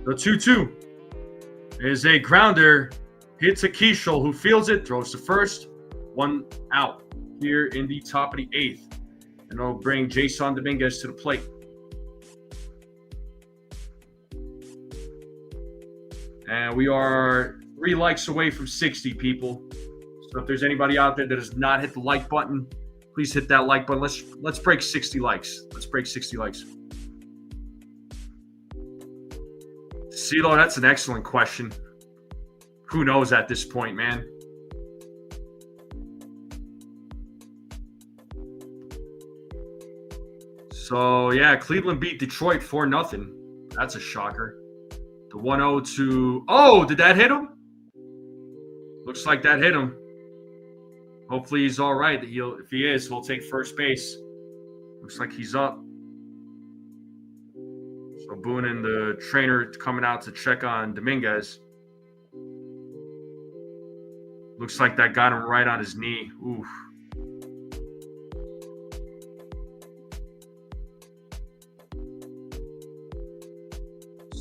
The 2-2 is a grounder. Hits a Keishel, who fields it, throws to first. 1 out here in the top of the 8th. And it'll bring Jason Dominguez to the plate. And we are 3 likes away from 60, people. So if there's anybody out there that has not hit the like button, please hit that like button. Let's break 60 likes. Let's break 60 likes. CeeLo, that's an excellent question. Who knows at this point, man? So, yeah, Cleveland beat Detroit 4-0. That's a shocker. The 1-0 to... Oh, did that hit him? Looks like that hit him. Hopefully he's all right. If he is, he'll take first base. Looks like he's up. So Boone and the trainer coming out to check on Dominguez. Looks like that got him right on his knee. Oof.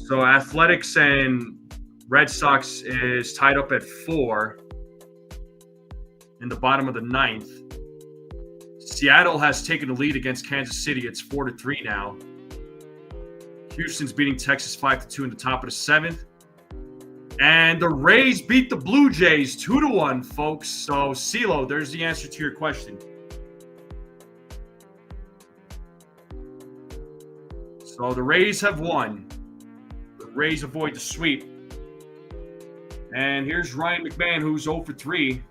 So Athletics and Red Sox is tied up at 4 in the bottom of the 9th. Seattle has taken the lead against Kansas City. It's 4-3 now. Houston's beating Texas 5-2 in the top of the 7th. And the Rays beat the Blue Jays 2-1, folks. So, CeeLo, there's the answer to your question. So the Rays have won. The Rays avoid the sweep. And here's Ryan McMahon, who's 0 for 3.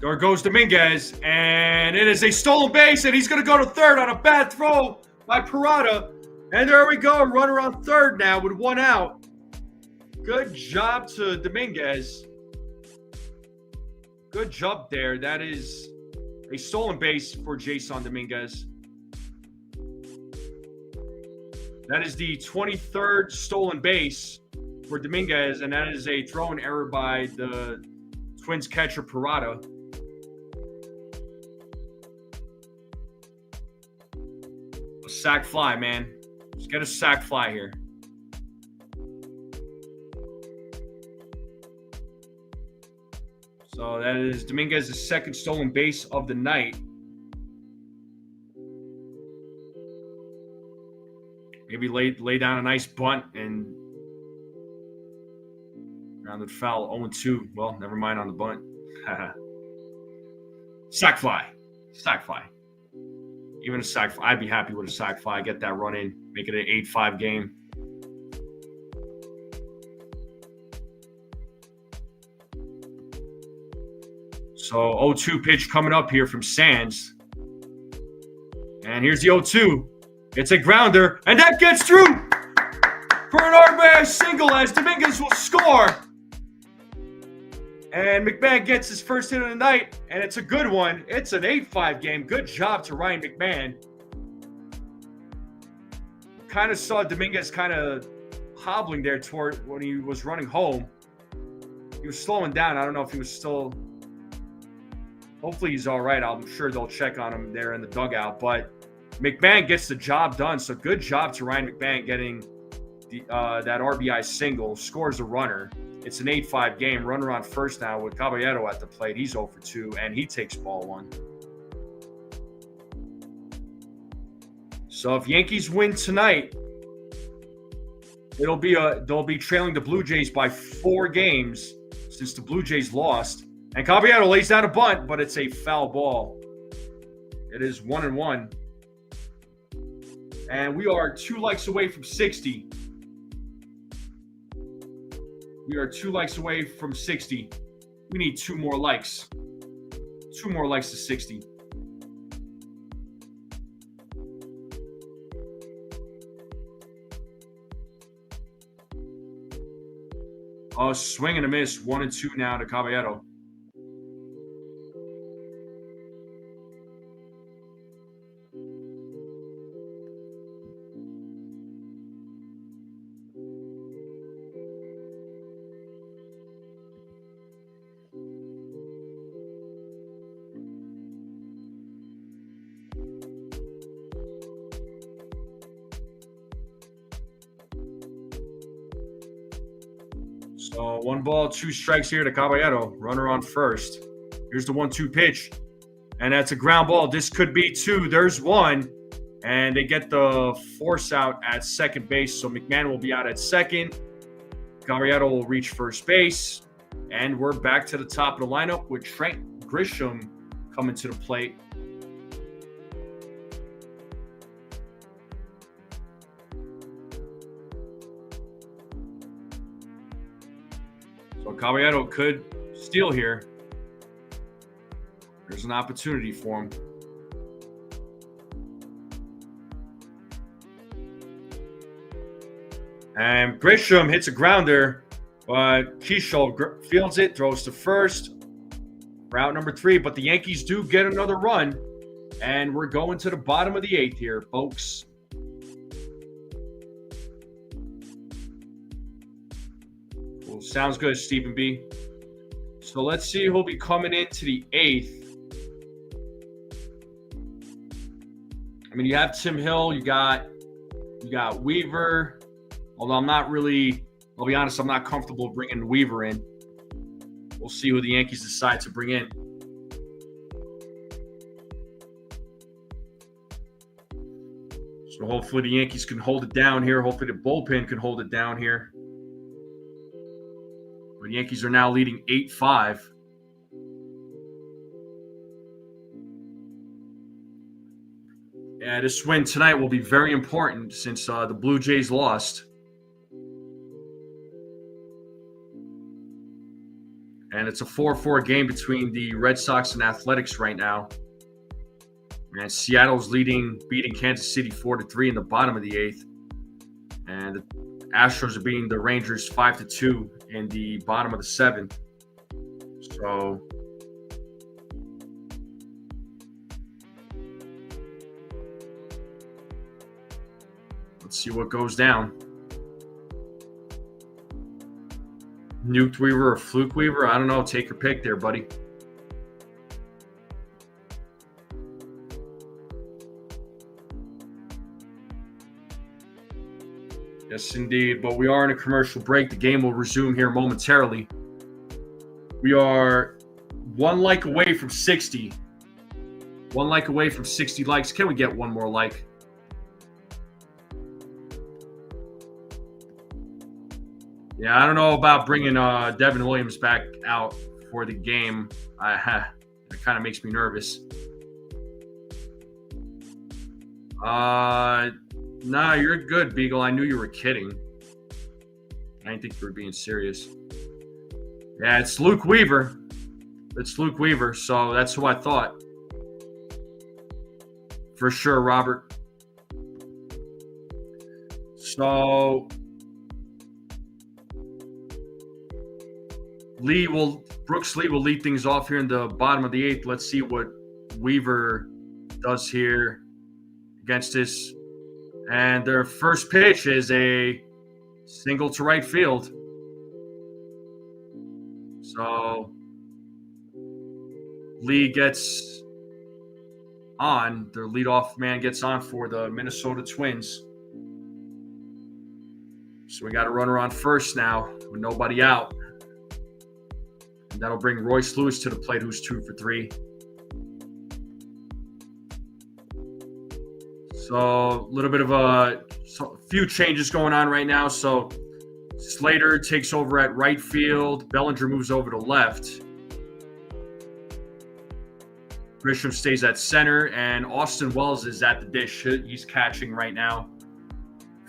There goes Dominguez, and it is a stolen base, and he's going to go to third on a bad throw by Peraza. And there we go, runner on third now with 1 out. Good job to Dominguez. Good job there. That is a stolen base for Jason Dominguez. That is the 23rd stolen base for Dominguez, and that is a throwing error by the Twins catcher Peraza. A sac fly, man. Just get a sac fly here. So that is Dominguez's second stolen base of the night. Maybe lay down a nice bunt and grounded foul. 0-2. Well, never mind on the bunt. Sack fly. Even a sack fly. I'd be happy with a sack fly. Get that run in. Make it an 8-5 game. So 0-2 pitch coming up here from Sands. And here's the 0-2. It's a grounder, and that gets through for an RBI single as Dominguez will score. And McMahon gets his first hit of the night, and it's a good one. It's an 8-5 game. Good job to Ryan McMahon. Kind of saw Dominguez kind of hobbling there toward when he was running home. He was slowing down. I don't know if he was still... Hopefully he's all right. I'm sure they'll check on him there in the dugout. But McMahon gets the job done. So good job to Ryan McMahon getting that RBI single. Scores a runner. It's an 8-5 game. Runner on first now with Caballero at the plate. He's 0 for 2, and he takes ball 1. So if Yankees win tonight, they'll be trailing the Blue Jays by 4 games since the Blue Jays lost. And Caballero lays down a bunt, but it's a foul ball. It is 1-1. And we are 2 likes away from 60. We are 2 likes away from 60. We need 2 more likes. 2 more likes to 60. Oh, swing and a miss. 1-2 now to Caballero. So 1 ball, 2 strikes here to Caballero. Runner on first. Here's the 1-2 pitch. And that's a ground ball. This could be 2. There's 1. And they get the force out at second base. So McMahon will be out at second. Caballero will reach first base. And we're back to the top of the lineup with Trent Grisham coming to the plate. So Caballero could steal here. There's an opportunity for him. And Grisham hits a grounder, but Keishel fields it, throws to first. Route number 3, but the Yankees do get another run, and we're going to the bottom of the 8th here, folks. Well, sounds good, Stephen B. So let's see who'll be coming into the 8th. I mean, you have Tim Hill, you got Weaver. Although I'll be honest, I'm not comfortable bringing Weaver in. We'll see who the Yankees decide to bring in. So hopefully the Yankees can hold it down here. Hopefully the bullpen can hold it down here. But the Yankees are now leading 8-5. Yeah, this win tonight will be very important since the Blue Jays lost. And it's a 4-4 game between the Red Sox and Athletics right now. And Seattle's beating Kansas City 4-3 in the bottom of the 8th. And the Astros are beating the Rangers 5-2 in the bottom of the 7th. So let's see what goes down. Nuked Weaver or Fluke Weaver? I don't know. Take your pick there, buddy. Yes, indeed. But we are in a commercial break. The game will resume here momentarily. We are one like away from 60. One like away from 60 likes. Can we get one more like? Yeah, I don't know about bringing Devin Williams back out for the game. It kind of makes me nervous. Nah, you're good, Beagle. I knew you were kidding. I didn't think you were being serious. Yeah, it's Luke Weaver. It's Luke Weaver, so that's who I thought. For sure, Robert. So Brooks Lee will lead things off here in the bottom of the 8th. Let's see what Weaver does here against this. And their first pitch is a single to right field. So Lee gets on. Their leadoff man gets on for the Minnesota Twins. So we got a runner on first now with nobody out. And that'll bring Royce Lewis to the plate, who's 2 for 3. So a little bit of a few changes going on right now. So Slater takes over at right field. Bellinger moves over to left. Grisham stays at center, and Austin Wells is at the dish. He's catching right now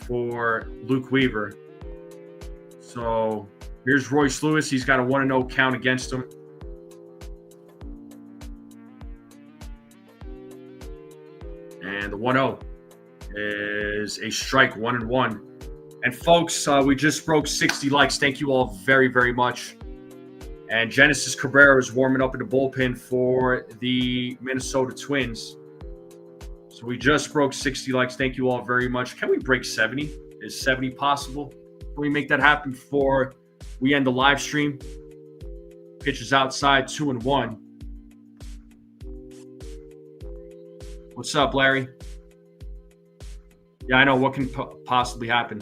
for Luke Weaver. So here's Royce Lewis. He's got a 1-0 count against him. And the 1-0 is a strike, 1-1. And folks, we just broke 60 likes. Thank you all very, very much. And Genesis Cabrera is warming up in the bullpen for the Minnesota Twins. So we just broke 60 likes. Thank you all very much. Can we break 70? Is 70 possible? Can we make that happen before we end the live stream? Pitches outside, 2-1. What's up, Larry? Yeah, I know. What can possibly happen?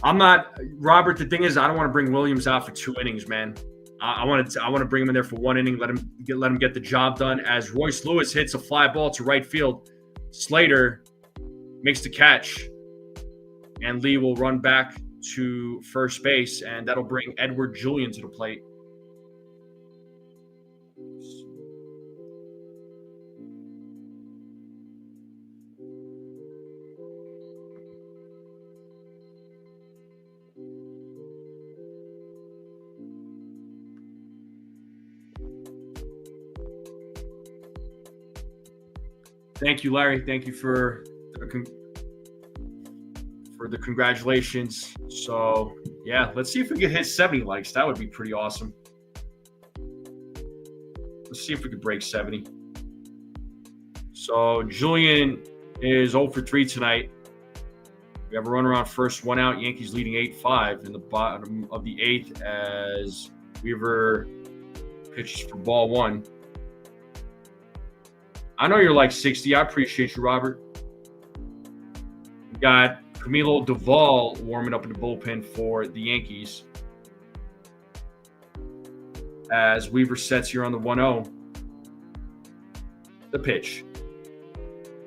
I'm not, Robert. The thing is, I don't want to bring Williams out for 2 innings, man. I want to bring him in there for 1 inning, let him get the job done. As Royce Lewis hits a fly ball to right field, Slater makes the catch, and Lee will run back to first base, and that'll bring Edward Julian to the plate. Thank you, Larry. Thank you for the congratulations. So, yeah, let's see if we can hit 70 likes. That would be pretty awesome. Let's see if we could break 70. So, Julian is 0 for 3 tonight. We have a runner on first, 1 out. Yankees leading 8-5 in the bottom of the 8th as Weaver pitches for ball 1. I know you're like 60. I appreciate you, Robert. We got Camilo Duvall warming up in the bullpen for the Yankees as Weaver sets here on the 1-0. The pitch.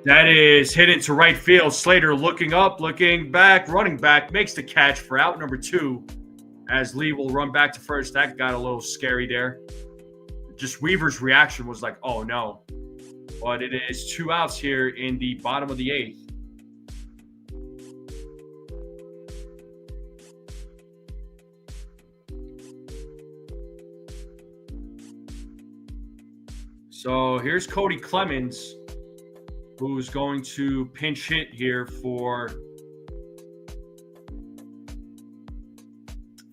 That is hit into right field. Slater looking up, looking back, running back, makes the catch for out number 2 as Lee will run back to first. That got a little scary there. Just Weaver's reaction was like, oh no. But it is 2 outs here in the bottom of the 8th. So here's Cody Clemens, who's going to pinch hit here for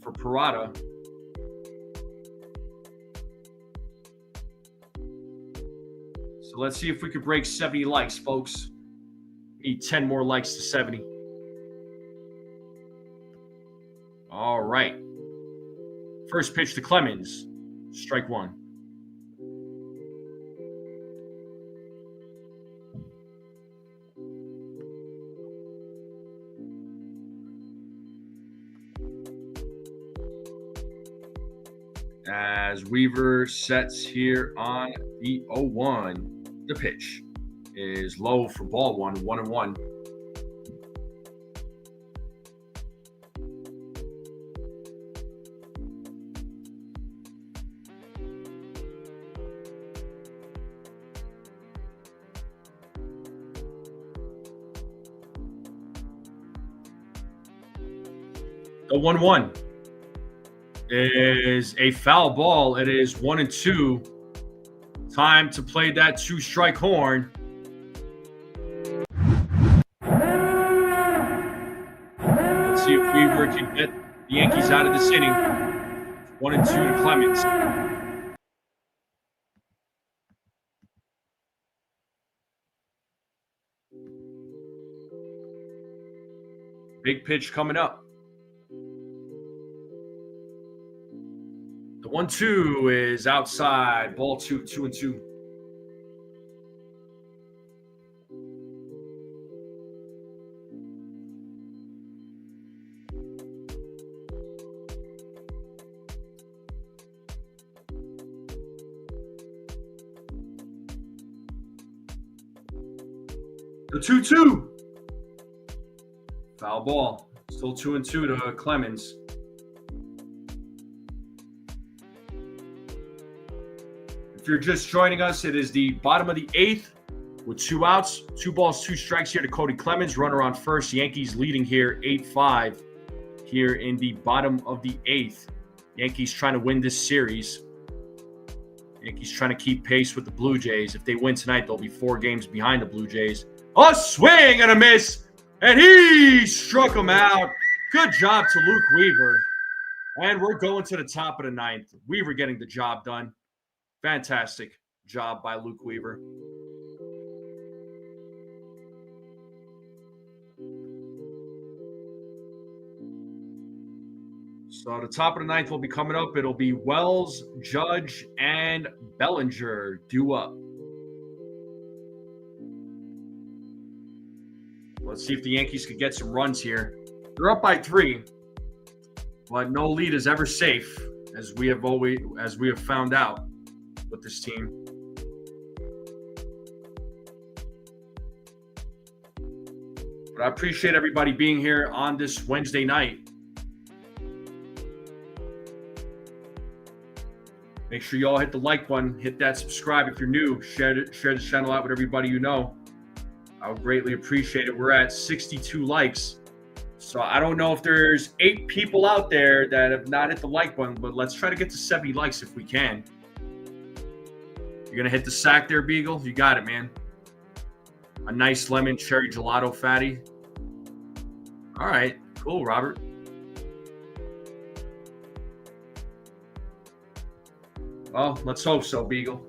Peraza. So let's see if we could break 70 likes, folks. Need 10 more likes to 70. All right. First pitch to Clemens. Strike 1. as Weaver sets here on the 0-1. The pitch is low for ball one, 1-1. The 1-1 is a foul ball. It is 1-2. Time to play that 2-strike horn. Let's see if Weaver can get the Yankees out of this inning. 1-2 to Clemens. Big pitch coming up. The 1-2 is outside. Ball 2, 2-2. The 2-2. Foul ball. Still 2-2 to Clemens. If you're just joining us, it is the bottom of the 8th with 2 outs, 2 balls, 2 strikes here to Cody Clemens. Runner on first. Yankees leading here 8-5 here in the bottom of the 8th. Yankees trying to win this series. Yankees trying to keep pace with the Blue Jays. If they win tonight, they'll be 4 games behind the Blue Jays. A swing and a miss, and he struck him out. Good job to Luke Weaver. And we're going to the top of the 9th. Weaver getting the job done. Fantastic job by Luke Weaver. So the top of the 9th will be coming up. It'll be Wells, Judge, and Bellinger due up. Let's see if the Yankees could get some runs here. They're up by 3, but no lead is ever safe, as we have found out with this team. But I appreciate everybody being here on this Wednesday night. Make sure you all hit the like button, hit that subscribe if you're new, share the channel out with everybody you know. I would greatly appreciate it. We're at 62 likes. So I don't know if there's 8 people out there that have not hit the like button, but let's try to get to 70 likes if we can. You're going to hit the sack there, Beagle? You got it, man. A nice lemon cherry gelato fatty. All right. Cool, Robert. Well, let's hope so, Beagle.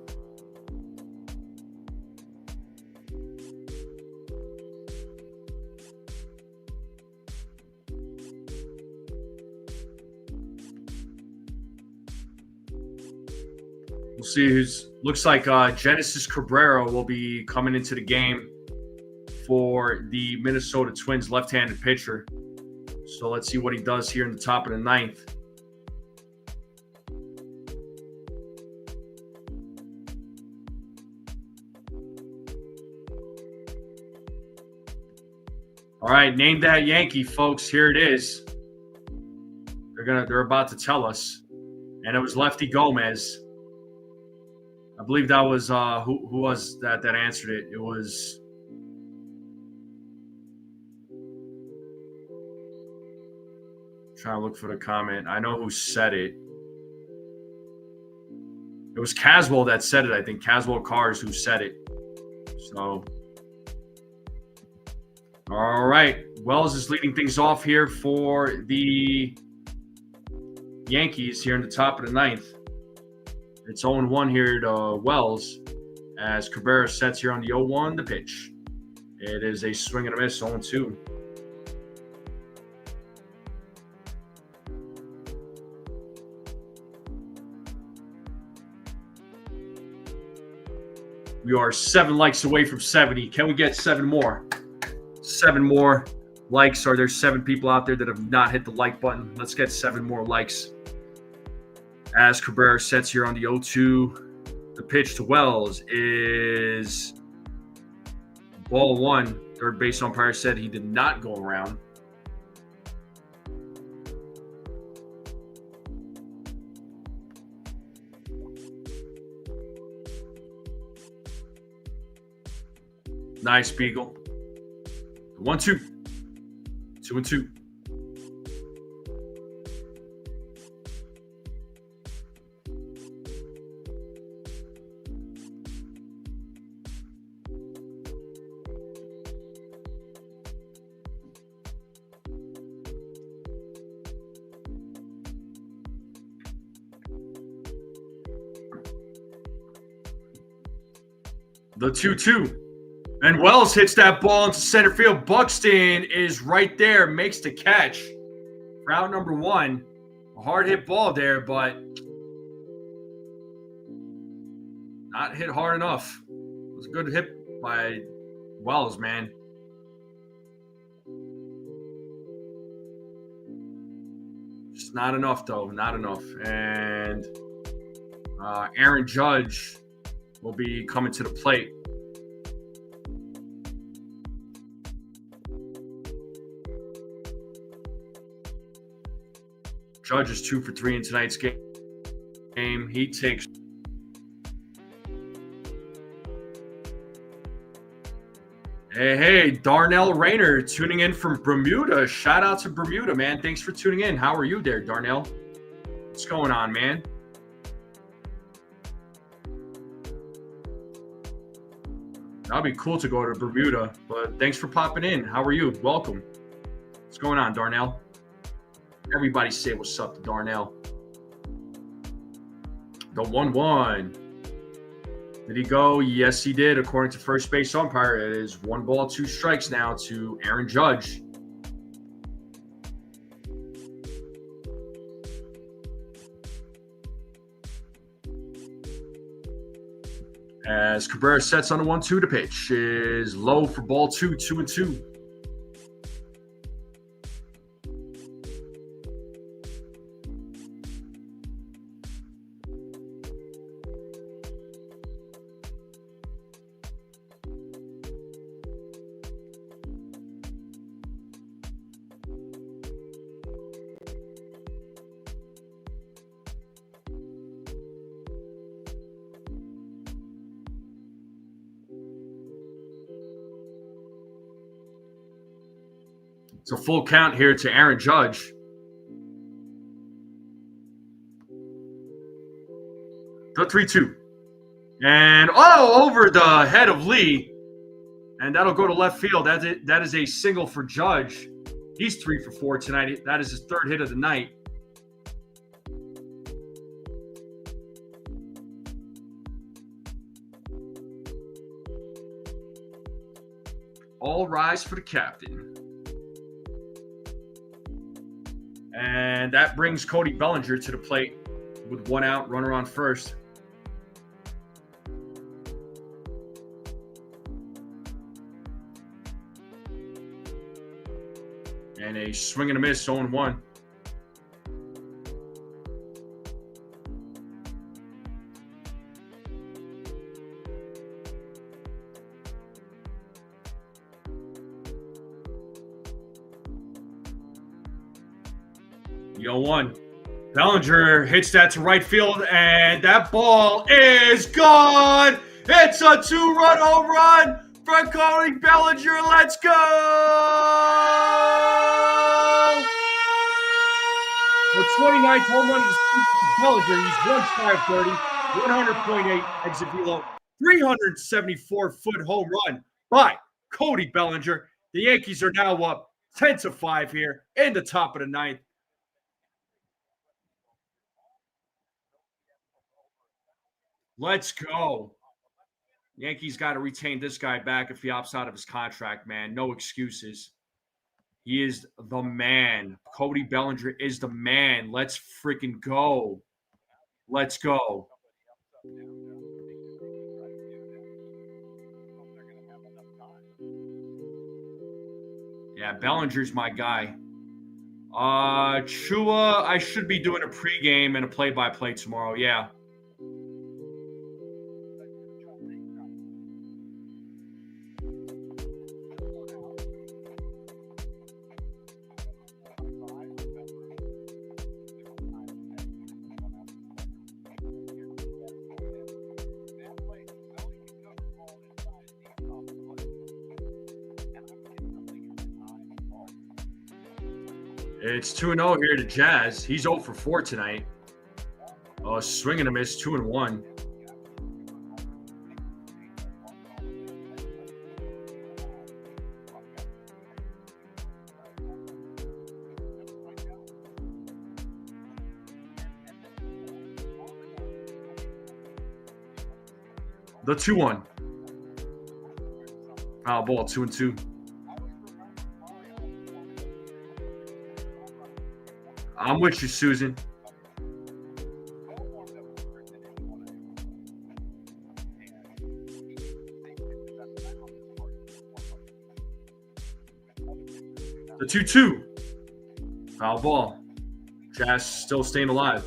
We'll see who's. Looks like Genesis Cabrera will be coming into the game for the Minnesota Twins left-handed pitcher. So let's see what he does here in the top of the 9th. All right, name that Yankee, folks. Here it is. They're about to tell us, and it was Lefty Gomez. I believe that was who was that answered it. It was trying to look for the comment. I know who said it. It was Caswell that said it. I think Caswell Cars who said it. So, all right. Wells is leading things off here for the Yankees here in the top of the 9th. It's 0-1 here to Wells as Cabrera sets here on the 0-1, the pitch. It is a swing and a miss, 0-2. We are 7 likes away from 70. Can we get 7 more? 7 more likes. Are there 7 people out there that have not hit the like button? Let's get 7 more likes. As Cabrera sets here on the 0-2. The pitch to Wells is ball one. Third base umpire said he did not go around. Nice, Beagle. 1-2. 2-2. The 2-2. And Wells hits that ball into center field. Buxton is right there, makes the catch. For out number one. A hard hit ball there, but not hit hard enough. It was a good hit by Wells, man. Just not enough, though. Not enough. And Aaron Judge will be coming to the plate. Judge is 2 for 3 in tonight's game. He takes. Hey, Darnell Rayner tuning in from Bermuda. Shout out to Bermuda, man. Thanks for tuning in. How are you there, Darnell? What's going on, man? That'd be cool to go to Bermuda, but thanks for popping in. How are you? Welcome. What's going on, Darnell? Everybody say what's up to Darnell. The 1-1. Did he go? Yes, he did. According to first base umpire, it is 1 ball, 2 strikes now to Aaron Judge. As Cabrera sets on the 1-2, the pitch is low for ball 2, 2-2. It's a full count here to Aaron Judge. The 3-2. And, over the head of Lee. And that'll go to left field. That is a single for Judge. He's 3 for 4 tonight. That is his 3rd hit of the night. All rise for the captain. And that brings Cody Bellinger to the plate with 1 out, runner on first. And a swing and a miss, 0-1. Yo, 1. Bellinger hits that to right field, and that ball is gone. It's a 2-run home run for Cody Bellinger. Let's go! The 29th home run of the season for Bellinger. He's 1 shy of 30, 100.8 exit velo, 374-foot home run by Cody Bellinger. The Yankees are now up 10-5 here in the top of the 9th. Let's go. Yankees got to retain this guy back if he opts out of his contract, man. No excuses. He is the man. Cody Bellinger is the man. Let's freaking go. Let's go. Yeah, Bellinger's my guy. Chua, I should be doing a pregame and a play-by-play tomorrow. Yeah. It's 2-0 here to Jazz. He's 0 for 4 tonight. Swing and a miss, 2-1. The 2-1. Foul ball, 2-2. I'm with you, Susan. The 2-2. Foul ball. Jazz still staying alive.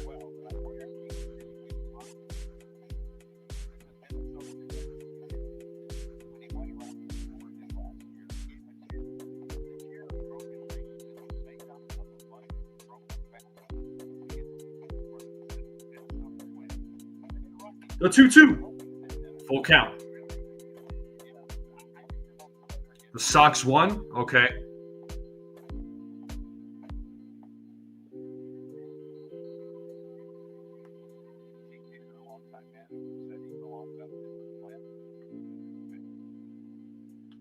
The 2-2. Full count. The Sox won? Okay.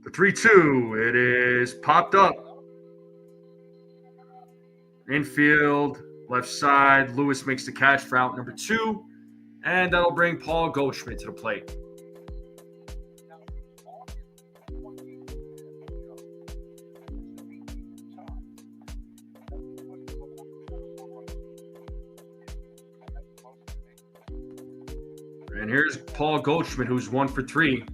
The 3-2. It is popped up. Infield, left side. Lewis makes the catch for out number 2. And that'll bring Paul Goldschmidt to the plate. And here's Paul Goldschmidt, who's 1 for 3.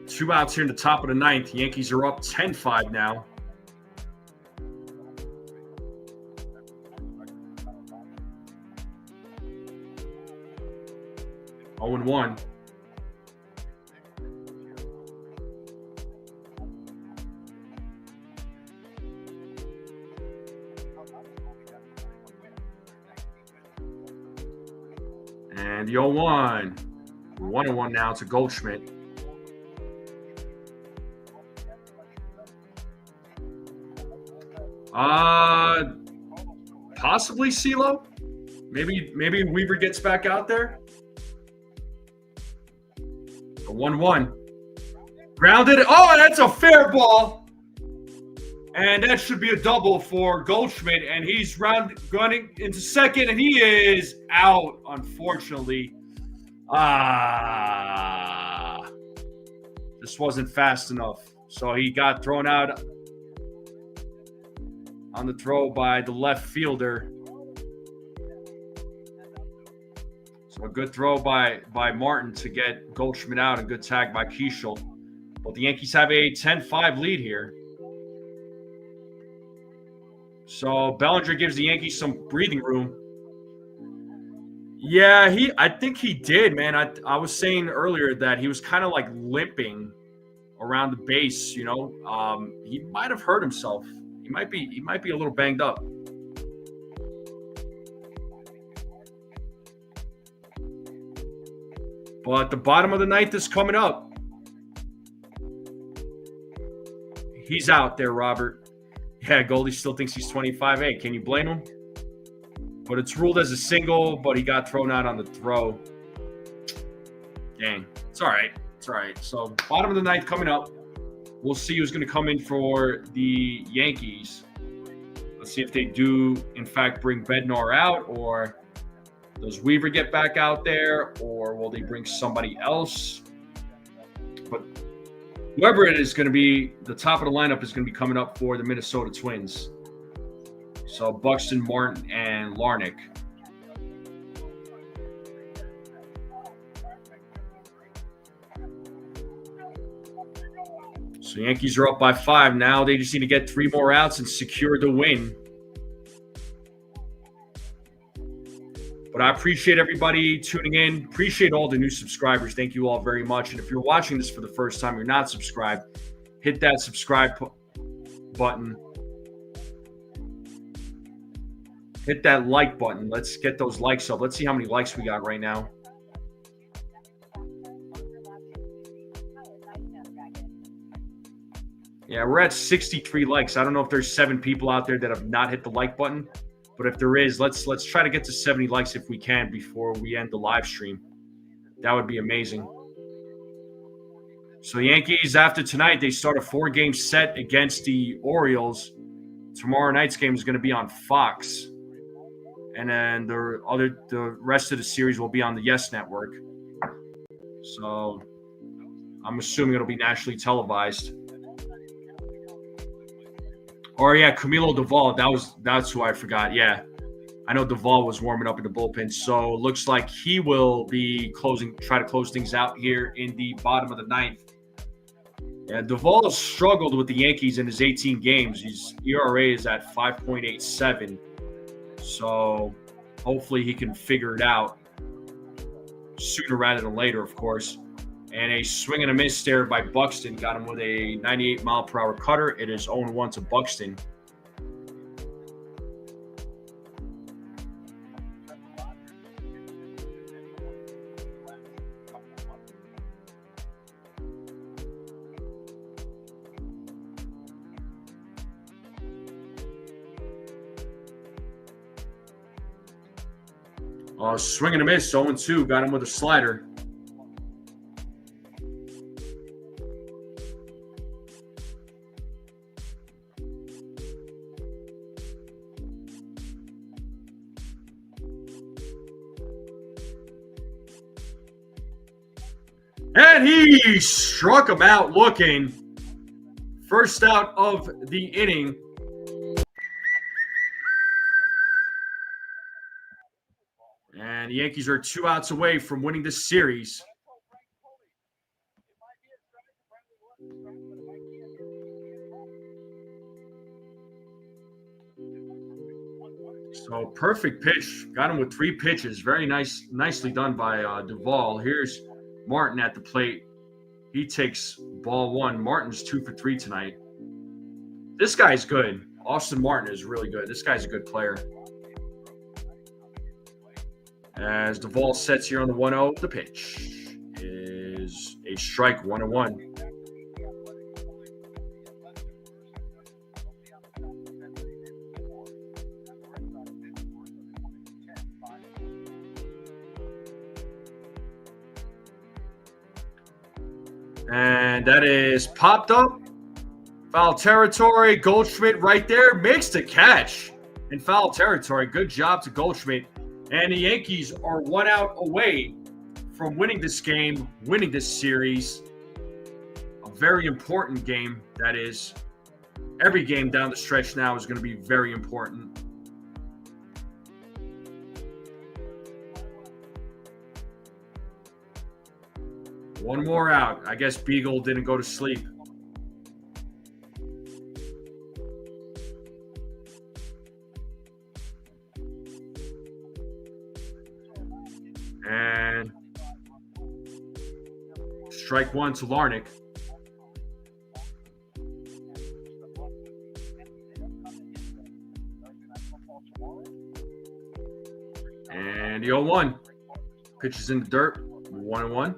2 outs here in the top of the 9th. The Yankees are up 10-5 now. Oh and 1. And the 0-1. 1-1 now to Goldschmidt. Possibly CeeLo. Maybe Weaver gets back out there. A 1-1. Grounded. Oh, that's a fair ball. And that should be a double for Goldschmidt. And he's running into second, and he is out, unfortunately. This wasn't fast enough. So he got thrown out on the throw by the left fielder. So a good throw by Martin to get Goldschmidt out. A good tag by Keishel. But the Yankees have a 10-5 lead here. So Bellinger gives the Yankees some breathing room. Yeah, I think he did, man. I was saying earlier that he was kind of like limping around the base, you know. He might have hurt himself. He might be a little banged up. But the bottom of the 9th is coming up. He's out there, Robert. Yeah, Goldie still thinks he's 25. Hey, can you blame him? But it's ruled as a single, but he got thrown out on the throw. Dang. It's all right. It's all right. So bottom of the 9th coming up. We'll see who's going to come in for the Yankees. Let's see if they do, in fact, bring Bednar out, or does Weaver get back out there, or will they bring somebody else? But whoever it is going to be, the top of the lineup is going to be coming up for the Minnesota Twins. So Buxton, Martin, and Larnach. So Yankees are up by 5 now. They just need to get 3 more outs and secure the win. But I appreciate everybody tuning in. Appreciate all the new subscribers. Thank you all very much. And if you're watching this for the first time, you're not subscribed, hit that subscribe button. Hit that like button. Let's get those likes up. Let's see how many likes we got right now. Yeah, we're at 63 likes. I don't know if there's 7 people out there that have not hit the like button, but if there is, let's try to get to 70 likes if we can before we end the live stream. That would be amazing. So Yankees, after tonight, they start a 4-game set against the Orioles. Tomorrow night's game is going to be on Fox. And then the rest of the series will be on the Yes Network. So I'm assuming it'll be nationally televised. Or yeah, Camilo Duvall. That's who I forgot. Yeah, I know Duvall was warming up in the bullpen. So it looks like he will be try to close things out here in the bottom of the 9th. Yeah, Duvall has struggled with the Yankees in his 18 games. His ERA is at 5.87. So hopefully he can figure it out sooner rather than later, of course. And a swing and a miss there by Buxton got him with a 98-mile-per-hour cutter. It is 0-1 to Buxton. Swing and a miss, 0-2. Got him with a slider. And he struck him out looking. First out of the inning. And the Yankees are 2 outs away from winning this series. So perfect pitch. Got him with 3 pitches. Very nicely done by Duvall. Here's Martin at the plate. He takes ball 1. Martin's 2 for 3 tonight. This guy's good. Austin Martin is really good. This guy's a good player. As Duvall sets here on the 1-0, the pitch is a strike, 1-1. And that is popped up. Foul territory. Goldschmidt right there makes the catch in foul territory. Good job to Goldschmidt. And the Yankees are 1 out away from winning this game, winning this series. A very important game, that is. Every game down the stretch now is going to be very important. One more out. I guess Beagle didn't go to sleep. And strike 1 to Larnach. And the 0-1. Pitches in the dirt. 1-1.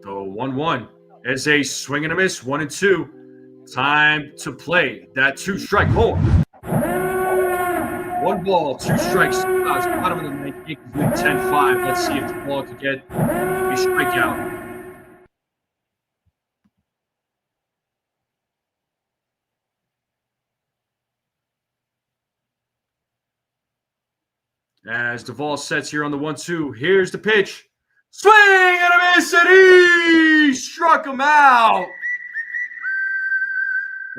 So 1-1 as a swing and a miss, 1-2. Time to play that 2-strike. Hold. 1 ball, 2 strikes. Bottom of the ninth, Yankees lead 10-5. Let's see if the ball can get a strikeout. As Duvall sets here on the 1-2, here's the pitch. Swing and a miss, and he struck him out.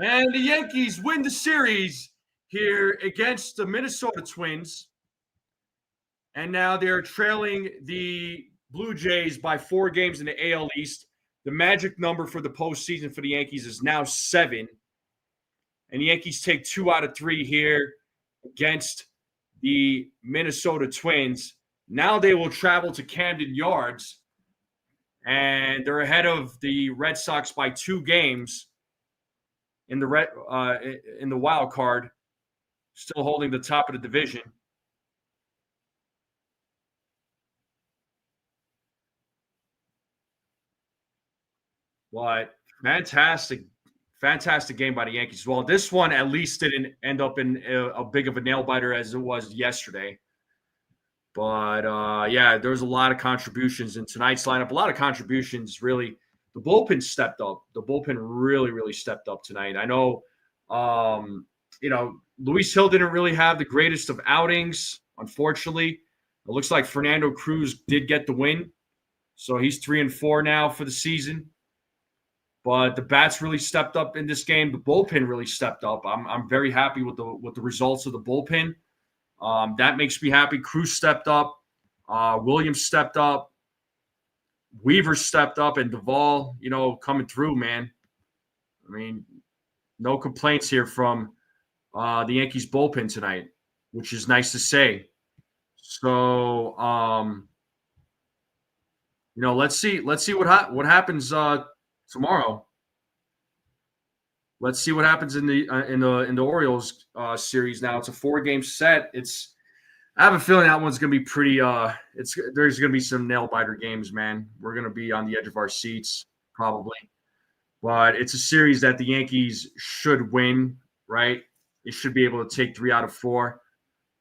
And the Yankees win the series here against the Minnesota Twins. And now they're trailing the Blue Jays by 4 games in the AL East. The magic number for the postseason for the Yankees is now 7. And the Yankees take 2 out of 3 here against the Minnesota Twins. Now they will travel to Camden Yards, and they're ahead of the Red Sox by 2 games in the wild card, still holding the top of the division. But fantastic game by the Yankees. Well, this one at least didn't end up in a big of a nail biter as it was yesterday. But yeah, there was a lot of contributions in tonight's lineup. A lot of contributions, really. The bullpen stepped up. The bullpen really, really stepped up tonight. I know, Luis Hill didn't really have the greatest of outings, unfortunately. It looks like Fernando Cruz did get the win. So he's 3-4 now for the season. But the bats really stepped up in this game. The bullpen really stepped up. I'm very happy with the results of the bullpen. That makes me happy. Cruz stepped up. Williams stepped up. Weaver stepped up, and Duvall, coming through, man. I mean, no complaints here from the Yankees bullpen tonight, which is nice to say. So, let's see what happens tomorrow. Let's see what happens in the Orioles series. Now it's a 4-game set. I have a feeling that one's going to be pretty. There's going to be some nail biter games, man. We're going to be on the edge of our seats probably, but it's a series that the Yankees should win. Right? They should be able to take 3 out of 4.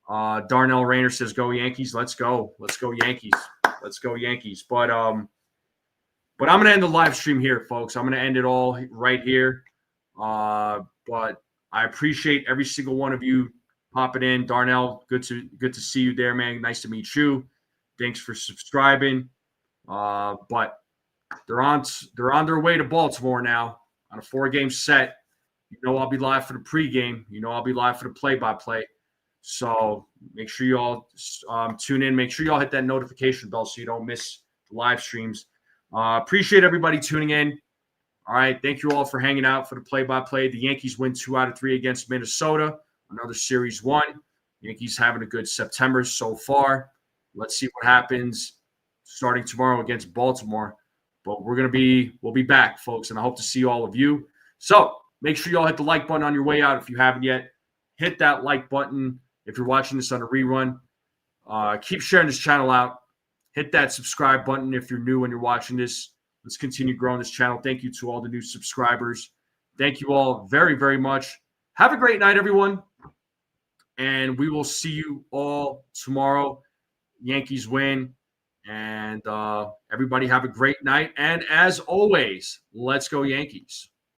Darnell Rayner says, "Go Yankees! Let's go! Let's go Yankees! Let's go Yankees!" But I'm going to end the live stream here, folks. I'm going to end it all right here. But I appreciate every single one of you popping in. Darnell, good to see you there, man. Nice to meet you. Thanks for subscribing. But they're on their way to Baltimore now on a 4-game set. I'll be live for the pregame. I'll be live for the play-by-play. So make sure you all tune in. Make sure you all hit that notification bell so you don't miss the live streams. Appreciate everybody tuning in. All right. Thank you all for hanging out for the play-by-play. The Yankees win 2 out of 3 against Minnesota. Another series 1. Yankees having a good September so far. Let's see what happens starting tomorrow against Baltimore. But we'll be back, folks, and I hope to see all of you. So make sure you all hit the like button on your way out if you haven't yet. Hit that like button if you're watching this on a rerun. Keep sharing this channel out. Hit that subscribe button if you're new and you're watching this. Let's continue growing this channel. Thank you to all the new subscribers. Thank you all very, very much. Have a great night, everyone. And we will see you all tomorrow. Yankees win. And everybody have a great night. And as always, let's go Yankees.